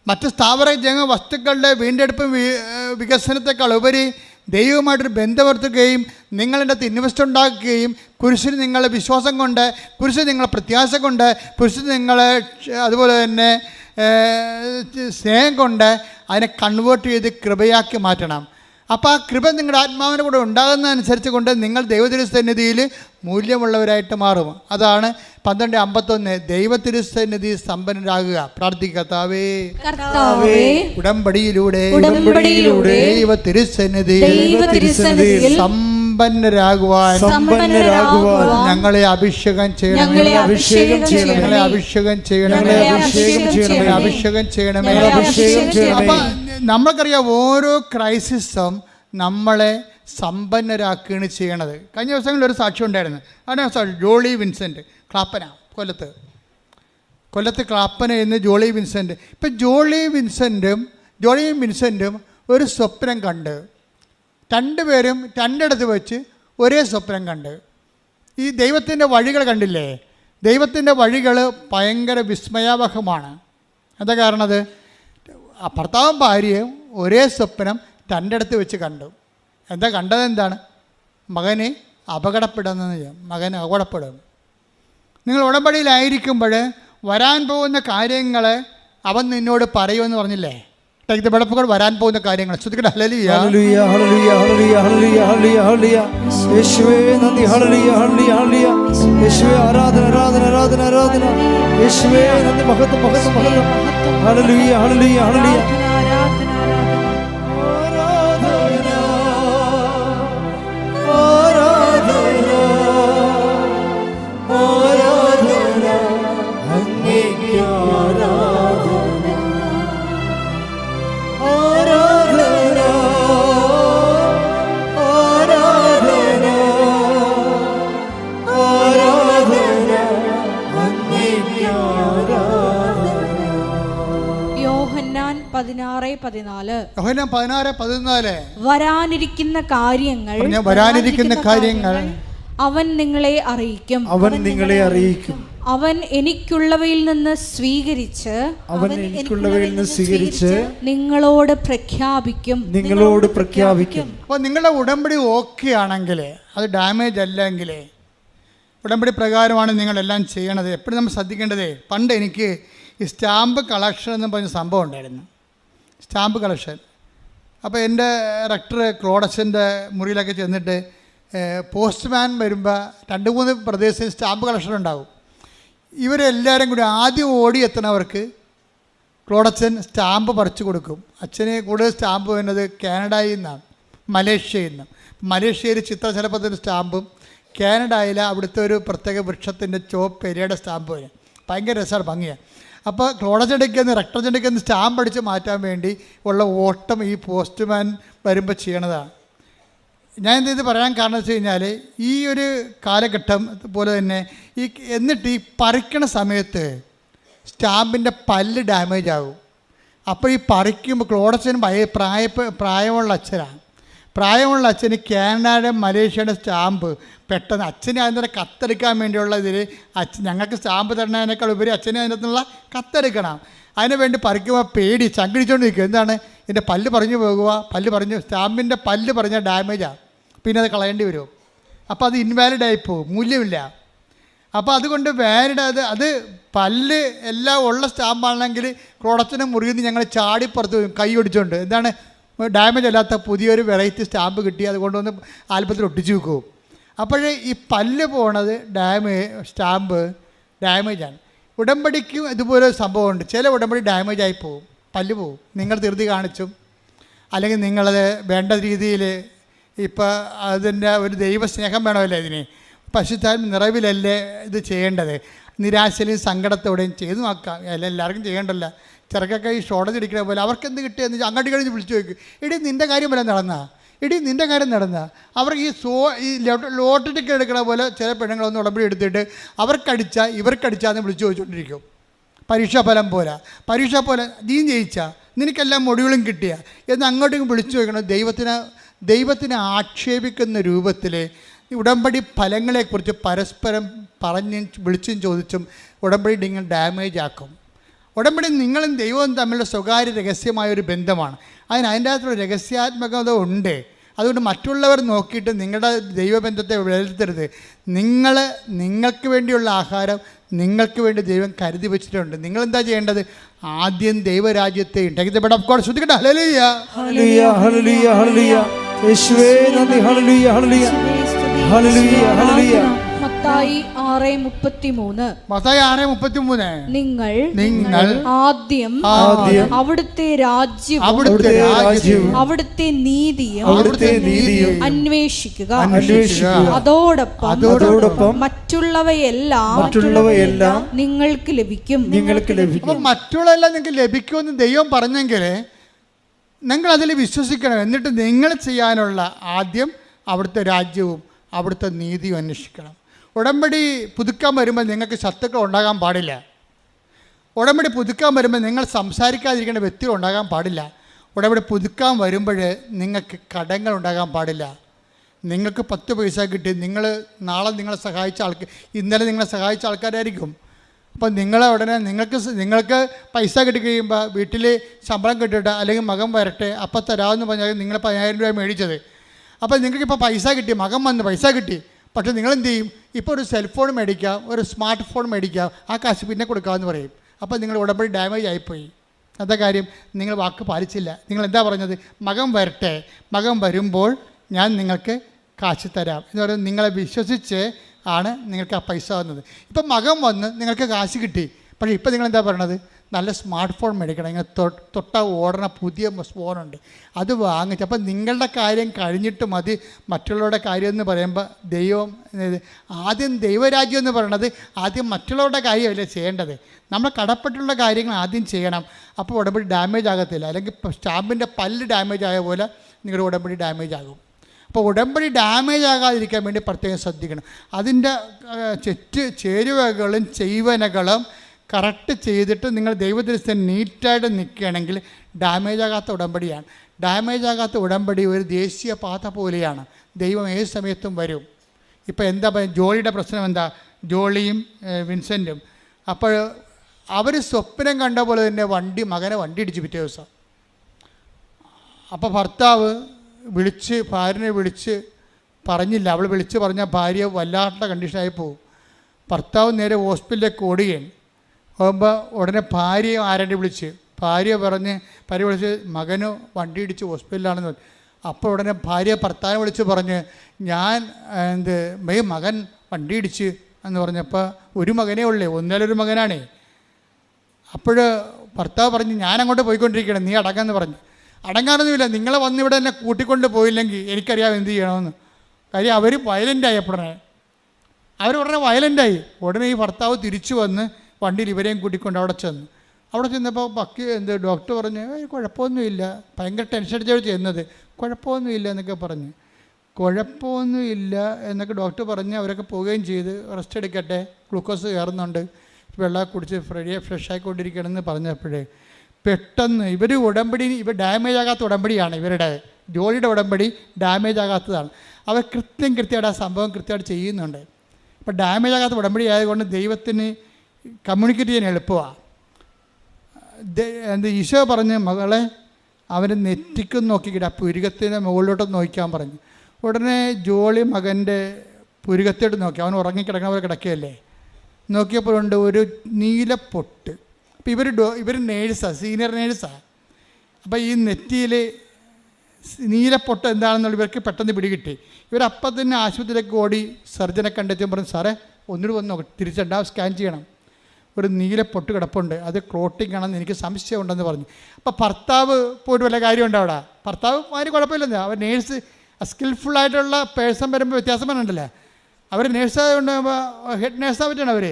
മറ്റ് സ്ഥാവര ജംഗ വസ്തുക്കളുടെ വീണ്ടെടുപ്പും വികസനത്തെക്കാൾ ഉപരി ദൈവവുമായിട്ടൊരു ബന്ധപ്പെടുത്തുകയും നിങ്ങളുടെ അടുത്ത് ഇൻവെസ്റ്റ് ഉണ്ടാക്കുകയും കുരിശിന് നിങ്ങളെ വിശ്വാസം കൊണ്ട്, കുരിശിന് നിങ്ങളെ പ്രത്യാശ കൊണ്ട്, കുരിശിന് നിങ്ങളെ അതുപോലെ തന്നെ സ്നേഹം കൊണ്ട് അതിനെ കൺവേർട്ട് ചെയ്ത് കൃപയാക്കി മാറ്റണം. അപ്പോൾ ആ കൃപ നിങ്ങളുടെ ആത്മാവിൻ്റെ കൂടെ ഉണ്ടാകുന്നതനുസരിച്ച് കൊണ്ട് നിങ്ങൾ ദൈവതിരുസന്നിധിയിൽ മൂല്യമുള്ളവരായിട്ട് മാറും. അതാണ് 12:51 ദൈവതിരുസന്നിധി സമ്പന്നരാകുക. പ്രാർത്ഥിക്കത്താവേ ഉടമ്പടിയിലൂടെ ദൈവതിരുസന്നിധിയിൽ സമ്പന്നരാകുവാൻ ഞങ്ങളെ അഭിഷേകം ചെയ്യണം. ഞങ്ങളെ അഭിഷേകം ചെയ്യണമേ. അപ്പം നമ്മൾക്കറിയാം ഓരോ ക്രൈസിസും നമ്മളെ സമ്പന്നരാക്കുകയാണ് ചെയ്യണത്. കഴിഞ്ഞ ദിവസങ്ങളിൽ ഒരു സാക്ഷ്യം ഉണ്ടായിരുന്നു. അതാണ് ജോളി വിൻസെൻ്റ്, ക്ലാപ്പന, കൊല്ലത്ത് ക്ലാപ്പന എന്ന് ജോളി വിൻസെൻ്റ്. ഇപ്പം ജോളിയും വിൻസെൻറ്റും ഒരു സ്വപ്നം കണ്ട്, രണ്ടുപേരും രണ്ടിടത്ത് വെച്ച് ഒരേ സ്വപ്നം കണ്ട്. ഈ ദൈവത്തിൻ്റെ വഴികൾ കണ്ടില്ലേ? ദൈവത്തിൻ്റെ വഴികൾ ഭയങ്കര വിസ്മയാവഹമാണ്. എന്താ കാരണത്? ഭർത്താവും ഭാര്യയും ഒരേ സ്വപ്നം രണ്ടിടത്ത് വെച്ച് കണ്ടു. എന്താ കണ്ടത്? എന്താണ്? മകന് അപകടപ്പെടും. നിങ്ങൾ ഉടമ്പടിയിലായിരിക്കുമ്പോൾ വരാൻ പോകുന്ന കാര്യങ്ങൾ അവൻ നിന്നോട് പറയുമെന്ന് പറഞ്ഞില്ലേ? വെടപ്പുകൾ വരാൻ പോകുന്ന കാര്യങ്ങൾ ശ്രദ്ധിക്കട്ടെ. ഹല്ലേലൂയ ഹല്ലേലൂയ ഹല്ലേലൂയ ഹല്ലേലൂയ ഹല്ലേലൂയ ഹല്ലേലൂയ. യേശുവേ നന്ദി. ഹല്ലേലൂയ ഹല്ലേലൂയ ഹല്ലേലൂയ. യേശുവേ ആരാധന ആരാധന ആരാധന ആരാധന. യേശുവേ നന്ദി. മഹത്വം മഹത്വം മഹത്വം. ഹല്ലേലൂയ ഹല്ലേലൂയ ഹല്ലേലൂയ. യോഹന്നാൻ 16:14. വരാനിരിക്കുന്ന കാര്യങ്ങൾ അവൻ നിങ്ങളെ അറിയിക്കും. അവൻ എനിക്കുള്ളവയിൽ നിന്ന് സ്വീകരിച്ച് നിങ്ങളോട് പ്രഖ്യാപിക്കും. അപ്പോൾ നിങ്ങളുടെ ഉടമ്പടി ഓക്കെ ആണെങ്കിൽ, അത് ഡാമേജ് അല്ലെങ്കിൽ, ഉടമ്പടി പ്രകാരമാണ് നിങ്ങളെല്ലാം ചെയ്യണത്. എപ്പോഴും നമ്മൾ ശ്രദ്ധിക്കേണ്ടത്, പണ്ട് എനിക്ക് ഈ സ്റ്റാമ്പ് കളക്ഷൻ എന്ന് പറഞ്ഞ സംഭവം ഉണ്ടായിരുന്നു. Stamp collection. അപ്പോൾ എൻ്റെ റെക്ടർ ക്ലോഡസിൻ്റെ മുറിയിലൊക്കെ ചെന്നിട്ട് പോസ്റ്റ്മാൻ വരുമ്പോൾ 2-3 പ്രദേശത്ത് സ്റ്റാമ്പ് കളക്ഷൻ ഉണ്ടാവും. ഇവരെല്ലാവരും കൂടി ആദ്യം ഓടി എത്തണവർക്ക് ക്ലോഡച്ചൻ സ്റ്റാമ്പ് പറിച്ചു കൊടുക്കും. അച്ഛന് കൂടുതൽ സ്റ്റാമ്പ് വരുന്നത് കാനഡയിൽ നിന്നാണ്, മലേഷ്യയിൽ നിന്ന്. മലേഷ്യയിൽ ചിത്രശലഭത്തിൻ്റെ സ്റ്റാമ്പും കാനഡയിൽ അവിടുത്തെ ഒരു പ്രത്യേക വൃക്ഷത്തിൻ്റെ ചുവപ്പ് എരിയുടെ സ്റ്റാമ്പ് വരും. ഭയങ്കര രസമാണ്, ഭംഗിയാണ്. അപ്പോൾ ക്ലോഡച്ചെടുക്കുന്ന റെക്ടർച്ചെടുക്കുന്ന സ്റ്റാമ്പ് അടിച്ച് മാറ്റാൻ വേണ്ടി ഉള്ള ഓട്ടം ഈ പോസ്റ്റ്മാൻ വരുമ്പോൾ ചെയ്യണതാണ്. ഞാൻ ഇത് പറയാൻ കാരണം വെച്ച് കഴിഞ്ഞാൽ, ഈ ഒരു കാലഘട്ടം പോലെ തന്നെ എന്നിട്ട് ഈ പറിക്കണ സമയത്ത് സ്റ്റാമ്പിൻ്റെ പല്ല് ഡാമേജ് ആകും. അപ്പോൾ ഈ പറിക്കുമ്പോൾ ക്ലോഡച്ചന് പ്രായമുള്ള അച്ഛനാണ്. പ്രായമുള്ള അച്ഛന് കാനഡ മലേഷ്യയുടെ സ്റ്റാമ്പ് പെട്ടെന്ന് അച്ഛനെ അതിൻ്റെ കത്തെടുക്കാൻ വേണ്ടിയുള്ള ഇതിൽ ഞങ്ങൾക്ക് സ്റ്റാമ്പ് തരണതിനേക്കാൾ ഉപരി അച്ഛനെ അതിനകത്തുള്ള കത്തെടുക്കണം. അതിനു വേണ്ടി പറിക്കുമ്പോൾ പേടി ചങ്കിടിച്ചുകൊണ്ടിരിക്കും. എന്താണ്? എൻ്റെ പല്ല് പറഞ്ഞു പോകുക, സ്റ്റാമ്പിൻ്റെ പല്ല് പറഞ്ഞാൽ ഡാമേജാണ്, പിന്നെ അത് കളയേണ്ടി വരും. അപ്പോൾ അത് ഇൻവാലിഡായി പോകും, മൂല്യമില്ല. അപ്പോൾ അതുകൊണ്ട് വാലിഡ് അത് പല്ല് എല്ലാം ഉള്ള സ്റ്റാമ്പാണെങ്കിൽ ക്ലോഡച്ചനും മുറിയിൽ നിന്ന് ഞങ്ങൾ ചാടിപ്പുറത്ത് കൈ ഒടിച്ചുകൊണ്ട് എന്താണ് ഡാമേജ് അല്ലാത്ത പുതിയൊരു വെറൈറ്റി സ്റ്റാമ്പ് കിട്ടി അതുകൊണ്ടൊന്ന് ആൽബത്തിൽ ഒട്ടിച്ച് വെക്കും. അപ്പോഴേ ഈ പല്ല് പോണത് സ്റ്റാമ്പ് ഡാമേജാണ്. ഉടമ്പടിക്കും ഇതുപോലെ സംഭവമുണ്ട്. ചില ഉടമ്പടി ഡാമേജായി പോവും, പല്ല് പോവും. നിങ്ങൾ ധൃതി കാണിച്ചും അല്ലെങ്കിൽ നിങ്ങളത് വേണ്ട രീതിയിൽ ഇപ്പോൾ അതിൻ്റെ ഒരു ദൈവസ്നേഹം വേണമല്ലോ ഇതിന്. പശുത്താൻ നിറവിലല്ലേ ഇത് ചെയ്യേണ്ടത്. നിരാശയിലും സങ്കടത്തോടെയും ചെയ്തു നോക്കാം. എല്ലാവർക്കും ചെയ്യേണ്ടല്ല. ചെറുക്കൊക്കെ ഈ ഷോർട്ടേജ് അടിക്കുന്ന പോലെ അവർക്ക് എന്ത് കിട്ടിയെന്ന് അങ്ങോട്ട് കഴിഞ്ഞ് വിളിച്ചു ചോദിക്കും, എടി നിൻ്റെ കാര്യം വല്ല നടന്നാ, എടി നിൻ്റെ കാര്യം നടന്നാ. അവർക്ക് ഈ ലോട്ടറിക്ക് എടുക്കണ പോലെ ചില പെണ്ണുങ്ങളൊന്നും ഉടമ്പടി എടുത്തിട്ട് ഇവർക്കടിച്ചാന്ന് വിളിച്ചു ചോദിച്ചുകൊണ്ടിരിക്കും. പരീക്ഷാഫലം പോരാ, പരീക്ഷ പോലെ നീ ജയിച്ചാ, നിനക്കെല്ലാം മൊഴികളും കിട്ടിയ എന്ന് അങ്ങോട്ടും വിളിച്ചു ചോദിക്കണം. ദൈവത്തിനെ ആക്ഷേപിക്കുന്ന രൂപത്തിൽ ഉടമ്പടി ഫലങ്ങളെക്കുറിച്ച് പരസ്പരം പറഞ്ഞും വിളിച്ചും ചോദിച്ചും ഉടമ്പടി നിങ്ങൾ ഡാമേജ് ആക്കും. ഉടമ്പടി നിങ്ങളും ദൈവവും തമ്മിലുള്ള സ്വകാര്യ രഹസ്യമായൊരു ബന്ധമാണ്. അതിൻ്റെ അകത്തൊരു രഹസ്യാത്മകത ഉണ്ട്. അതുകൊണ്ട് മറ്റുള്ളവർ നോക്കിയിട്ട് നിങ്ങളുടെ ദൈവബന്ധത്തെ വിലയിരുത്തരുത്. നിങ്ങൾക്ക് വേണ്ടിയുള്ള ആഹാരം നിങ്ങൾക്ക് വേണ്ടി ദൈവം കരുതി വെച്ചിട്ടുണ്ട്. നിങ്ങളെന്താ ചെയ്യേണ്ടത്? ആദ്യം ദൈവരാജ്യത്തെ ശ്രദ്ധിക്കട്ടെ. ഹല്ലേലൂയ ഹല്ലേലൂയ ഹല്ലേലൂയ ഹല്ലേലൂയ യേശുവേ നന്ദി. ഹല്ലേലൂയ ഹല്ലേലൂയ ഹല്ലേലൂയ ഹല്ലേലൂയ. മത്തായി 6:33 നിങ്ങൾ ആദ്യം അവിടുത്തെ രാജ്യവും അവിടുത്തെ നീതിയും അന്വേഷിക്കുക, അതോടൊപ്പം മറ്റുള്ളവയെല്ലാം നിങ്ങൾക്ക് ലഭിക്കും. മറ്റുള്ളവയെല്ലാം നിങ്ങൾക്ക് ലഭിക്കുമെന്ന് ദൈവം പറഞ്ഞെങ്കിൽ നിങ്ങൾ അതിൽ വിശ്വസിക്കണം. എന്നിട്ട് നിങ്ങൾ ചെയ്യാനുള്ള ആദ്യം അവിടുത്തെ രാജ്യവും അവിടുത്തെ നീതിയും അന്വേഷിക്കണം. ഉടമ്പടി പുതുക്കാൻ വരുമ്പോൾ നിങ്ങൾക്ക് ശത്രുക്കൾ ഉണ്ടാകാൻ പാടില്ല. ഉടമ്പടി പുതുക്കാൻ വരുമ്പോൾ നിങ്ങൾ സംസാരിക്കാതിരിക്കേണ്ട വ്യക്തികൾ ഉണ്ടാകാൻ പാടില്ല. ഉടമ്പടി പുതുക്കാൻ വരുമ്പോൾ നിങ്ങൾക്ക് കടങ്ങൾ ഉണ്ടാകാൻ പാടില്ല. നിങ്ങൾക്ക് 10 പൈസ കിട്ടി, നാളെ നിങ്ങളെ സഹായിച്ച ഇന്നലെ നിങ്ങളെ സഹായിച്ച ആൾക്കാരായിരിക്കും. അപ്പോൾ നിങ്ങളെ ഉടനെ നിങ്ങൾക്ക് പൈസ കിട്ടിക്കഴിയുമ്പോൾ വീട്ടിൽ ശമ്പളം കിട്ടിയിട്ട് അല്ലെങ്കിൽ മകൻ വരട്ടെ അപ്പം തരാമെന്ന് പറഞ്ഞാൽ നിങ്ങൾ 10,000 രൂപ മേടിച്ചത്. അപ്പോൾ നിങ്ങൾക്കിപ്പോൾ പൈസ കിട്ടി, മകൻ വന്ന് പൈസ കിട്ടി. പക്ഷേ നിങ്ങളെന്ത് ചെയ്യും? ഇപ്പോൾ ഒരു സെൽഫോൺ മേടിക്കാം, ഒരു സ്മാർട്ട് ഫോൺ മേടിക്കാം, ആ കാശ് പിന്നെ കൊടുക്കാമെന്ന് പറയും. അപ്പോൾ നിങ്ങൾ ഉടമ്പടി ഡാമേജ് ആയിപ്പോയി. എന്താ കാര്യം? നിങ്ങൾ വാക്ക് പാലിച്ചില്ല. നിങ്ങൾ എന്താ പറഞ്ഞത്? മകൻ വരട്ടെ, മകൻ വരുമ്പോൾ ഞാൻ നിങ്ങൾക്ക് കാശ് തരാം എന്ന് പറയുന്നത് നിങ്ങളെ വിശ്വസിച്ച് ആണ് നിങ്ങൾക്ക് ആ പൈസ വന്നത്. ഇപ്പം മകൻ വന്ന് നിങ്ങൾക്ക് കാശ് കിട്ടി. പക്ഷേ ഇപ്പം നിങ്ങളെന്താ പറയണത്? നല്ല സ്മാർട്ട് ഫോൺ മേടിക്കണം, ഇങ്ങനെ തൊട്ട ഓടണ പുതിയ ഫോണുണ്ട്, അത് വാങ്ങിച്ച്. അപ്പം നിങ്ങളുടെ കാര്യം കഴിഞ്ഞിട്ട് മതി മറ്റുള്ളവരുടെ കാര്യം എന്ന് പറയുമ്പോൾ ആദ്യം ദൈവരാജ്യം എന്ന് പറയണത് ആദ്യം മറ്റുള്ളവരുടെ കാര്യമല്ലേ ചെയ്യേണ്ടത്. നമ്മൾ കടപ്പെട്ടുള്ള കാര്യങ്ങൾ ആദ്യം ചെയ്യണം. അപ്പോൾ ഉടമ്പടി ഡാമേജ് ആകത്തില്ല. അല്ലെങ്കിൽ സ്റ്റാമ്പിൻ്റെ പല്ല് ഡാമേജ് ആയ പോലെ നിങ്ങളുടെ ഉടമ്പടി ഡാമേജ് ആകും. അപ്പോൾ ഉടമ്പടി ഡാമേജ് ആകാതിരിക്കാൻ വേണ്ടി പ്രത്യേകം ശ്രദ്ധിക്കണം. അതിൻ്റെ ചേരുവകളും ചെയ്വനകളും കറക്റ്റ് ചെയ്തിട്ട് നിങ്ങൾ ദൈവദൃശ്യം നീറ്റായിട്ട് നിൽക്കുകയാണെങ്കിൽ ഡാമേജ് ആകാത്ത ഉടമ്പടിയാണ്. ഡാമേജ് ആകാത്ത ഉടമ്പടി ഒരു ദേശീയ പാത പോലെയാണ്. ദൈവം ഏത് സമയത്തും വരും. ഇപ്പോൾ എന്താ പറയുക, ജോളിയുടെ പ്രശ്നം എന്താ? ജോളിയും വിൻസെൻറ്റും അപ്പോൾ അവർ സ്വപ്നം കണ്ട പോലെ തന്നെ മകനെ വണ്ടി ഇടിച്ച് പിറ്റേ ദിവസം. അപ്പോൾ ഭർത്താവ് ഭാര്യനെ വിളിച്ച് പറഞ്ഞില്ല. അവൾ വിളിച്ച് പറഞ്ഞാൽ ഭാര്യ വല്ലാത്ത കണ്ടീഷനായി പോകും. ഭർത്താവ് നേരെ ഹോസ്പിറ്റലിലേക്ക് ഓടുകയാണ്. പോകുമ്പോൾ ഉടനെ ഭാര്യയെ ആരൻ്റെ ഭാര്യ വിളിച്ച് മകന് വണ്ടി ഇടിച്ച് ഹോസ്പിറ്റലിലാണെന്ന് പറഞ്ഞു. അപ്പോൾ ഉടനെ ഭാര്യ ഭർത്താവിനെ വിളിച്ച് പറഞ്ഞ് മകൻ വണ്ടി ഇടിച്ച് എന്ന് പറഞ്ഞപ്പോൾ ഒരു മകനേ ഉള്ളേ, ഒന്നിലൊരു മകനാണേ. അപ്പോൾ ഭർത്താവ് പറഞ്ഞ് ഞാൻ അങ്ങോട്ട് പോയിക്കൊണ്ടിരിക്കണം, നീ അടങ്ങാമെന്ന് പറഞ്ഞു. അടങ്ങാനൊന്നുമില്ല, നിങ്ങളെ വന്നിവിടെ എന്നെ കൂട്ടിക്കൊണ്ട് പോയില്ലെങ്കിൽ എനിക്കറിയാം എന്ത് ചെയ്യണമെന്ന്. കാര്യം അവർ വയലൻ്റായി. ഉടനെ വയലൻ്റായി. ഉടനെ ഈ ഭർത്താവ് തിരിച്ചു വന്ന് വണ്ടിയിൽ ഇവരെയും കൂട്ടിക്കൊണ്ട് അവിടെ ചെന്നപ്പോൾ ഡോക്ടർ പറഞ്ഞ് കുഴപ്പമൊന്നുമില്ല, ഭയങ്കര ടെൻഷൻ അടിച്ചാണ് ചെയ്യുന്നത്, കുഴപ്പമൊന്നുമില്ല എന്നൊക്കെ പറഞ്ഞ് കുഴപ്പമൊന്നുമില്ല എന്നൊക്കെ ഡോക്ടർ പറഞ്ഞ് അവരൊക്കെ പോവുകയും ചെയ്ത് റെസ്റ്റ് എടുക്കട്ടെ, ഗ്ലൂക്കോസ് കയറുന്നുണ്ട്, വെള്ളം കുടിച്ച് ഫ്രഷ് ആയിക്കൊണ്ടിരിക്കണമെന്ന് പറഞ്ഞപ്പോഴേ പെട്ടെന്ന് ഇവർ ഡാമേജ് ആകാത്ത ഉടമ്പടിയാണ്. ഇവരുടെ ജോലിയുടെ ഉടമ്പടി ഡാമേജ് ആകാത്തതാണ്. അവർ കൃത്യമായിട്ട് ആ സംഭവം കൃത്യമായിട്ട് ചെയ്യുന്നുണ്ട്. അപ്പോൾ ഡാമേജ് ആകാത്ത ഉടമ്പടി ആയതുകൊണ്ട് ദൈവത്തിന് കമ്മ്യൂണിക്കേറ്റ് ചെയ്യാൻ എളുപ്പമാണ്. ഈശോ പറഞ്ഞ് മകളെ അവന് നെറ്റിക്കും നോക്കിക്കിട്ട് ആ പുരുകത്തിൻ്റെ മുകളിലോട്ട് നോക്കാൻ പറഞ്ഞു. ഉടനെ ജോളി മകൻ്റെ പുരുകത്തോട്ട് നോക്കി. അവൻ ഉറങ്ങിക്കിടക്കണ പോലെ കിടക്കുകയല്ലേ. നോക്കിയപ്പോഴുണ്ട് ഒരു നീലപ്പൊട്ട്. അപ്പോൾ ഇവർ നേഴ്സാണ്, സീനിയർ നേഴ്സാണ്. അപ്പോൾ ഈ നെറ്റിയിൽ നീലപ്പൊട്ട് എന്താണെന്നുള്ള ഇവർക്ക് പെട്ടെന്ന് പിടികിട്ടി. ഇവരപ്പം തന്നെ ആശുപത്രിയിലേക്ക് ഓടി സർജനെ കണ്ടെത്തിയും പറഞ്ഞു, സാറേ ഒന്നുകൂടി വന്ന് തിരിച്ചുണ്ടാവും, സ്കാൻ ചെയ്യണം, ഒരു നീലപ്പൊട്ട് കിടപ്പുണ്ട്, അത് ക്ലോട്ടിങ് ആണെന്ന് എനിക്ക് സംശയമുണ്ടെന്ന് പറഞ്ഞു. അപ്പോൾ ഭർത്താവ് പോയിട്ട് വല്ല കാര്യമുണ്ടോ അവിടെ? ഭർത്താവ് ആരും കുഴപ്പമില്ലെന്ന്, അവർ നേഴ്സ് സ്കിൽഫുള്ളായിട്ടുള്ള പേഴ്സൺ വരുമ്പോൾ വ്യത്യാസം പറഞ്ഞിട്ടുണ്ടല്ലേ, അവർ നേഴ്സായതുകൊണ്ട് ഹെഡ് നേഴ്സാൻ പറ്റുകയാണ് അവർ.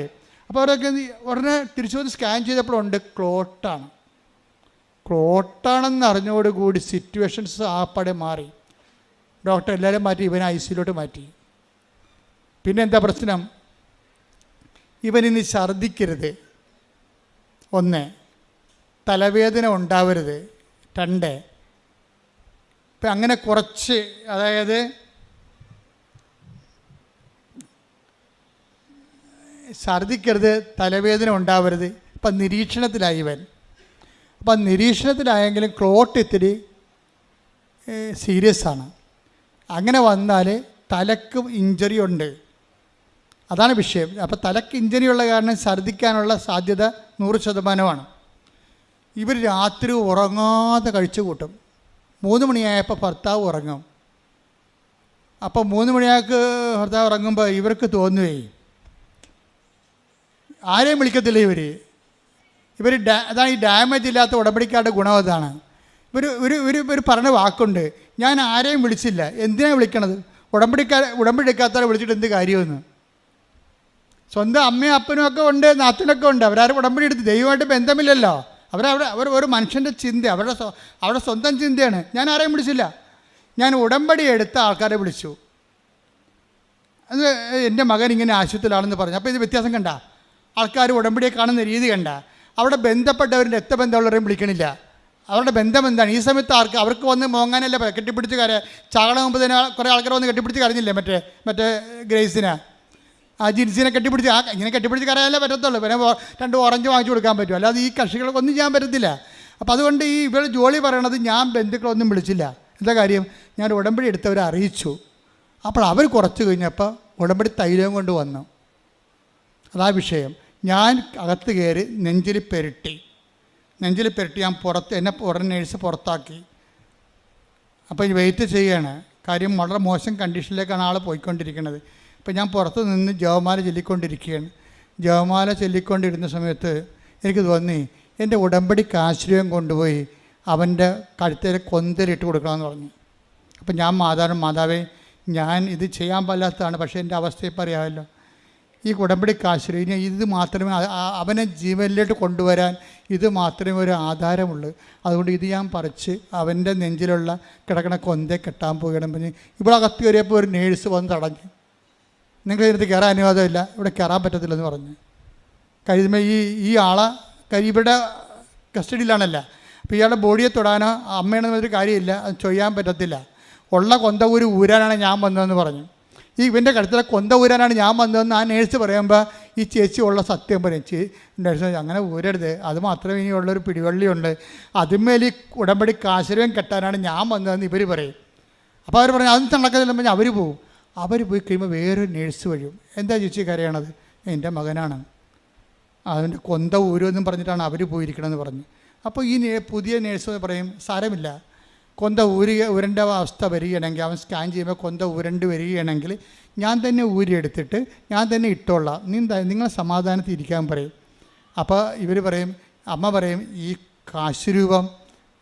അപ്പോൾ അവരൊക്കെ ഉടനെ തിരിച്ചു വന്ന് സ്കാൻ ചെയ്തപ്പോഴുണ്ട് ക്ലോട്ടാണെന്ന് അറിഞ്ഞോടുകൂടി സിറ്റുവേഷൻസ് ആപ്പടെ മാറി. ഡോക്ടർ എല്ലാവരും മാറ്റി, ഇവനെ ICUലോട്ട് മാറ്റി. പിന്നെ എന്താ പ്രശ്നം? ഇവനിനി ഛർദ്ദിക്കരുത്, 1, തലവേദന ഉണ്ടാവരുത്, 2, ഇപ്പം അങ്ങനെ കുറച്ച്, അതായത് ഛർദ്ദിക്കരുത്, തലവേദന ഉണ്ടാവരുത്. ഇപ്പം നിരീക്ഷണത്തിലായി ഇവൻ. അപ്പം നിരീക്ഷണത്തിലായെങ്കിലും ക്ലോട്ട് ഇത്തിരി സീരിയസ് ആണ്. അങ്ങനെ വന്നാൽ തലക്ക് ഇഞ്ചറി ഉണ്ട്, അതാണ് വിഷയം. അപ്പോൾ തലക്ക് ഇഞ്ചറി ഉള്ള കാരണം ഛർദ്ദിക്കാനുള്ള സാധ്യത 100%. ഇവർ രാത്രി ഉറങ്ങാതെ കഴിച്ചു കൂട്ടും. 3 മണിയായപ്പോൾ ഭർത്താവ് ഉറങ്ങും. അപ്പോൾ 3 മണിയാൾക്ക് ഭർത്താവ് ഉറങ്ങുമ്പോൾ ഇവർക്ക് തോന്നുവേ, ആരെയും വിളിക്കത്തില്ല ഇവർ അതാണ് ഈ ഡാമേജ് ഇല്ലാത്ത ഉടമ്പടിക്കാരുടെ ഗുണം. അതാണ് ഇവർ പറഞ്ഞ വാക്കുണ്ട്, ഞാൻ ആരെയും വിളിച്ചില്ല, എന്തിനാണ് വിളിക്കണത്? ഉടമ്പടിക്കാത്തവരെ വിളിച്ചിട്ട് എന്ത് കാര്യമെന്ന്. സ്വന്തം അമ്മയും അപ്പനും ഒക്കെ ഉണ്ട്, നാത്തിനൊക്കെ ഉണ്ട്, അവരാരും ഉടമ്പടി എടുത്ത് ദൈവമായിട്ട് ബന്ധമില്ലല്ലോ. അവർ ഒരു മനുഷ്യൻ്റെ ചിന്ത, അവരുടെ സ്വന്തം ചിന്തയാണ്. ഞാൻ ആരെയും വിളിച്ചില്ല, ഞാൻ ഉടമ്പടി എടുത്ത ആൾക്കാരെ വിളിച്ചു. അത് എൻ്റെ മകൻ ഇങ്ങനെ ആശുപത്രിയിലാണെന്ന് പറഞ്ഞു. അപ്പോൾ ഇത് വ്യത്യാസം കണ്ട, ആൾക്കാർ ഉടമ്പടിയെ കാണുന്ന രീതി കണ്ട. അവിടെ ബന്ധപ്പെട്ടവരുടെ രക്തബന്ധമുള്ളവരെയും വിളിക്കണില്ല. അവരുടെ ബന്ധം എന്താണ്? ഈ സമയത്ത് അവർക്ക് വന്ന് മോങ്ങാനല്ല, കെട്ടിപ്പിടിച്ച് ചാകണം മുമ്പ് തന്നെ കുറേ ആൾക്കാർ വന്ന് കെട്ടിപ്പിടിച്ച് കരഞ്ഞില്ലേ മറ്റേ ഗ്രേസിനെ, ആ ജിൻസിനെ കെട്ടിപ്പിടിച്ച്, ഇങ്ങനെ കെട്ടിപ്പിടിച്ച് കരയാനല്ലേ പറ്റത്തുള്ളൂ. പിന്നെ 2 ഓറഞ്ച് വാങ്ങിച്ചു കൊടുക്കാൻ പറ്റും, അല്ലാതെ ഈ കക്ഷികൾക്ക് ഒന്നും ചെയ്യാൻ പറ്റത്തില്ല. അപ്പോൾ അതുകൊണ്ട് ഈ ഇവർ ജോലി പറയണത്, ഞാൻ ബന്ധുക്കളൊന്നും വിളിച്ചില്ല. എന്താ കാര്യം? ഞാൻ ഉടമ്പടി എടുത്തവരെ അറിയിച്ചു. അപ്പോൾ അവർ കുറച്ച് കഴിഞ്ഞപ്പോൾ ഉടമ്പടി തൈലം കൊണ്ട് വന്നു. അതാ വിഷയം. ഞാൻ അകത്ത് കയറി നെഞ്ചിൽ പെരട്ടി ഞാൻ എന്നെ ഉടനെ നേഴ്സ് പുറത്താക്കി. അപ്പോൾ ഈ വെയിറ്റ് ചെയ്യാണ്. കാര്യം വളരെ മോശം കണ്ടീഷനിലേക്കാണ് ആൾ പോയിക്കൊണ്ടിരിക്കുന്നത്. അപ്പോൾ ഞാൻ പുറത്ത് നിന്ന് ജപമാല ചൊല്ലിക്കൊണ്ടിരിക്കുകയാണ്. ജപമാല ചൊല്ലിക്കൊണ്ടിരുന്ന സമയത്ത് എനിക്ക് തോന്നി, എൻ്റെ ഉടമ്പടിക്ക് ആശ്രയം കൊണ്ടുപോയി അവൻ്റെ കഴുത്തേൽ കൊന്തലിട്ട് കൊടുക്കണമെന്ന് പറഞ്ഞു. അപ്പം ഞാൻ മാതാവേ, ഞാൻ ഇത് ചെയ്യാൻ പാടില്ലാത്തതാണ്, പക്ഷേ എൻ്റെ അവസ്ഥ ഇപ്പം അറിയാമല്ലോ. ഈ ഉടമ്പടിക്ക് ആശ്രയം ഇത് മാത്രമേ അവനെ ജീവനിലോട്ട് കൊണ്ടുവരാൻ ഇത് മാത്രമേ ഒരു ആധാരമുള്ളൂ. അതുകൊണ്ട് ഇത് ഞാൻ പറിച്ച് അവൻ്റെ നെഞ്ചിലുള്ള കിടക്കണ കൊന്തേ കെട്ടാൻ പോവുകയാണ് പറഞ്ഞ് ഇവിടെ അകത്ത് കയറിയപ്പോൾ ഒരു നേഴ്സ് വന്ന് തടഞ്ഞു. നിങ്ങൾ ഇതിനകത്ത് കയറാൻ അനുവാദമില്ല, ഇവിടെ കയറാൻ പറ്റത്തില്ലെന്ന് പറഞ്ഞു. കഴിയുമ്പോൾ ഈ ആളെ ഇവിടെ കസ്റ്റഡിയിലാണല്ല. അപ്പോൾ ഇയാളുടെ ബോഡിയെ തൊടാനോ അമ്മയാണെന്നൊരു കാര്യമില്ല, അത് ചെയ്യാൻ പറ്റത്തില്ല. ഉള്ള കൊന്ത ഊരാനാണ് ഞാൻ വന്നതെന്ന് പറഞ്ഞു. ഇവൻ്റെ കഴുത്തിലെ കൊന്ത ഊരാനാണ് ഞാൻ വന്നതെന്ന് ആ നേഴ്സ് പറയുമ്പോൾ ഈ ചേച്ചി ഉള്ള സത്യം പറയും. നേഴ്സ് അങ്ങനെ ഊരരുത്, അത് മാത്രമേ ഇനിയുള്ളൊരു പിടിവള്ളിയുണ്ട്, അതുമേൽ ഈ ഉടമ്പടിക്ക് ആശ്രയം കെട്ടാനാണ് ഞാൻ വന്നതെന്ന് ഇവർ പറയും. അപ്പോൾ അവർ പറഞ്ഞു അതൊന്നും നടക്കത്തില്ല പറഞ്ഞാൽ അവർ പോവും. അവർ പോയി കഴിയുമ്പോൾ വേറൊരു നേഴ്സ് വരും. എന്താ ചേച്ചി കരയണത്? എൻ്റെ മകനാണ്, അതിൻ്റെ കൊന്ത ഊരുമെന്നും പറഞ്ഞിട്ടാണ് അവർ പോയിരിക്കണമെന്ന് പറഞ്ഞു. അപ്പോൾ ഈ പുതിയ നേഴ്സ് പറയും സാരമില്ല, കൊന്ത ഉരണ്ട അവസ്ഥ വരികയാണെങ്കിൽ, അവൻ സ്കാൻ ചെയ്യുമ്പോൾ കൊന്ത ഉരണ്ട് വരികയാണെങ്കിൽ ഞാൻ തന്നെ ഊരിയെടുത്തിട്ട് ഞാൻ തന്നെ ഇട്ടോളാം, നിങ്ങൾ സമാധാനത്തിൽ ഇരിക്കാൻ പറയും. അപ്പോൾ ഇവർ പറയും, അമ്മ പറയും, ഈ കാശുരൂപം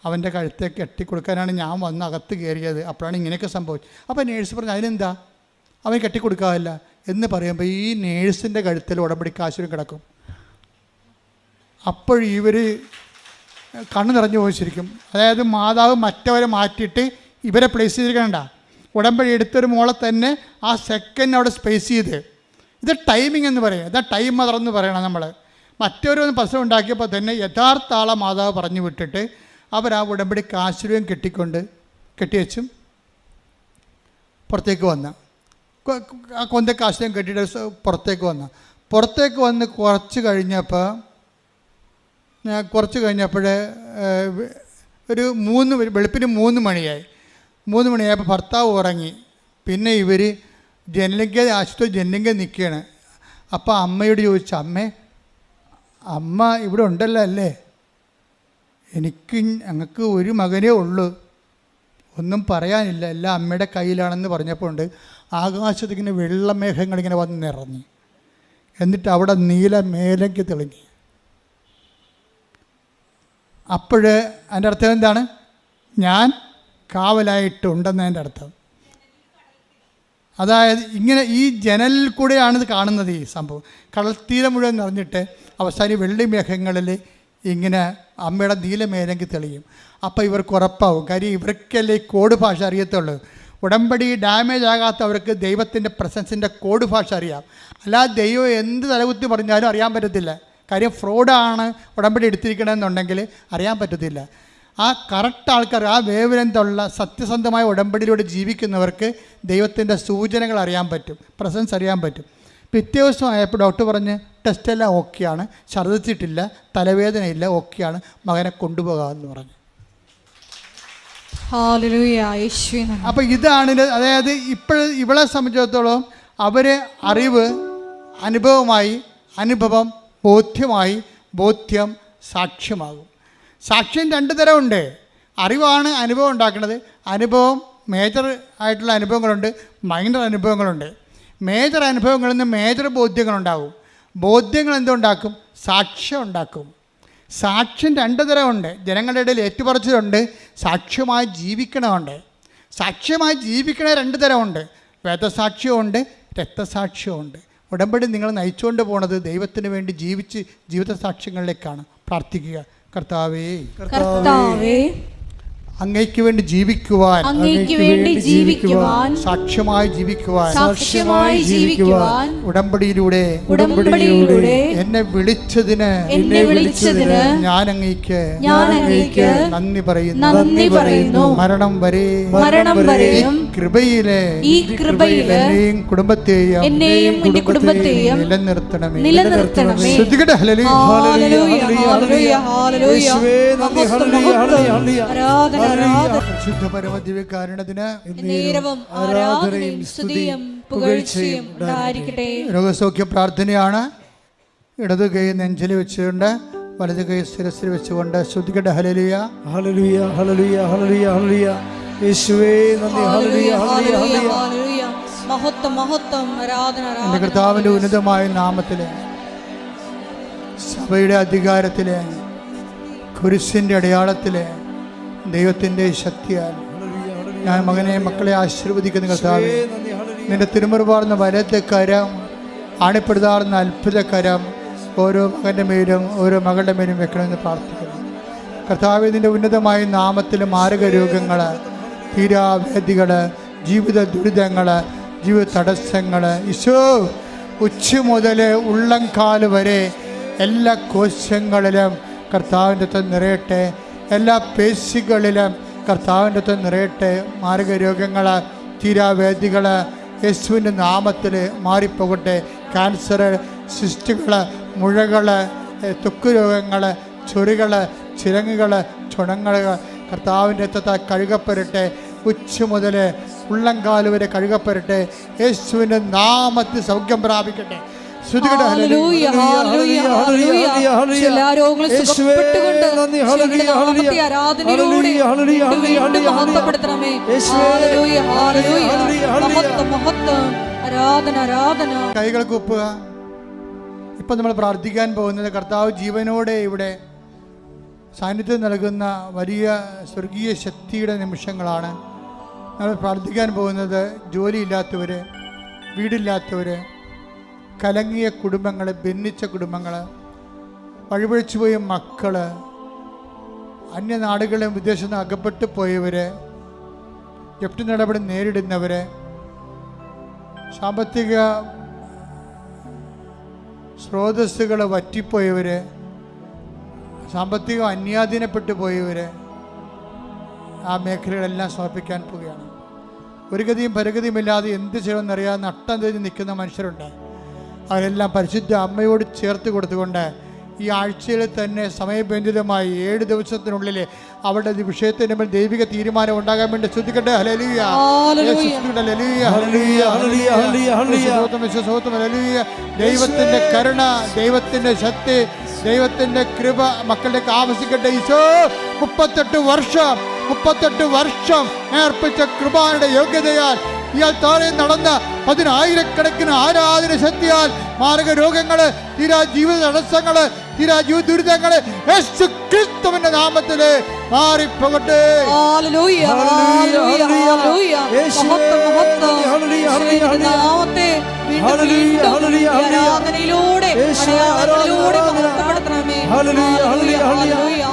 അവൻ്റെ കഴുത്തെ കെട്ടിക്കൊടുക്കാനാണ് ഞാൻ വന്ന് അകത്ത് കയറിയത്, അപ്പോഴാണ് ഇങ്ങനെയൊക്കെ സംഭവിച്ചത്. അപ്പോൾ നേഴ്സ് പറഞ്ഞു അതിനെന്താ, അവൻ കെട്ടിക്കൊടുക്കാറില്ല എന്ന് പറയുമ്പോൾ ഈ നേഴ്സിൻ്റെ കഴുത്തിൽ ഉടമ്പടി കാശുരം കിടക്കും. അപ്പോൾ ഇവർ കണ്ണ് നിറഞ്ഞു പോയി ശരിക്കും. അതായത് മാതാവ് മറ്റവരെ മാറ്റിയിട്ട് ഇവരെ പ്ലേസ് ചെയ്തിരിക്കണ്ട, ഉടമ്പടി എടുത്തൊരു മോളെ തന്നെ ആ സെക്കൻഡ് അവിടെ സ്പേസ് ചെയ്ത്. ഇത് ടൈമിംഗ് എന്ന് പറയും, ഇതാ ടൈം മദറെന്ന് പറയണം നമ്മൾ. മറ്റൊരു പ്രശ്നം ഉണ്ടാക്കിയപ്പോൾ തന്നെ യഥാർത്ഥ ആളെ മാതാവ് പറഞ്ഞു വിട്ടിട്ട് അവർ ആ ഉടമ്പടി കാശുരം കെട്ടിവെച്ചും പുറത്തേക്ക് വന്ന ആ കൊന്ത കാശുരം കെട്ടിയിട്ട് പുറത്തേക്ക് വന്ന് കുറച്ച് കഴിഞ്ഞപ്പോൾ ഒരു വെളുപ്പിന് 3 മണിയായി. 3 മണിയായപ്പോൾ ഭർത്താവ് ഉറങ്ങി. പിന്നെ ഇവർ ആശുപത്രി ജനലിങ്ക നിൽക്കുകയാണ്. അപ്പോൾ അമ്മയോട് ചോദിച്ചു, അമ്മ ഇവിടെ ഉണ്ടല്ലോ അല്ലേ? ഞങ്ങൾക്ക് ഒരു മകനേ ഉള്ളൂ, ഒന്നും പറയാനില്ല, എല്ലാം അമ്മയുടെ കയ്യിലാണെന്ന് പറഞ്ഞപ്പോൾ ഉണ്ട് ആകാശത്തിങ്ങനെ വെള്ളമേഘങ്ങളിങ്ങനെ വന്ന് നിറഞ്ഞു. എന്നിട്ട് അവിടെ നീല മേലേക്ക് തെളിഞ്ഞു. അപ്പോഴ് അതിൻ്റെ അർത്ഥം എന്താണ്? ഞാൻ കാവലായിട്ടുണ്ടെന്നതിൻ്റെ അർത്ഥം. അതായത് ഇങ്ങനെ ഈ ജനലിൽ കൂടെയാണ് ഇത് കാണുന്നത്. ഈ സംഭവം കടൽത്തീരം മുഴുവൻ നിറഞ്ഞിട്ട് അവസാനം വെള്ളി മേഘങ്ങളിൽ ഇങ്ങനെ അമ്മയുടെ നീലമേലെങ്കിൽ തെളിയും. അപ്പോൾ ഇവർക്ക് ഉറപ്പാവും. കാര്യം ഇവർക്കല്ലേ ഈ കോഡ് ഭാഷ അറിയത്തുള്ളൂ. ഉടമ്പടി ഡാമേജ് ആകാത്തവർക്ക് ദൈവത്തിൻ്റെ പ്രസൻസിൻ്റെ കോഡ് ഭാഷ അറിയാം. അല്ലാതെ ദൈവം എന്ത് തലകുത്തി പറഞ്ഞാലും അറിയാൻ പറ്റത്തില്ല. കാര്യം ഫ്രോഡാണ് ഉടമ്പടി എടുത്തിരിക്കണമെന്നുണ്ടെങ്കിൽ അറിയാൻ പറ്റത്തില്ല. ആ കറക്റ്റ് ആൾക്കാർ, ആ വേവലെന്തുള്ള സത്യസന്ധമായ ഉടമ്പടിയിലൂടെ ജീവിക്കുന്നവർക്ക് ദൈവത്തിൻ്റെ സൂചനകൾ അറിയാൻ പറ്റും, പ്രസൻസ് അറിയാൻ പറ്റും. പിറ്റേ ദിവസം ആയപ്പോൾ ഡോക്ടർ പറഞ്ഞ് ടെസ്റ്റെല്ലാം ഓക്കെയാണ്, ഛർദ്ദിച്ചിട്ടില്ല, തലവേദനയില്ല, ഓക്കെയാണ്, മകനെ കൊണ്ടുപോകാമെന്ന് പറഞ്ഞു. അപ്പോൾ ഇതാണ്. അതായത് ഇവളെ സംബന്ധിച്ചിടത്തോളം അവർ അറിവ് അനുഭവമായി, അനുഭവം ബോധ്യമായി, ബോധ്യം സാക്ഷ്യമാകും. സാക്ഷ്യം രണ്ട് തരമുണ്ട്. അറിവാണ് അനുഭവം ഉണ്ടാക്കുന്നത്. അനുഭവം മേജർ ആയിട്ടുള്ള അനുഭവങ്ങളുണ്ട്, മൈനർ അനുഭവങ്ങളുണ്ട്. മേജർ അനുഭവങ്ങളിൽ നിന്ന് മേജർ ബോധ്യങ്ങളുണ്ടാകും. ബോധ്യങ്ങൾ എന്തുണ്ടാക്കും? സാക്ഷ്യം ഉണ്ടാക്കും. സാക്ഷ്യം രണ്ട് തരമുണ്ട്. ജനങ്ങളുടെ ഇടയിൽ ഏറ്റുപറച്ചിലുണ്ട്, സാക്ഷ്യമായി ജീവിക്കണമുണ്ട്. സാക്ഷ്യമായി ജീവിക്കണ രണ്ട് തരമുണ്ട്. വേദസാക്ഷ്യമുണ്ട്, രക്തസാക്ഷ്യമുണ്ട്. ഉടമ്പടി നിങ്ങൾ നയിച്ചുകൊണ്ട് പോണത് ദൈവത്തിന് വേണ്ടി ജീവിച്ച് ജീവിത സാക്ഷ്യങ്ങളിലേക്കാണ്. പ്രാർത്ഥിക്കുക. കർത്താവേ, അങ്ങയ്ക്ക് വേണ്ടി ജീവിക്കുവാൻ, സാക്ഷ്യമായി ജീവിക്കുവാൻ ഉടമ്പടിയിലൂടെ എന്നെ വിളിച്ചതിന് ഞാൻ അങ്ങയ്ക്ക് നന്ദി പറയുന്നു. മരണം വരെ കൃപയിലെ എന്നെയും കുടുംബത്തെയും നിലനിർത്തണമേ. ശുദ്ധ പരമദിവ്യകാരുണ്യത്തിന് രോഗസൗഖ്യ പ്രാർത്ഥനയാണ്. ഇടത് കൈ നെഞ്ചിൽ വെച്ചുകൊണ്ട് വലത് കൈ ശിരസിൽ വെച്ചുകൊണ്ട് ശ്രുതിക്കട്ടെ. ഹല്ലേലൂയ, ഹല്ലേലൂയ, ഹല്ലേലൂയ, ഹല്ലേലൂയ, ഹല്ലേലൂയ. യേശുവേ നന്ദി. ഹല്ലേലൂയ, ഹല്ലേലൂയ, ഹല്ലേലൂയ. മഹത്വം, മഹത്വം, ആരാധന. എൻ്റെ കർത്താവിൻ്റെ ഉന്നതമായ നാമത്തിൽ, സഭയുടെ അധികാരത്തിൽ, കുരിശിൻ്റെ അടയാളത്തിൽ, ദൈവത്തിൻ്റെ ശക്തിയാൽ ഞാൻ മക്കളെ ആശീർവദിക്കുന്ന കർത്താവേ, നിന്റെ തിരുമുറുപാർന്ന വലത്തെ കരം, ആണിപ്പെടുതാർന്ന അത്ഭുത കരം ഓരോ മകൻ്റെ മേലും ഓരോ മകളുടെ മേലും വെക്കണമെന്ന് പ്രാർത്ഥിക്കുന്നു. കർത്താവേ, നിന്റെ ഉന്നതമായ നാമത്തിൽ മാരക രോഗങ്ങൾ, തീരാവേദികൾ, ജീവിത ദുരിതങ്ങൾ, ജീവിത തടസ്സങ്ങൾ, ഈശോ ഉച്ച മുതൽ ഉള്ളംകാല് വരെ എല്ലാ കോശങ്ങളിലും കർത്താവിൻ്റെ അകത്ത് നിറയട്ടെ. എല്ലാ പേശികളിലും കർത്താവിൻ്റെ അകത്ത് നിറയട്ടെ. മാരക രോഗങ്ങൾ, തീരാവേദികൾ യേശുവിൻ്റെ നാമത്തിൽ മാറിപ്പോകട്ടെ. ക്യാൻസർ, സിസ്റ്റുകൾ, മുഴകൾ, ത്വക്ക് രോഗങ്ങൾ, ചൊറികൾ, ചിരങ്ങുകൾ, ചുണങ്ങൾ കർത്താവിൻ്റെ അകത്ത് കഴുകപ്പെടട്ടെ. ഉച്ച മുതൽ ഉള്ളംകാല് വരെ കഴുകപ്പെടട്ടെ. യേശുവിൻ്റെ നാമത്തിൽ സൗഖ്യം പ്രാപിക്കട്ടെ. കൈകൾ കൂപ്പുക. ഇപ്പൊ നമ്മൾ പ്രാർത്ഥിക്കാൻ പോകുന്നത് കർത്താവ് ജീവനോടെ ഇവിടെ സാന്നിധ്യം നൽകുന്ന വലിയ സ്വർഗീയ ശക്തിയുടെ നിമിഷങ്ങളാണ്. നമ്മൾ പ്രാർത്ഥിക്കാൻ പോകുന്നത് ജോലിയില്ലാത്തവർ, വീടില്ലാത്തവർ, കലങ്ങിയ കുടുംബങ്ങൾ, ഭിന്നിച്ച കുടുംബങ്ങൾ, വഴിപഴിച്ചു പോയ മക്കൾ, അന്യനാടുകളിലും വിദേശത്ത് നിന്ന് അകപ്പെട്ടു പോയവർ, ജപ്തി നടപടി നേരിടുന്നവർ, സാമ്പത്തിക സ്രോതസ്സുകൾ വറ്റിപ്പോയവർ, സാമ്പത്തികം അന്യാധീനപ്പെട്ടു പോയവർ, ആ മേഖലകളെല്ലാം സമർപ്പിക്കാൻ പോവുകയാണ്. ഒരു ഗതിയും പരഗതിയുമില്ലാതെ എന്ത് ചെയ്യണമെന്നറിയാതെ നട്ടം തിരിഞ്ഞ് നിൽക്കുന്ന മനുഷ്യരുണ്ട്. അവരെല്ലാം പരിശുദ്ധ അമ്മയോട് ചേർത്ത് കൊടുത്തുകൊണ്ട് ഈ ആഴ്ചയിൽ തന്നെ സമയബന്ധിതമായി 7 ദിവസത്തിനുള്ളിൽ അവരുടെ വിഷയത്തിന് മേൽ ദൈവിക തീരുമാനം ഉണ്ടാകാൻ വേണ്ടി ശ്രദ്ധിക്കട്ടെ. ഹല്ലേലൂയ, ദൈവത്തിന്റെ കരുണ, ദൈവത്തിന്റെ ശക്തി, ദൈവത്തിന്റെ കൃപ മക്കളുടെ ആവശ്യിക്കട്ടെ. ഈശോ 38 വർഷം 38 വർഷം ഏർപ്പിച്ച കൃപായുടെ യോഗ്യതയാൽ ഇയാൾ താഴെ നടന്ന 10,000-കണക്കിന് ആരാധന ശക്തിയാൽ മാരക രോഗങ്ങള്, തീരാ ജീവിത തടസ്സങ്ങള്, തീരാ ജീവിത ദുരിതങ്ങള് യേശു ക്രിസ്തുവിന്റെ നാമത്തില് മാറിപ്പോകട്ടെ. ഹല്ലേലൂയ, ഹല്ലേലൂയ, ഹല്ലേലൂയ. മഹത്വം, മഹത്വം. യേശുവിന്റെ നാമത്തെ വീണ്ടും വീണ്ടും ആരാധനയിലൂടെ മഹത്വപ്പെടുത്തണമേ. ഹല്ലേലൂയ, ഹല്ലേലൂയ.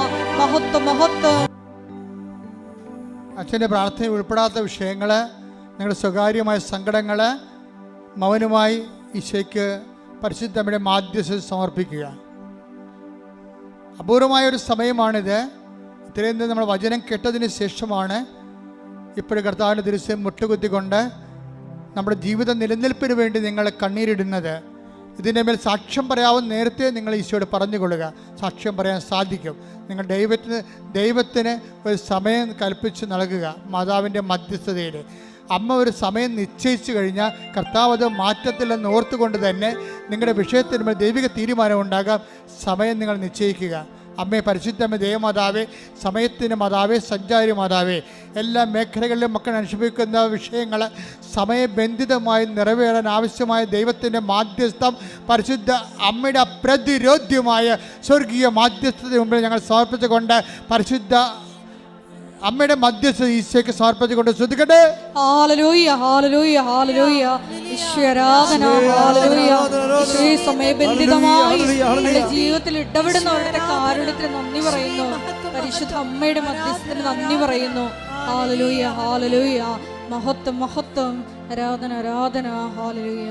മഹത്വം, മഹത്വം. അച്ഛൻ്റെ പ്രാർത്ഥന ഉൾപ്പെടാത്ത വിഷയങ്ങള്, നിങ്ങളുടെ സ്വകാര്യമായ സങ്കടങ്ങള് മൗനമായി ഈശോയ്ക്ക് പരിശുദ്ധമ്മയുടെ മാധ്യസ്ഥ സമർപ്പിക്കുക. അപൂർവമായൊരു സമയമാണിത്. ഇത്രയും നമ്മൾ വചനം കേട്ടതിന് ശേഷമാണ് ഇപ്പോഴും കർത്താവിൻ്റെ ദിവസം മുട്ടുകുത്തിക്കൊണ്ട് നമ്മുടെ ജീവിത നിലനിൽപ്പിന് വേണ്ടി നിങ്ങൾ കണ്ണീരിടുന്നത്. ഇതിൻ്റെ മേൽ സാക്ഷ്യം പറയാവുന്ന നേരത്തെ നിങ്ങൾ ഈശോയോട് പറഞ്ഞുകൊള്ളുക. സാക്ഷ്യം പറയാൻ സാധിക്കും. നിങ്ങൾ ദൈവത്തിന് ഒരു സമയം കൽപ്പിച്ച് നൽകുക. മാതാവിൻ്റെ മധ്യസ്ഥതയിൽ അമ്മ ഒരു സമയം നിശ്ചയിച്ചു കഴിഞ്ഞാൽ കർത്താവ് അത് മാറ്റത്തില്ലെന്ന് ഓർത്തുകൊണ്ട് തന്നെ നിങ്ങളുടെ വിഷയത്തിന് മേൽ ദൈവിക തീരുമാനം ഉണ്ടാകാം. സമയം നിങ്ങൾ നിശ്ചയിക്കുക. അമ്മേ, പരിശുദ്ധമ്മ, ദേവമാതാവേ, സമയത്തിൻ്റെ മാതാവേ, സഞ്ചാരി മാതാവേ, എല്ലാ മേഖലകളിലും മക്കൾ അനുഭവിക്കുന്ന വിഷയങ്ങൾ സമയബന്ധിതമായി നിറവേറാൻ ആവശ്യമായ ദൈവത്തിൻ്റെ മാധ്യസ്ഥം പരിശുദ്ധ അമ്മയുടെ അപ്രതിരോധ്യമായ സ്വർഗീയ മാധ്യസ്ഥതയുടെ മുമ്പിൽ ഞങ്ങൾ സമർപ്പിച്ചുകൊണ്ട് പരിശുദ്ധ അമ്മയുടെ മധ്യസ്ഥ ഈശോയ്ക്ക് സമർപ്പിച്ചുകൊണ്ട് ശ്രദ്ധിക്കട്ടെ. ഹല്ലേലൂയ, ഹല്ലേലൂയ, ഹല്ലേലൂയ. ഈശ്വരാധന, ഹല്ലേലൂയ. ഈശോയെ സമയബന്ധിതമായി നമ്മുടെ ജീവിതത്തിൽ ഇടപെടുന്നവരുടെ കാരുണ്യത്തിന് നന്ദി പറയുന്നു. പരിശുദ്ധ അമ്മയുടെ മധ്യസ്ഥത്തിന് നന്ദി പറയുന്നു. ഹല്ലേലൂയ, ഹല്ലേലൂയ. മഹത്വം, മഹത്വം. ആരാധന, ആരാധന. ഹല്ലേലൂയ.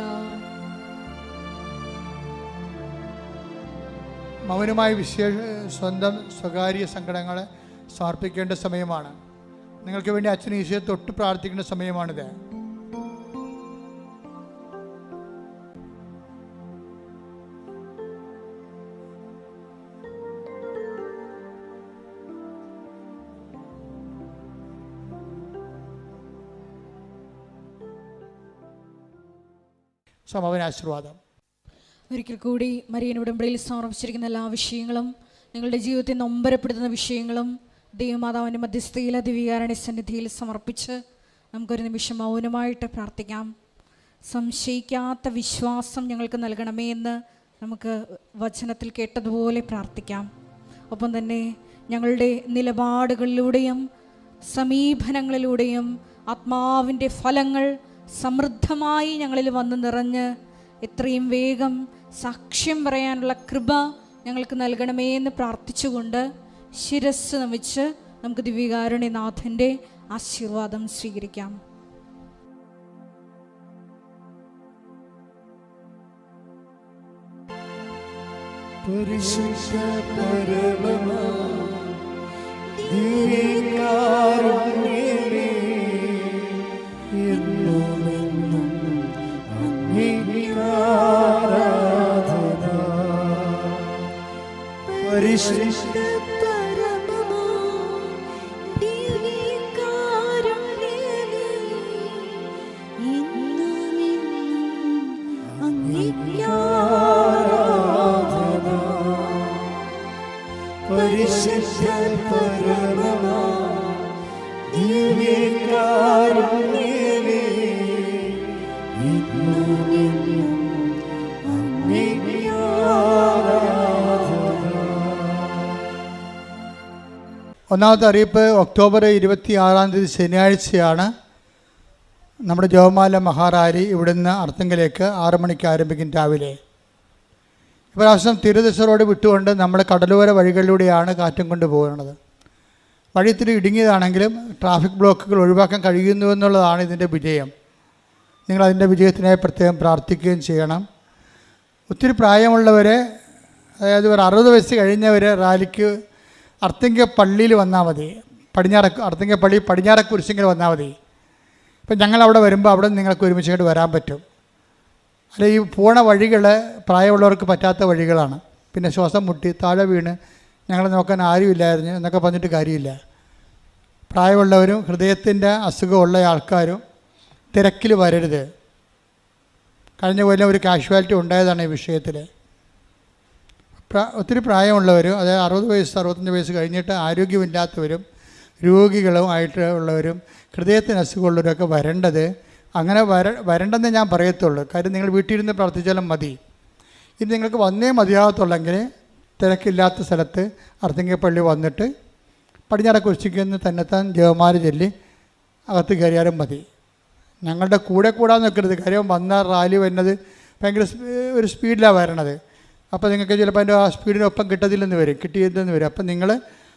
മൗനമായി സ്വന്തം സ്വകാര്യ സങ്കടങ്ങൾ സമർപ്പിക്കേണ്ട സമയമാണ്. നിങ്ങൾക്ക് വേണ്ടി അച്ഛനും ഈശോയെ തൊട്ട് പ്രാർത്ഥിക്കേണ്ട സമയമാണിത്. സമാപനാശീർവാദം. ഒരിക്കൽ കൂടി മരിയൻ ഉടമ്പടിയിൽ സമർപ്പിച്ചിരിക്കുന്ന എല്ലാ വിഷയങ്ങളും, നിങ്ങളുടെ ജീവിതത്തെ നൊമ്പരപ്പെടുത്തുന്ന വിഷയങ്ങളും ദൈവമാതാവിൻ്റെ മധ്യസ്ഥയിലെ ദിവ്യകാരുണ്യ സന്നിധിയിൽ സമർപ്പിച്ച് നമുക്കൊരു നിമിഷം മൗനമായിട്ട് പ്രാർത്ഥിക്കാം. സംശയിക്കാത്ത വിശ്വാസം ഞങ്ങൾക്ക് നൽകണമേ എന്ന് നമുക്ക് വചനത്തിൽ കേട്ടതുപോലെ പ്രാർത്ഥിക്കാം. ഒപ്പം തന്നെ ഞങ്ങളുടെ നിലപാടുകളിലൂടെയും സമീപനങ്ങളിലൂടെയും ആത്മാവിൻ്റെ ഫലങ്ങൾ സമൃദ്ധമായി ഞങ്ങളിൽ വന്ന് നിറഞ്ഞ് എത്രയും വേഗം സാക്ഷ്യം പറയാനുള്ള കൃപ ഞങ്ങൾക്ക് നൽകണമേ എന്ന് പ്രാർത്ഥിച്ചുകൊണ്ട് ശിരസ് നമിച്ച് നമുക്ക് ദിവ്യകാരുണ്യനാഥൻ്റെ ആശീർവാദം സ്വീകരിക്കാം. പരിശുദ്ധ പരമമാ ദിവ്യകാരുണ്യമേ, എന്നുമെന്നും അങ്ങേക്ക് ആരാധന. പരിശുദ്ധ പരമമാ ദിവ്യകാരുണ്യമേ, എന്നുമെന്നും അങ്ങേക്ക് ആരാധന. പരിശുദ്ധ പരമമാ ദിവ്യകാരുണ്യമേ, എന്നുമെന്നും അങ്ങേക്ക് ആരാധന. ഒന്നാമത്തെ അറിയിപ്പ്, ഒക്ടോബർ 26 ശനിയാഴ്ചയാണ് നമ്മുടെ ജപമാല മഹാറാലി ഇവിടുന്ന് അർത്തുങ്കലേക്ക് 6 മണിക്ക് ആരംഭിക്കും രാവിലെ. ഇപ്രാവശ്യം തിരുദിശ റോഡ് വിട്ടുകൊണ്ട് നമ്മൾ കടലോര വഴികളിലൂടെയാണ് കാറ്റും കൊണ്ട് പോകുന്നത്. വഴി ഇത്തിരി ഇടുങ്ങിയതാണെങ്കിലും ട്രാഫിക് ബ്ലോക്കുകൾ ഒഴിവാക്കാൻ കഴിയുന്നുവെന്നുള്ളതാണ് ഇതിൻ്റെ വിജയം. നിങ്ങളതിൻ്റെ വിജയത്തിനായി പ്രത്യേകം പ്രാർത്ഥിക്കുകയും ചെയ്യണം. ഒത്തിരി പ്രായമുള്ളവരെ, അതായത് ഒരു 60 വയസ്സ് കഴിഞ്ഞവർ റാലിക്ക് അർത്തിങ്ക പള്ളിയിൽ വന്നാൽ മതി. അർത്തിങ്ക പള്ളി പടിഞ്ഞാറക്കുരിശിങ്കിൽ വന്നാൽ മതി. ഇപ്പം ഞങ്ങളവിടെ വരുമ്പോൾ അവിടെ നിങ്ങൾക്ക് ഒരുമിച്ച് വരാൻ പറ്റും. അല്ല, ഈ പോണ വഴികൾ പ്രായമുള്ളവർക്ക് പറ്റാത്ത വഴികളാണ്. പിന്നെ ശ്വാസം മുട്ടി താഴെ വീണ് ഞങ്ങളെ നോക്കാൻ ആരുമില്ലായിരുന്നു എന്നൊക്കെ പറഞ്ഞിട്ട് കാര്യമില്ല. പ്രായമുള്ളവരും ഹൃദയത്തിൻ്റെ അസുഖമുള്ള ആൾക്കാരും തിരക്കിൽ വരരുത്. കഴിഞ്ഞ കൊല്ലം ഒരു കാഷ്വാലിറ്റി ഉണ്ടായതാണ് ഈ വിഷയത്തിൽ. ഒത്തിരി പ്രായമുള്ളവരും, അതായത് 60 വയസ്സ് 65 വയസ്സ് കഴിഞ്ഞിട്ട് ആരോഗ്യമില്ലാത്തവരും രോഗികളും ആയിട്ടുള്ളവരും ഹൃദയത്തിന് അസുഖമുള്ളവരൊക്കെ വരേണ്ടത്. അങ്ങനെ വരണ്ടെന്നേ ഞാൻ പറയത്തുള്ളൂ. കാര്യം നിങ്ങൾ വീട്ടിലിരുന്ന് പ്രാർത്ഥിച്ചാലും മതി. ഇത് നിങ്ങൾക്ക് വന്നേ മതിയാകത്തുള്ളെങ്കിൽ തിരക്കില്ലാത്ത സ്ഥലത്ത് അർത്തിങ്കപ്പള്ളി വന്നിട്ട് പടിഞ്ഞാറ കുരിശിക്കുന്ന് തന്നെത്താൻ ജപമാല ചൊല്ലി അകത്ത് കയറിയാലും മതി. ഞങ്ങളുടെ കൂടെ കൂടാൻ നിൽക്കരുത്. കാര്യം വന്ന റാലി വരുന്നത് ഭയങ്കര ഒരു സ്പീഡിലാണ് വരണത്. അപ്പോൾ നിങ്ങൾക്ക് ചിലപ്പോൾ അതിൻ്റെ ആ സ്പീഡിനൊപ്പം കിട്ടിയതെന്ന് വരും. അപ്പം നിങ്ങൾ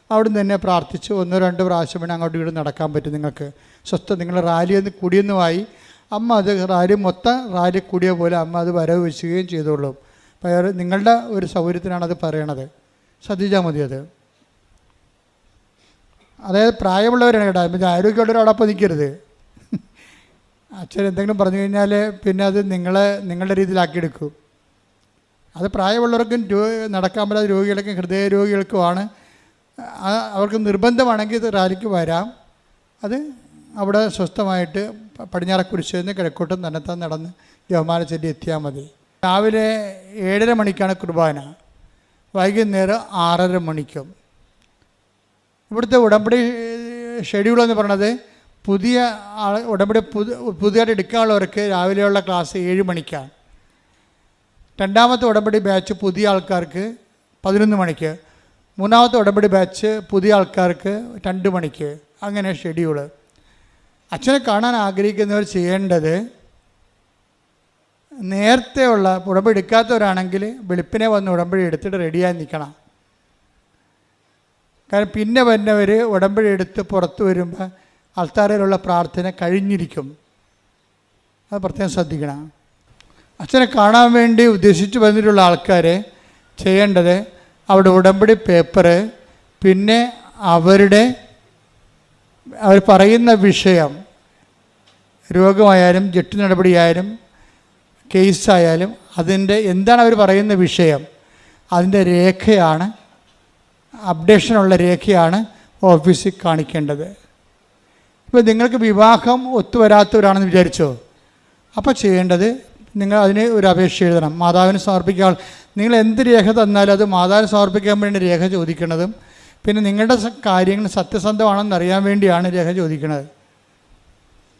അവിടെ നിന്ന് തന്നെ പ്രാർത്ഥിച്ച് 1-2 പ്രാവശ്യം വേണം അങ്ങോട്ട് വീട് നടക്കാൻ പറ്റും. നിങ്ങൾക്ക് സ്വസ്ഥം നിങ്ങൾ റാലിയൊന്ന് കൂടിയൊന്നുമായി അമ്മ അത് റാലി കൂടിയ പോലെ അമ്മ അത് വരവ് വെച്ചുകയും ചെയ്തോളും. അപ്പോൾ നിങ്ങളുടെ ഒരു സൗകര്യത്തിനാണ് അത് പറയണത്. ശ്രദ്ധിച്ചാൽ മതി അത്. അതായത് പ്രായമുള്ളവരാണ് കേട്ടോ. പിന്നെ ആരോഗ്യമുള്ളവരോടൊപ്പം നിൽക്കരുത്. അച്ഛൻ എന്തെങ്കിലും പറഞ്ഞു കഴിഞ്ഞാൽ പിന്നെ അത് നിങ്ങളുടെ രീതിയിലാക്കിയെടുക്കും. അത് പ്രായമുള്ളവർക്കും നടക്കാൻ പറ്റാത്ത രോഗികൾക്കും ഹൃദയ രോഗികൾക്കുമാണ്. അവർക്ക് നിർബന്ധമാണെങ്കിൽ ഇത് റാലിക്ക് വരാം. അത് അവിടെ സ്വസ്ഥമായിട്ട് പടിഞ്ഞാറക്കുരിശിൽ നിന്ന് കിഴക്കോട്ടും തന്നെത്താൻ നടന്ന് ജപമാല ചൊല്ലി എത്തിയാൽ മതി. രാവിലെ 7:30 മണിക്കാണ് കുർബാന, വൈകുന്നേരം 6:30 മണിക്കും. ഇവിടുത്തെ ഉടമ്പടി ഷെഡ്യൂൾ എന്ന് പറയണത് പുതിയ ഉടമ്പടി പുതിയതായിട്ട് എടുക്കാനുള്ളവർക്ക് രാവിലെയുള്ള ക്ലാസ് 7 മണിക്കാണ്. രണ്ടാമത്തെ ഉടമ്പടി ബാച്ച് പുതിയ ആൾക്കാർക്ക് 11 മണിക്ക്. മൂന്നാമത്തെ ഉടമ്പടി ബാച്ച് പുതിയ ആൾക്കാർക്ക് 2 മണിക്ക്. അങ്ങനെ ഷെഡ്യൂള്. അച്ഛനെ കാണാൻ ആഗ്രഹിക്കുന്നവർ ചെയ്യേണ്ടത് നേരത്തെ ഉള്ള ഉടമ്പടി എടുക്കാത്തവരാണെങ്കിൽ വെളുപ്പിനെ വന്ന് ഉടമ്പടി എടുത്തിട്ട് റെഡിയായി നിൽക്കണം. കാരണം പിന്നെ വരുന്നവർ ഉടമ്പടി എടുത്ത് പുറത്ത് വരുമ്പോൾ അൾത്താരയിലുള്ള പ്രാർത്ഥന കഴിഞ്ഞിരിക്കും. അത് പ്രത്യേകം ശ്രദ്ധിക്കണം. അച്ഛനെ കാണാൻ വേണ്ടി ഉദ്ദേശിച്ച് വന്നിട്ടുള്ള ആൾക്കാർ ചെയ്യേണ്ടത് അവിടെ ഉടമ്പടി പേപ്പറ്, പിന്നെ അവർ പറയുന്ന വിഷയം, രോഗമായാലും ജെട്ട് നടപടിയായാലും കേസായാലും അതിൻ്റെ എന്താണ് അവർ പറയുന്ന വിഷയം, അതിൻ്റെ രേഖയാണ്, അപ്ഡേഷനുള്ള രേഖയാണ് ഓഫീസിൽ കാണിക്കേണ്ടത്. ഇപ്പോൾ നിങ്ങൾക്ക് വിവാഹം ഒത്തുവരാത്തവരാണെന്ന് വിചാരിച്ചോ, അപ്പോൾ ചെയ്യേണ്ടത് നിങ്ങൾ അതിന് ഒരു അപേക്ഷ എഴുതണം. മാതാവിന് സമർപ്പിക്കാൻ നിങ്ങൾ എന്ത് രേഖ തന്നാലും അത് മാതാവിന് സമർപ്പിക്കാൻ വേണ്ടി രേഖ ചോദിക്കുന്നതും, പിന്നെ നിങ്ങളുടെ കാര്യങ്ങൾ സത്യസന്ധമാണെന്ന് അറിയാൻ വേണ്ടിയാണ് രേഖ ചോദിക്കുന്നത്.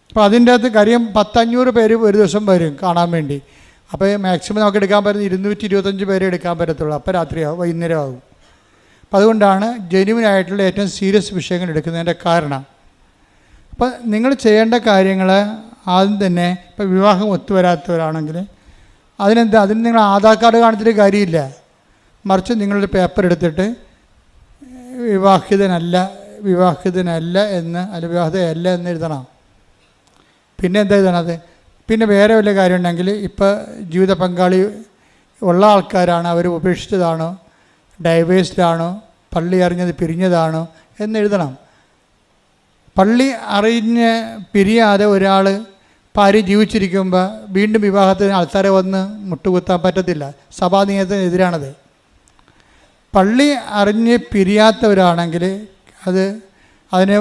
അപ്പോൾ അതിൻ്റെ അകത്ത് കാര്യം 100-500 പേര് ഒരു ദിവസം വരും കാണാൻ വേണ്ടി. അപ്പോൾ മാക്സിമം നമുക്ക് എടുക്കാൻ പറ്റുന്ന 225 പേരെ എടുക്കാൻ പറ്റത്തുള്ളൂ. അപ്പോൾ രാത്രിയാവും, വൈകുന്നേരം ആകും. അപ്പോൾ അതുകൊണ്ടാണ് ജെന്യുവിനായിട്ടുള്ള ഏറ്റവും സീരിയസ് വിഷയങ്ങൾ എടുക്കുന്നതിൻ്റെ കാരണം. അപ്പം നിങ്ങൾ ചെയ്യേണ്ട കാര്യങ്ങൾ ആദ്യം തന്നെ, ഇപ്പോൾ വിവാഹം ഒത്തുവരാത്തവരാണെങ്കിൽ അതിന് നിങ്ങൾ ആധാർ കാർഡ് കാണിച്ചിട്ട് കാര്യമില്ല. മറിച്ച് നിങ്ങളൊരു പേപ്പർ എടുത്തിട്ട് വിവാഹിതനല്ല എന്ന് അല്ലെങ്കിൽ വിവാഹിതയല്ല എന്ന് എഴുതണം. പിന്നെ എന്താ എഴുതണത്? പിന്നെ വേറെ വല്ല കാര്യം ഉണ്ടെങ്കിൽ ഇപ്പോൾ ജീവിത പങ്കാളി ഉള്ള ആൾക്കാരാണ്, അവർ ഉപേക്ഷിച്ചതാണോ, ഡൈവേഴ്സ്ഡാണോ, പള്ളി അറിഞ്ഞത് പിരിഞ്ഞതാണോ എന്ന് എഴുതണം. പള്ളി അറിഞ്ഞ് പിരിയാതെ ഒരാൾ ഭാര്യ ജീവിച്ചിരിക്കുമ്പോൾ വീണ്ടും വിവാഹത്തിന് ആൾക്കാരെ വന്ന് മുട്ടുകുത്താൻ പറ്റത്തില്ല. സഭാനിയമത്തിനെതിരാണത്. പള്ളി അറിഞ്ഞ് പിരിയാത്തവരാണെങ്കിൽ അതിന്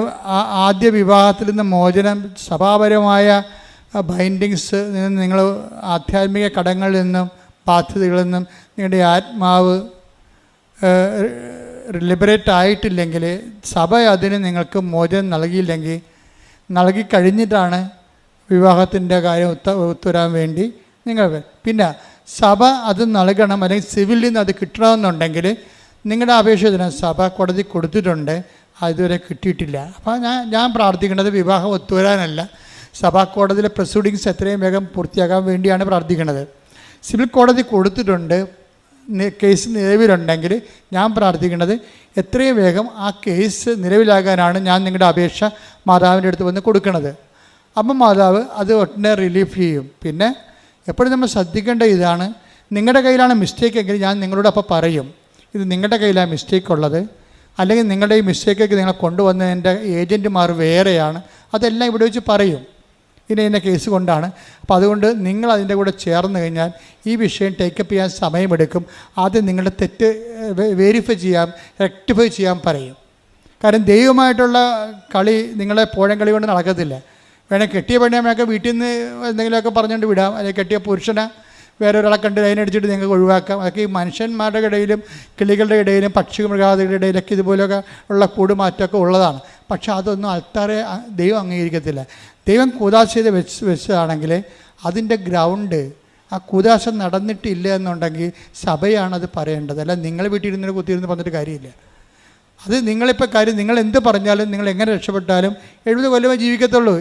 ആദ്യ വിവാഹത്തിൽ നിന്ന് മോചനം, സഭാപരമായ ബൈൻഡിങ്സ് നിന്ന്, നിങ്ങൾ ആധ്യാത്മിക കടങ്ങളിൽ നിന്നും ബാധ്യതകളിൽ നിന്നും നിങ്ങളുടെ ആത്മാവ് ലിബറേറ്റ് ആയിട്ടില്ലെങ്കിൽ, സഭ അതിന് നിങ്ങൾക്ക് മോചനം നൽകിക്കഴിഞ്ഞിട്ടാണ് വിവാഹത്തിൻ്റെ കാര്യം ഒത്തുവരാൻ വേണ്ടി നിങ്ങൾ. പിന്നെ സഭ അത് നൽകണം, അല്ലെങ്കിൽ സിവിലിൽ നിന്ന് അത് കിട്ടണമെന്നുണ്ടെങ്കിൽ നിങ്ങളുടെ അപേക്ഷ സഭ കോടതി കൊടുത്തിട്ടുണ്ട്, അതുവരെ കിട്ടിയിട്ടില്ല. അപ്പോൾ ഞാൻ പ്രാർത്ഥിക്കുന്നത് വിവാഹം ഒത്തുവരാനല്ല, സഭാ കോടതിയിലെ പ്രൊസീഡിങ്സ് എത്രയും വേഗം പൂർത്തിയാക്കാൻ വേണ്ടിയാണ് പ്രാർത്ഥിക്കുന്നത്. സിവിൽ കോടതി കൊടുത്തിട്ടുണ്ട്, കേസ് നിലവിലുണ്ടെങ്കിൽ ഞാൻ പ്രാർത്ഥിക്കുന്നത് എത്രയും വേഗം ആ കേസ് നിലവിലാകാനാണ് ഞാൻ നിങ്ങളുടെ അപേക്ഷ മാതാവിൻ്റെ അടുത്ത് വന്ന് കൊടുക്കുന്നത്. അപ്പം മാതാവ് അത് ഒട്ടനെ റിലീഫ് ചെയ്യും. പിന്നെ എപ്പോഴും നമ്മൾ ശ്രദ്ധിക്കേണ്ട ഇതാണ്, നിങ്ങളുടെ കയ്യിലാണ് മിസ്റ്റേക്ക് എങ്കിൽ ഞാൻ നിങ്ങളോട് അപ്പോൾ പറയും ഇത് നിങ്ങളുടെ കയ്യിലാണ് മിസ്റ്റേക്ക് ഉള്ളത്, അല്ലെങ്കിൽ നിങ്ങളുടെ ഈ മിസ്റ്റേക്കൊക്കെ നിങ്ങളെ കൊണ്ടുവന്നതിൻ്റെ ഏജൻറ്റുമാർ വേറെയാണ്, അതെല്ലാം ഇവിടെ വെച്ച് പറയും. ഇന്ന കേസ് കൊണ്ടാണ്. അപ്പോൾ അതുകൊണ്ട് നിങ്ങൾ അതിൻ്റെ കൂടെ ചേർന്ന് കഴിഞ്ഞാൽ ഈ വിഷയം ടേക്കപ്പ് ചെയ്യാൻ സമയമെടുക്കും. ആദ്യം നിങ്ങളുടെ തെറ്റ് വെരിഫൈ ചെയ്യാൻ, റെക്ടിഫൈ ചെയ്യാൻ പറയും. കാരണം ദൈവമായിട്ടുള്ള കളി നിങ്ങളെ പോഴം കളി കൊണ്ട് നടക്കത്തില്ല. വേണേൽ കെട്ടിയ പെണ്ണമ്മയൊക്കെ വീട്ടിൽ നിന്ന് എന്തെങ്കിലുമൊക്കെ പറഞ്ഞുകൊണ്ട് വിടാം, അല്ലെങ്കിൽ കെട്ടിയ പുരുഷനെ വേറെ ഒരാളെ കണ്ട് അതിനടിച്ചിട്ട് നിങ്ങൾക്ക് ഒഴിവാക്കാം. അതൊക്കെ ഈ മനുഷ്യന്മാരുടെ ഇടയിലും കിളികളുടെ ഇടയിലും പക്ഷി മൃഗാദികളുടെ ഇടയിലൊക്കെ ഇതുപോലെയൊക്കെ ഉള്ള കൂടുമാറ്റമൊക്കെ ഉള്ളതാണ്. പക്ഷെ അതൊന്നും അൾത്താറെ ദൈവം അംഗീകരിക്കത്തില്ല. ദൈവം കൂദാശ ചെയ്ത് വെച്ചതാണെങ്കിൽ അതിൻ്റെ ഗ്രൗണ്ട്, ആ കൂദാശ നടന്നിട്ടില്ല എന്നുണ്ടെങ്കിൽ സഭയാണത് പറയേണ്ടത്. അല്ല നിങ്ങൾ വീട്ടിൽ ഇരുന്ന് കുത്തിയിരുന്ന് പറഞ്ഞിട്ട് കാര്യമില്ല. അത് നിങ്ങളിപ്പോൾ കാര്യം, നിങ്ങൾ എന്ത് പറഞ്ഞാലും, നിങ്ങൾ എങ്ങനെ രക്ഷപ്പെട്ടാലും 70 കൊല്ലമേ ജീവിക്കത്തുള്ളൂ.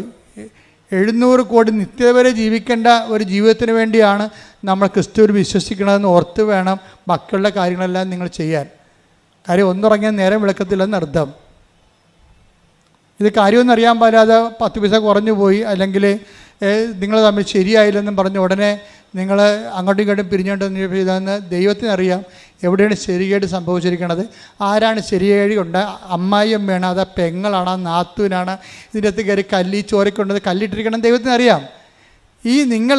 700 കോടി നിത്യത വരെ ജീവിക്കേണ്ട ഒരു ജീവിതത്തിന് വേണ്ടിയാണ് നമ്മൾ ക്രിസ്തുവിൽ വിശ്വസിക്കണമെന്ന് ഓർത്ത് വേണം ബാക്കിയുള്ള കാര്യങ്ങളെല്ലാം നിങ്ങൾ ചെയ്യാൻ. കാര്യം ഒന്നുറങ്ങിയാൽ നേരം വിളക്കത്തില്ലെന്ന് അർത്ഥം. ഇത് കാര്യമൊന്നും അറിയാൻ പാടില്ലാതെ 10 പൈസ കുറഞ്ഞു പോയി, അല്ലെങ്കിൽ നിങ്ങൾ തമ്മിൽ ശരിയായില്ലെന്നും പറഞ്ഞ് ഉടനെ നിങ്ങൾ അങ്ങോട്ടും ഇങ്ങോട്ടും പിരിഞ്ഞോണ്ടെന്ന് ചെയ്തെന്ന് ദൈവത്തിനറിയാം എവിടെയാണ് ശരികേട് സംഭവിച്ചിരിക്കുന്നത്, ആരാണ് ശരികേട് കൊണ്ട്. അമ്മായിയമ്മയാണ്, അതാ പെങ്ങളാണ്, നാത്തൂനാണ്, ഇതിൻ്റെ അകത്ത് കയറി കല്ലി ചോരക്കൊണ്ടത് കല്ലിട്ടിരിക്കണം ദൈവത്തിനറിയാം. ഈ നിങ്ങൾ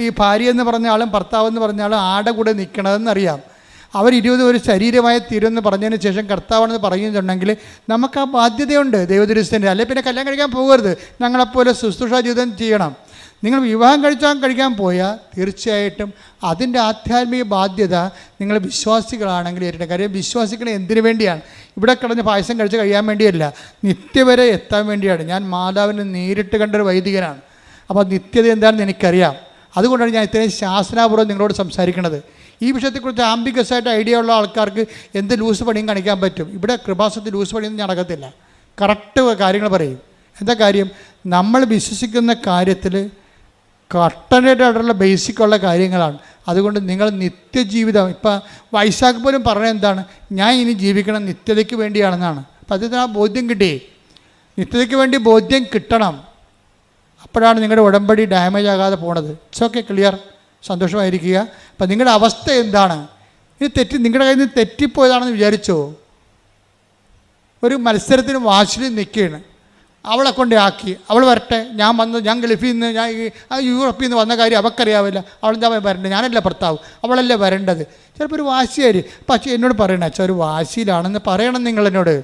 ഈ ഭാര്യ എന്ന് പറഞ്ഞ ആളും ഭർത്താവ് എന്ന് പറഞ്ഞ ആളും ആടെ കൂടെ നിൽക്കണതെന്നറിയാം. അവർ 20 ഒരു ശരീരമായി തീരുമെന്ന് പറഞ്ഞതിന് ശേഷം കർത്താവാണെന്ന് പറയുന്നുണ്ടെങ്കിൽ നമുക്ക് ആ ബാധ്യതയുണ്ട് ദൈവദൃശ്യത്തിൻ്റെ. അല്ലെങ്കിൽ പിന്നെ കല്യാണം കഴിക്കാൻ പോകരുത്, ഞങ്ങളെപ്പോലെ ശുശ്രൂഷ ജീവിതം ചെയ്യണം. നിങ്ങൾ വിവാഹം കഴിക്കാൻ പോയാൽ തീർച്ചയായിട്ടും അതിൻ്റെ ആധ്യാത്മിക ബാധ്യത നിങ്ങൾ വിശ്വാസികളാണെങ്കിൽ ഏറ്റവും. കാര്യം വിശ്വാസികളെ എന്തിനു വേണ്ടിയാണ്? ഇവിടെ കിടന്ന് പായസം കഴിച്ച് കഴിയാൻ വേണ്ടിയല്ല, നിത്യവരെ എത്താൻ വേണ്ടിയാണ്. ഞാൻ മാതാവിനെ നേരിട്ട് കണ്ടൊരു വൈദികനാണ്. അപ്പോൾ നിത്യത എന്താണെന്ന് എനിക്കറിയാം. അതുകൊണ്ടാണ് ഞാൻ ഇത്രയും ശാസ്ത്രാപൂർവ്വം നിങ്ങളോട് സംസാരിക്കുന്നത്. ഈ വിഷയത്തെക്കുറിച്ച് ആംബിഗസായിട്ട് ഐഡിയ ഉള്ള ആൾക്കാർക്ക് എന്ത് ലൂസ് പണിയും കാണിക്കാൻ പറ്റും. ഇവിടെ കൃപാസനത്തിൽ ലൂസ് പണിയൊന്നും നടക്കത്തില്ല, കറക്റ്റ് കാര്യങ്ങൾ പറയും. എന്താ കാര്യം? നമ്മൾ വിശ്വസിക്കുന്ന കാര്യത്തിൽ കട്ടനായിട്ടുള്ള ബേസിക്കുള്ള കാര്യങ്ങളാണ്. അതുകൊണ്ട് നിങ്ങൾ നിത്യജീവിതം, ഇപ്പം വൈശാഖ് പോലും പറഞ്ഞത് എന്താണ്? ഞാൻ ഇനി ജീവിക്കണം നിത്യതയ്ക്ക് വേണ്ടിയാണെന്നാണ്. അപ്പം അതിന് ആ ബോധ്യം കിട്ടി. നിത്യതയ്ക്ക് വേണ്ടി ബോധ്യം കിട്ടണം. അപ്പോഴാണ് നിങ്ങളുടെ ഉടമ്പടി ഡാമേജ് ആകാതെ പോണത്. ഇറ്റ്സ് ഓക്കെ, ക്ലിയർ, സന്തോഷമായിരിക്കുക. അപ്പം നിങ്ങളുടെ അവസ്ഥ എന്താണ്? ഇത് നിങ്ങളുടെ കയ്യിൽ നിന്ന് തെറ്റിപ്പോയതാണെന്ന് വിചാരിച്ചോ? ഒരു മത്സരത്തിന് വാശിയിൽ നിൽക്കുകയാണ്, അവളെ കൊണ്ട് ആക്കി, അവൾ വരട്ടെ, ഞാൻ ഗൾഫിൽ നിന്ന്, ഞാൻ യൂറോപ്പിൽ നിന്ന് വന്ന കാര്യം അവൾക്കറിയാവില്ല, അവളെന്താ വരണ്ടത്, ഞാനല്ല ഭർത്താവ്, അവളല്ലേ വരേണ്ടത്. ചിലപ്പോൾ ഒരു വാശിയായി. പക്ഷേ എന്നോട് പറയണം, അച്ഛാ ഒരു വാശിയിലാണെന്ന് പറയണം നിങ്ങൾ എന്നോട്.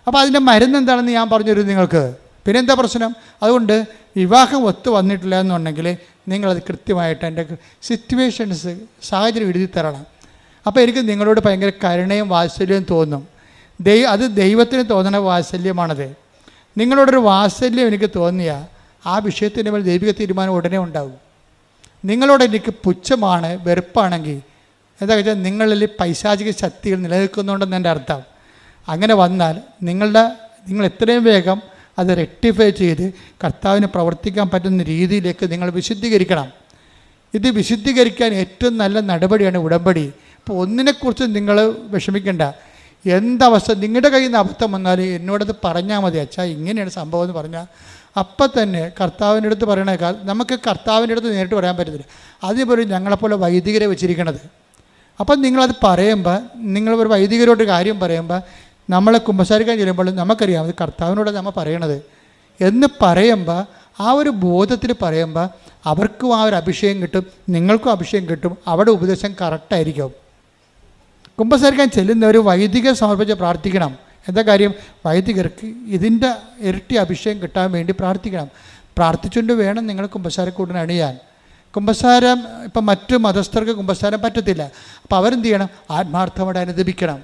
അപ്പോൾ അതിൻ്റെ മരുന്ന് എന്താണെന്ന് ഞാൻ പറഞ്ഞുതരും നിങ്ങൾക്ക്. പിന്നെ എന്താ പ്രശ്നം? അതുകൊണ്ട് വിവാഹം ഒത്തു വന്നിട്ടില്ല എന്നുണ്ടെങ്കിൽ നിങ്ങളത് കൃത്യമായിട്ട് എൻ്റെ സിറ്റുവേഷൻസ്, സാഹചര്യം എഴുതി തരണം. അപ്പോൾ എനിക്ക് നിങ്ങളോട് ഭയങ്കര കരുണയും വാത്സല്യവും തോന്നും. അത് ദൈവത്തിന് തോന്നുന്ന വാത്സല്യമാണത്. നിങ്ങളോടൊരു വാത്സല്യം എനിക്ക് തോന്നിയാൽ ആ വിഷയത്തിൻ്റെ മേൽ ദൈവിക തീരുമാനം ഉടനെ ഉണ്ടാകും. നിങ്ങളോട് എനിക്ക് പുച്ഛമാണ്, വെറുപ്പാണെങ്കിൽ എന്താ വെച്ചാൽ നിങ്ങളിൽ പൈശാചിക ശക്തികൾ നിലനിൽക്കുന്നുണ്ടെന്ന് എൻ്റെ അർത്ഥം. അങ്ങനെ വന്നാൽ നിങ്ങൾ എത്രയും വേഗം അത് റെക്ടിഫൈ ചെയ്ത് കർത്താവിന് പ്രവർത്തിക്കാൻ പറ്റുന്ന രീതിയിലേക്ക് നിങ്ങൾ വിശുദ്ധീകരിക്കണം. ഇത് വിശുദ്ധീകരിക്കാൻ ഏറ്റവും നല്ല നടപടിയാണ് ഉടമ്പടി. അപ്പോൾ ഒന്നിനെക്കുറിച്ച് നിങ്ങൾ വിഷമിക്കേണ്ട. എന്തവസ്ഥ നിങ്ങളുടെ കയ്യിൽ നിന്ന് അബദ്ധം വന്നാൽ എന്നോടത് പറഞ്ഞാൽ മതി, അച്ഛാ ഇങ്ങനെയാണ് സംഭവം എന്ന് പറഞ്ഞാൽ അപ്പം തന്നെ കർത്താവിൻ്റെ അടുത്ത് പറയണേക്കാൾ നമുക്ക് കർത്താവിൻ്റെ അടുത്ത് നേരിട്ട് പറയാൻ പറ്റത്തില്ല. അതേപോലെ ഞങ്ങളെപ്പോലെ വൈദികരെ വെച്ചിരിക്കണത്. അപ്പം നിങ്ങളത് പറയുമ്പോൾ, നിങ്ങൾ ഒരു വൈദികരോട് കാര്യം പറയുമ്പോൾ, നമ്മളെ കുമ്പസാരിക്കാൻ ചെല്ലുമ്പോൾ നമുക്കറിയാം അത് കർത്താവിനോട് നമ്മൾ പറയണത് എന്ന് പറയുമ്പോൾ, ആ ഒരു ബോധത്തിൽ പറയുമ്പോൾ അവർക്കും ആ ഒരു അഭിഷേകം കിട്ടും, നിങ്ങൾക്കും അഭിഷേകം കിട്ടും. അവിടെ ഉപദേശം കറക്റ്റായിരിക്കും. കുമ്പസാരിക്കാൻ ചെല്ലുന്നവർ വൈദികർ സമർപ്പിച്ച് പ്രാർത്ഥിക്കണം. എന്താ കാര്യം? വൈദികർക്ക് ഇതിൻ്റെ ഇരട്ടി അഭിഷേകം കിട്ടാൻ വേണ്ടി പ്രാർത്ഥിക്കണം. പ്രാർത്ഥിച്ചുകൊണ്ട് വേണം നിങ്ങൾ കുമ്പസാരക്കൂടിന് അണിയാൻ. കുമ്പസാരം ഇപ്പം മറ്റു മതസ്ഥർക്ക് കുമ്പസാരം പറ്റത്തില്ല. അപ്പോൾ അവരെന്ത് ചെയ്യണം? ആത്മാർത്ഥമായിട്ട് അനുദപിക്കണം.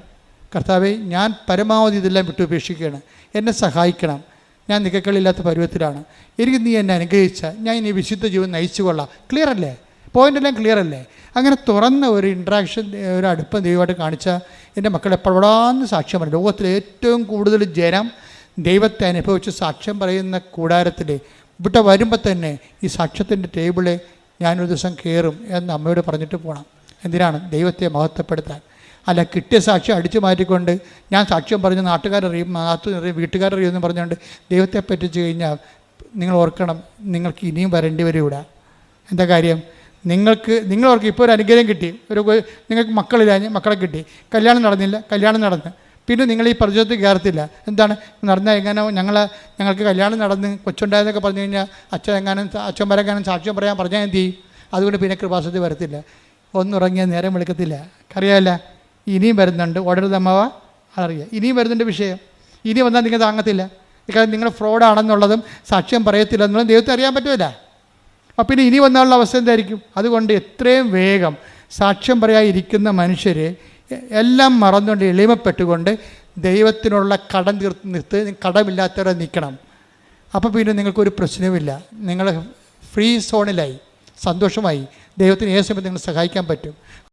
കർത്താവേ, ഞാൻ പരമാവധി ഇതെല്ലാം വിട്ടുപേക്ഷിക്കുകയാണ്, എന്നെ സഹായിക്കണം, ഞാൻ നികക്കളില്ലാത്ത പരുവത്തിലാണ്, എനിക്ക് നീ എന്നെ അനുഗ്രഹിച്ചാൽ ഞാൻ ഇനി വിശുദ്ധ ജീവൻ നയിച്ചു കൊള്ളാം. ക്ലിയർ അല്ലേ? പോയിൻ്റെല്ലാം ക്ലിയർ അല്ലേ? അങ്ങനെ തുറന്ന ഒരു ഇൻട്രാക്ഷൻ, ഒരു അടുപ്പം ദൈവമായിട്ട് കാണിച്ചാൽ എൻ്റെ മക്കൾ എപ്പോഴാന്ന് സാക്ഷ്യം പറയും. ലോകത്തിലെ ഏറ്റവും കൂടുതൽ ജനം ദൈവത്തെ അനുഭവിച്ച് സാക്ഷ്യം പറയുന്ന കൂടാരത്തിൽ ഇവിടെ വരുമ്പോൾ തന്നെ ഈ സാക്ഷ്യത്തിൻ്റെ ടേബിളിൽ ഞാനൊരു ദിവസം കയറും എന്ന് അമ്മയോട് പറഞ്ഞിട്ട് പോകണം. എന്തിനാണ്? ദൈവത്തെ മഹത്വപ്പെടുത്താൻ. അല്ല കിട്ടിയ സാക്ഷ്യം അടിച്ചു മാറ്റിക്കൊണ്ട് ഞാൻ സാക്ഷ്യം പറഞ്ഞ് നാട്ടുകാരറിയും, നാട്ടുകാരറിയും, വീട്ടുകാരറിയും എന്ന് പറഞ്ഞുകൊണ്ട് ദൈവത്തെ പറ്റിച്ച് കഴിഞ്ഞാൽ നിങ്ങൾ ഓർക്കണം, നിങ്ങൾക്ക് ഇനിയും വരേണ്ടി വരും ഇവിടെ. എന്താ കാര്യം? നിങ്ങളവർക്ക് ഇപ്പോൾ ഒരു അനുഗ്രഹം കിട്ടി, നിങ്ങൾക്ക് മക്കളില്ല, മക്കളെ കിട്ടി, കല്യാണം നടന്നില്ല, കല്യാണം നടന്ന്, പിന്നെ നിങ്ങൾ ഈ പരിചയത്തിൽ കയറത്തില്ല. എന്താണ് നടന്നാൽ എങ്ങനെ ഞങ്ങൾക്ക് കല്യാണം നടന്ന് കൊച്ചുണ്ടായെന്നൊക്കെ പറഞ്ഞു കഴിഞ്ഞാൽ അച്ഛന്മാരെങ്ങാനും സാക്ഷ്യം പറയാൻ പറഞ്ഞാൽ എന്ത് ചെയ്യും? അതുകൊണ്ട് പിന്നെ കൃപാസനത്തിൽ വരത്തില്ല, ഒന്നുറങ്ങിയാൽ നേരം വിളിക്കത്തില്ല. അറിയാമല്ല, ഇനിയും വരുന്നുണ്ട്, ഓടരുതമ്മവ അറിയാം, ഇനിയും വരുന്നുണ്ട് വിഷയം. ഇനി വന്നാൽ നിങ്ങൾ താങ്ങത്തില്ല. കാരണം നിങ്ങൾ ഫ്രോഡാണെന്നുള്ളതും സാക്ഷ്യം പറയത്തില്ല എന്നുള്ളതും ദൈവത്തെ അറിയാൻ പറ്റുമല്ല. അപ്പം പിന്നെ ഇനി വന്നാലുള്ള അവസ്ഥ എന്തായിരിക്കും? അതുകൊണ്ട് എത്രയും വേഗം സാക്ഷ്യം പറയാതിരിക്കുന്ന മനുഷ്യർ എല്ലാം മറന്നുകൊണ്ട് എളിമപ്പെട്ടുകൊണ്ട് ദൈവത്തിനുള്ള കടം നിർത്ത് കടമില്ലാത്തവരെ നിൽക്കണം. അപ്പോൾ പിന്നെ നിങ്ങൾക്കൊരു പ്രശ്നവുമില്ല. നിങ്ങൾ ഫ്രീ സോണിലായി, സന്തോഷമായി. ദൈവത്തിന് ഏത് സമയത്ത് നിങ്ങൾ സഹായിക്കാൻ പറ്റും.